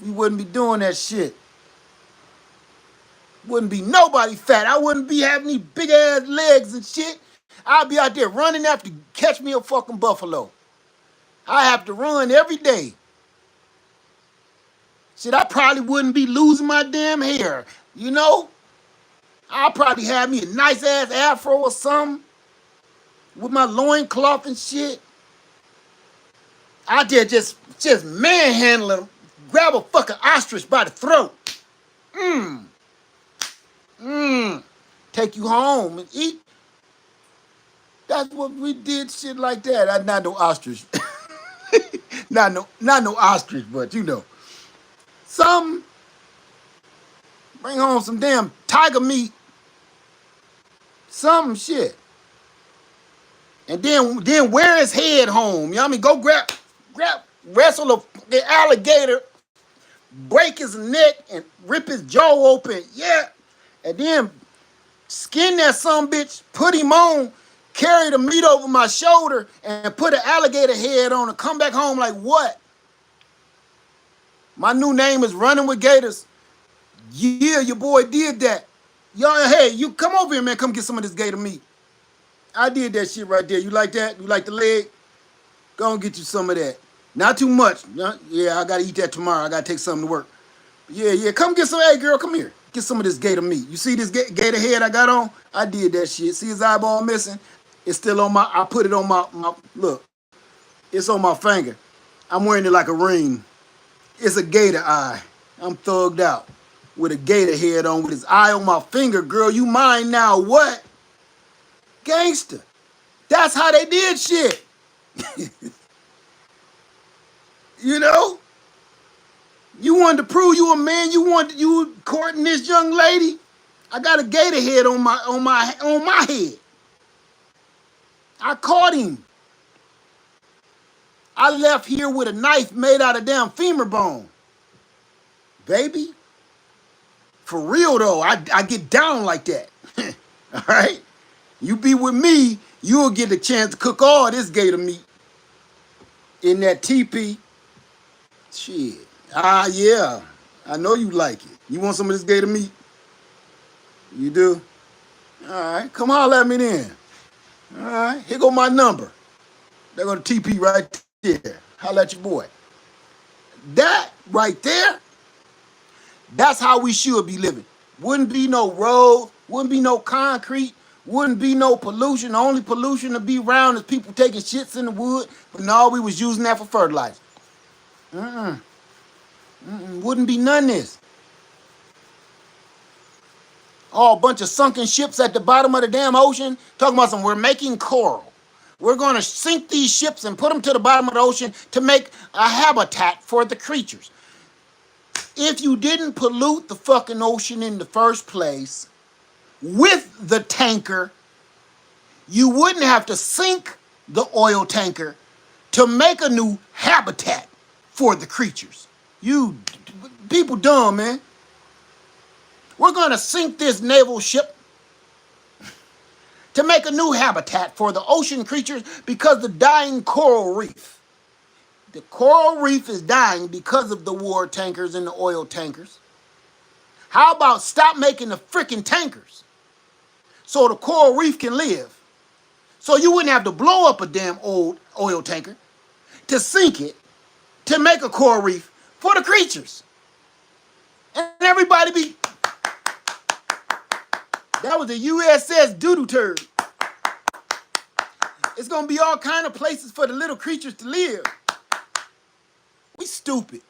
We wouldn't be doing that shit. Wouldn't be nobody fat. I wouldn't be having these big ass legs and shit. I'd be out there running after catch me a fucking buffalo. I have to run every day. Shit, I probably wouldn't be losing my damn hair. You know? I'll probably have me a nice ass afro or something with my loincloth and shit. I did just manhandle him, grab a fucking ostrich by the throat. Take you home and eat. That's what we did, shit like that. Not no ostrich. not no ostrich, but you know. Some bring home some damn tiger meat. Some shit. And then wear his head home. You know what I mean? Go grab wrestle the alligator, break his neck and rip his jaw open. Yeah. And then skin that some bitch, put him on, carry the meat over my shoulder, and put an alligator head on and come back home like what? My new name is Running with Gators. Yeah, your boy did that. Y'all, hey, you come over here, man. Come get some of this gator meat. I did that shit right there. You like that? You like the leg? Go and get you some of that. Not too much. Yeah, I gotta eat that tomorrow. I gotta take something to work. Yeah. Come get some. Hey, girl, come here. Get some of this gator meat. You see this gator head I got on? I did that shit. See his eyeball missing? It's still on my. I put it on my. Look, it's on my finger. I'm wearing it like a ring. It's a gator eye. I'm thugged out with a gator head on with his eye on my finger. Girl, you mine now. What? Gangster. That's how they did shit. You know? You wanted to prove you a man. You courting this young lady. I got a gator head on my head. I caught him. I left here with a knife made out of damn femur bone. Baby. For real though, I get down like that. All right? You be with me, you'll get a chance to cook all this gator meat in that teepee. Shit. Yeah. I know you like it. You want some of this gator meat? You do? All right. Come holler at me then. All right. Here go my number. There go the TP right there. Holler at your boy. That right there, that's how we should be living. Wouldn't be no roads, wouldn't be no concrete, wouldn't be no pollution. The only pollution to be around is people taking shits in the wood. But no, we was using that for fertilizer. Wouldn't be none of this. Oh, a bunch of sunken ships at the bottom of the damn ocean. Talking about we're making coral. We're going to sink these ships and put them to the bottom of the ocean to make a habitat for the creatures. If you didn't pollute the fucking ocean in the first place with the tanker, you wouldn't have to sink the oil tanker to make a new habitat for the creatures. You people dumb, man. We're going to sink this naval ship to make a new habitat for the ocean creatures because the dying coral reef. The coral reef is dying because of the war tankers and the oil tankers. How about stop making the freaking tankers so the coral reef can live? So you wouldn't have to blow up a damn old oil tanker to sink it to make a coral reef for the creatures. And everybody be... That was the USS Doodoo Turd. It's going to be all kind of places for the little creatures to live. We stupid.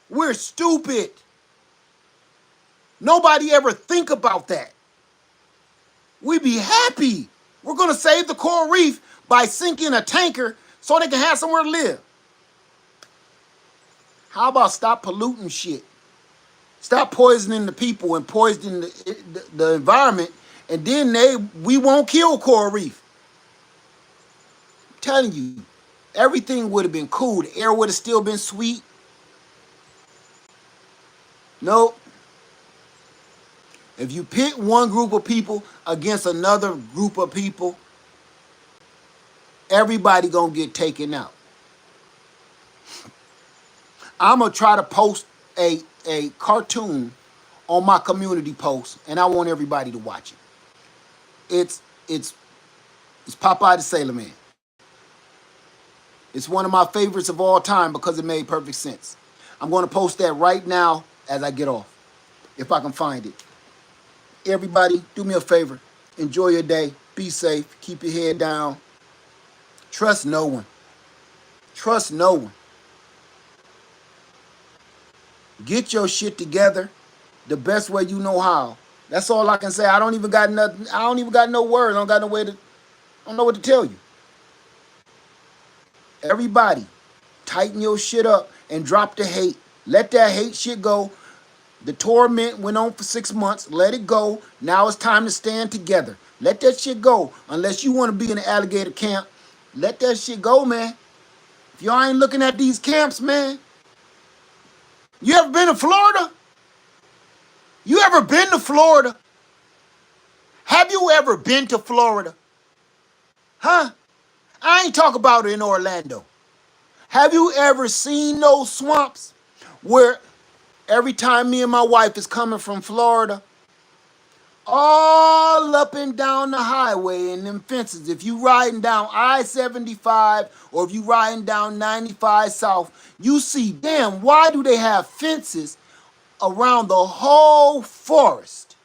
We're stupid. Nobody ever think about that. We be happy. We're going to save the coral reef by sinking a tanker so they can have somewhere to live. How about stop polluting shit? Stop poisoning the people and poisoning the environment, and then we won't kill coral reef. I'm telling you, everything would have been cool. The air would have still been sweet. Nope. If you pit one group of people against another group of people, everybody gonna get taken out. I'm gonna try to post a cartoon on my community post, and I want everybody to watch it. It's Popeye the Sailor Man. It's one of my favorites of all time because it made perfect sense. I'm going to post that right now as I get off, if I can find it. Everybody, do me a favor. Enjoy your day. Be safe. Keep your head down. Trust no one. Trust no one. Get your shit together the best way you know how. That's all I can say. I don't even got nothing. I don't even got no words. I don't got no way to. I don't know what to tell you. Everybody, tighten your shit up and drop the hate. Let that hate shit go. The torment went on for 6 months. Let it go. Now it's time to stand together. Let that shit go. Unless you want to be in the alligator camp, let that shit go, man. If y'all ain't looking at these camps, man, you ever been to Florida? You ever been to Florida? Have you ever been to Florida? Huh? I ain't talk about it in Orlando. Have you ever seen those swamps where every time me and my wife is coming from Florida, all up and down the highway and them fences, if you riding down I-75 or if you riding down 95 South, you see, damn, why do they have fences around the whole forest?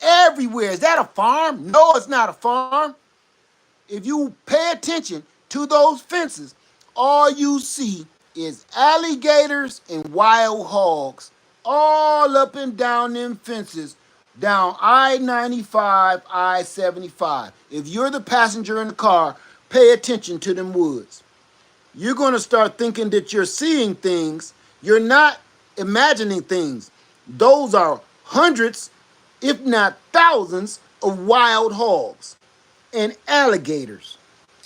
Everywhere. Is that a farm? No, it's not a farm. If you pay attention to those fences, all you see is alligators and wild hogs all up and down them fences down I-95, I-75. If you're the passenger in the car, pay attention to them woods. You're going to start thinking that you're seeing things. You're not imagining things. Those are hundreds, if not thousands, of wild hogs and alligators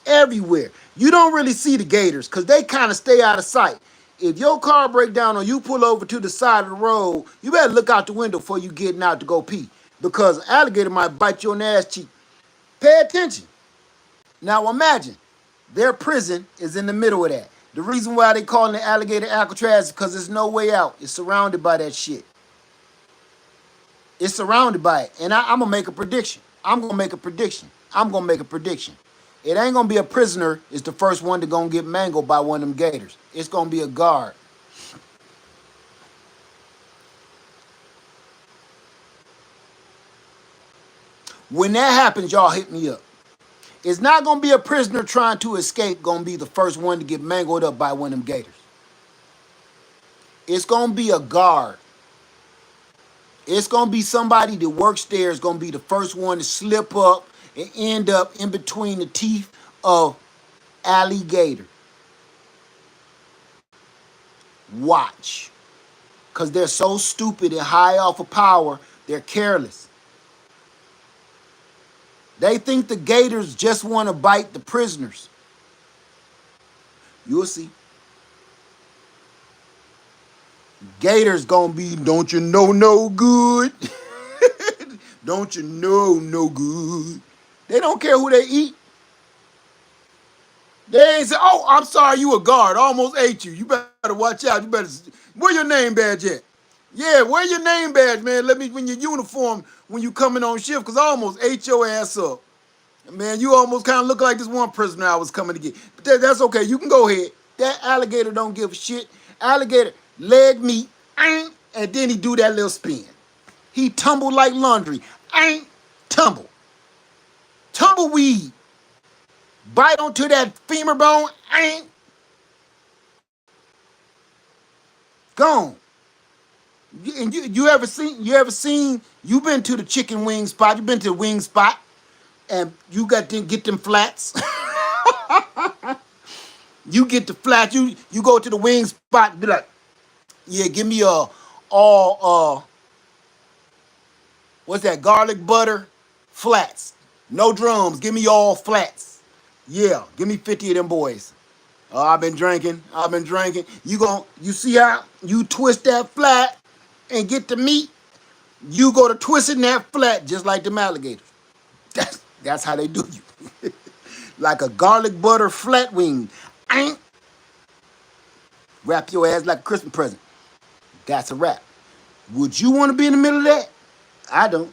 everywhere. You don't really see the gators because they kind of stay out of sight. If your car break down or you pull over to the side of the road, you better look out the window before you getting out to go pee because an alligator might bite your ass cheek. Pay attention. Now imagine their prison is in the middle of that. The reason why they calling it alligator Alcatraz is because there's no way out. It's surrounded by that shit. It's surrounded by it. And I'm going to make a prediction. I'm going to make a prediction. I'm going to make a prediction. It ain't going to be a prisoner is the first one to going to get mangled by one of them gators. It's going to be a guard. When that happens, y'all hit me up. It's not going to be a prisoner trying to escape going to be the first one to get mangled up by one of them gators. It's going to be a guard. It's going to be somebody that works there is going to be the first one to slip up and end up in between the teeth of alligator. Watch. Because they're so stupid and high off of power, they're careless. They think the gators just want to bite the prisoners. You'll see. Gators gonna be, don't you know no good? Don't you know no good? They don't care who they eat. They ain't say, oh, I'm sorry, you a guard. I almost ate you. You better watch out. You better, where your name badge at? Yeah, where your name badge, man? Let me, when your uniform, when you coming on shift, because I almost ate your ass up. Man, you almost kind of look like this one prisoner I was coming to get. But that's okay. You can go ahead. That alligator don't give a shit. Alligator leg meat, and then he do that little spin. He tumble like laundry. Tumble. Tumbleweed. Bite onto that femur bone. Gone. And you been to the chicken wing spot, you been to the wing spot, and you got to get them flats. You get the flats, you go to the wing spot and be like, yeah, give me all what's that, garlic butter flats. No drums, give me all flats. Yeah, give me 50 of them boys. Oh, I've been drinking. You see how you twist that flat and get the meat? You go to twisting that flat just like them alligators. That's how they do you. Like a garlic butter flat wing. Wrap your ass like a Christmas present. That's a wrap. Would you want to be in the middle of that? I don't.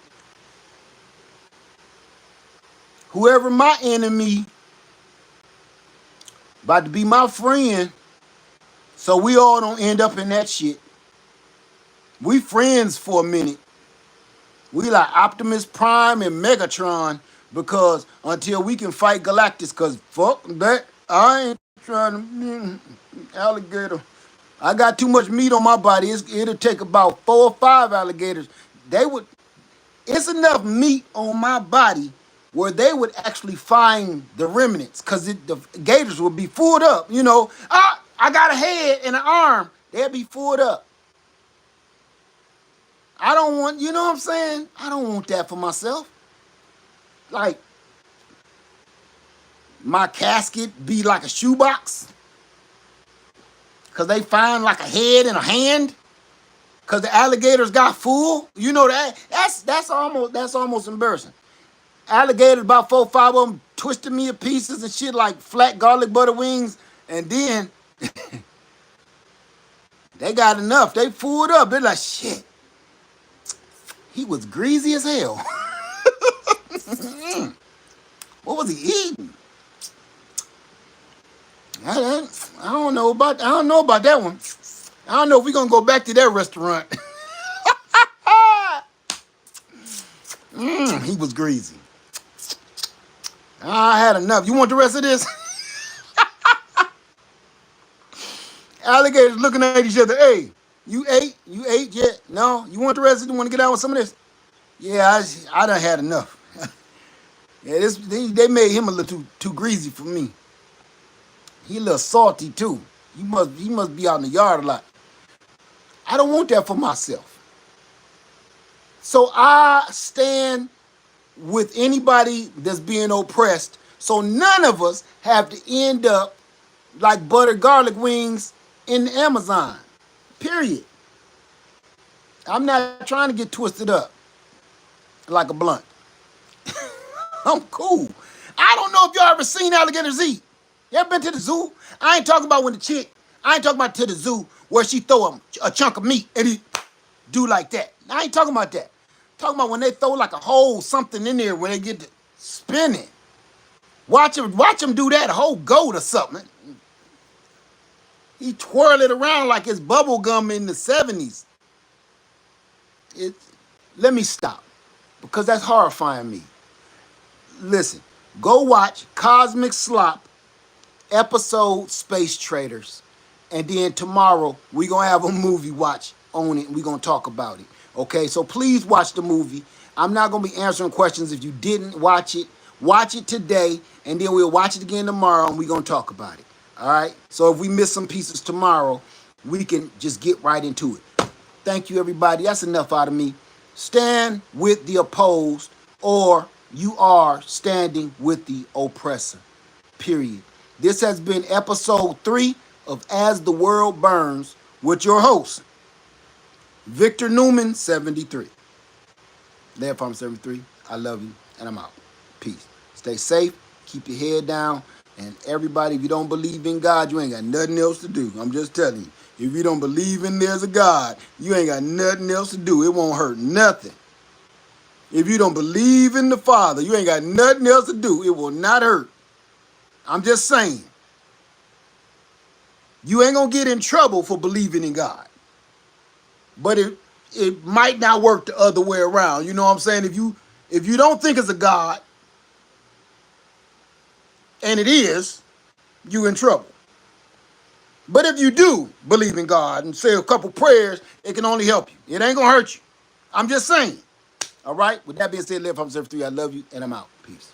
Whoever my enemy about to be my friend, so we all don't end up in that shit. We friends for a minute. We like Optimus Prime and Megatron because until we can fight Galactus, because fuck that, I ain't trying to alligator. I got too much meat on my body. It'll take about 4 or 5 alligators. It's enough meat on my body where they would actually find the remnants because the gators would be full up. You know, I got a head and an arm. They'll be full up. I don't want, you know what I'm saying? I don't want that for myself. Like, my casket be like a shoebox? Because they find like a head and a hand? Because the alligators got full? You know that? That's almost embarrassing. Alligators, about 4 or 5 of them, twisted me to pieces and shit like flat garlic butter wings. And then they got enough. They fooled up. They're like, shit, he was greasy as hell. What was he eating? I don't know about that one. I don't know if we're gonna go back to that restaurant. He was greasy. I had enough. You want the rest of this? Alligators looking at each other. Hey, you ate? You ate yet? No? You want the rest of it? You want to get out with some of this? Yeah, I done had enough. Yeah, they made him a little too greasy for me. He a little salty too. He must be out in the yard a lot. I don't want that for myself. So I stand with anybody that's being oppressed. So none of us have to end up like buttered garlic wings in the Amazon. Period. I'm not trying to get twisted up like a blunt. I'm cool. I don't know if y'all ever seen alligators eat. You ever been to the zoo? I ain't talking about I ain't talking about to the zoo where she throw a chunk of meat and he do like that. I ain't talking about that. I'm talking about when they throw like a whole something in there when they get to spinning. Watch them do that, a whole goat or something. He twirl it around like it's bubble gum in the 70s. Let me stop because that's horrifying me. Listen, go watch Cosmic Slop episode Space Traders. And then tomorrow we're going to have a movie watch on it and we're going to talk about it. Okay, so please watch the movie. I'm not going to be answering questions if you didn't watch it. Watch it today and then we'll watch it again tomorrow and we're going to talk about it. All right, so if we miss some pieces tomorrow, we can just get right into it. Thank you, everybody. That's enough out of me. Stand with the opposed, or you are standing with the oppressor. Period. This has been episode 3 of As the World Burns with your host, Victor Newman, 73. Left Farm 73. I love you, and I'm out. Peace. Stay safe. Keep your head down. And everybody, if you don't believe in God, you ain't got nothing else to do. I'm just telling you. If you don't believe in there's a God, you ain't got nothing else to do. It won't hurt nothing. If you don't believe in the Father, you ain't got nothing else to do. It will not hurt. I'm just saying. You ain't going to get in trouble for believing in God. But it might not work the other way around. You know what I'm saying? If you don't think it's a God, and it is, you in trouble. But if you do believe in God and say a couple prayers, it can only help you. It ain't going to hurt you. I'm just saying. All right? With that being said, Live From 73, I love you, and I'm out. Peace.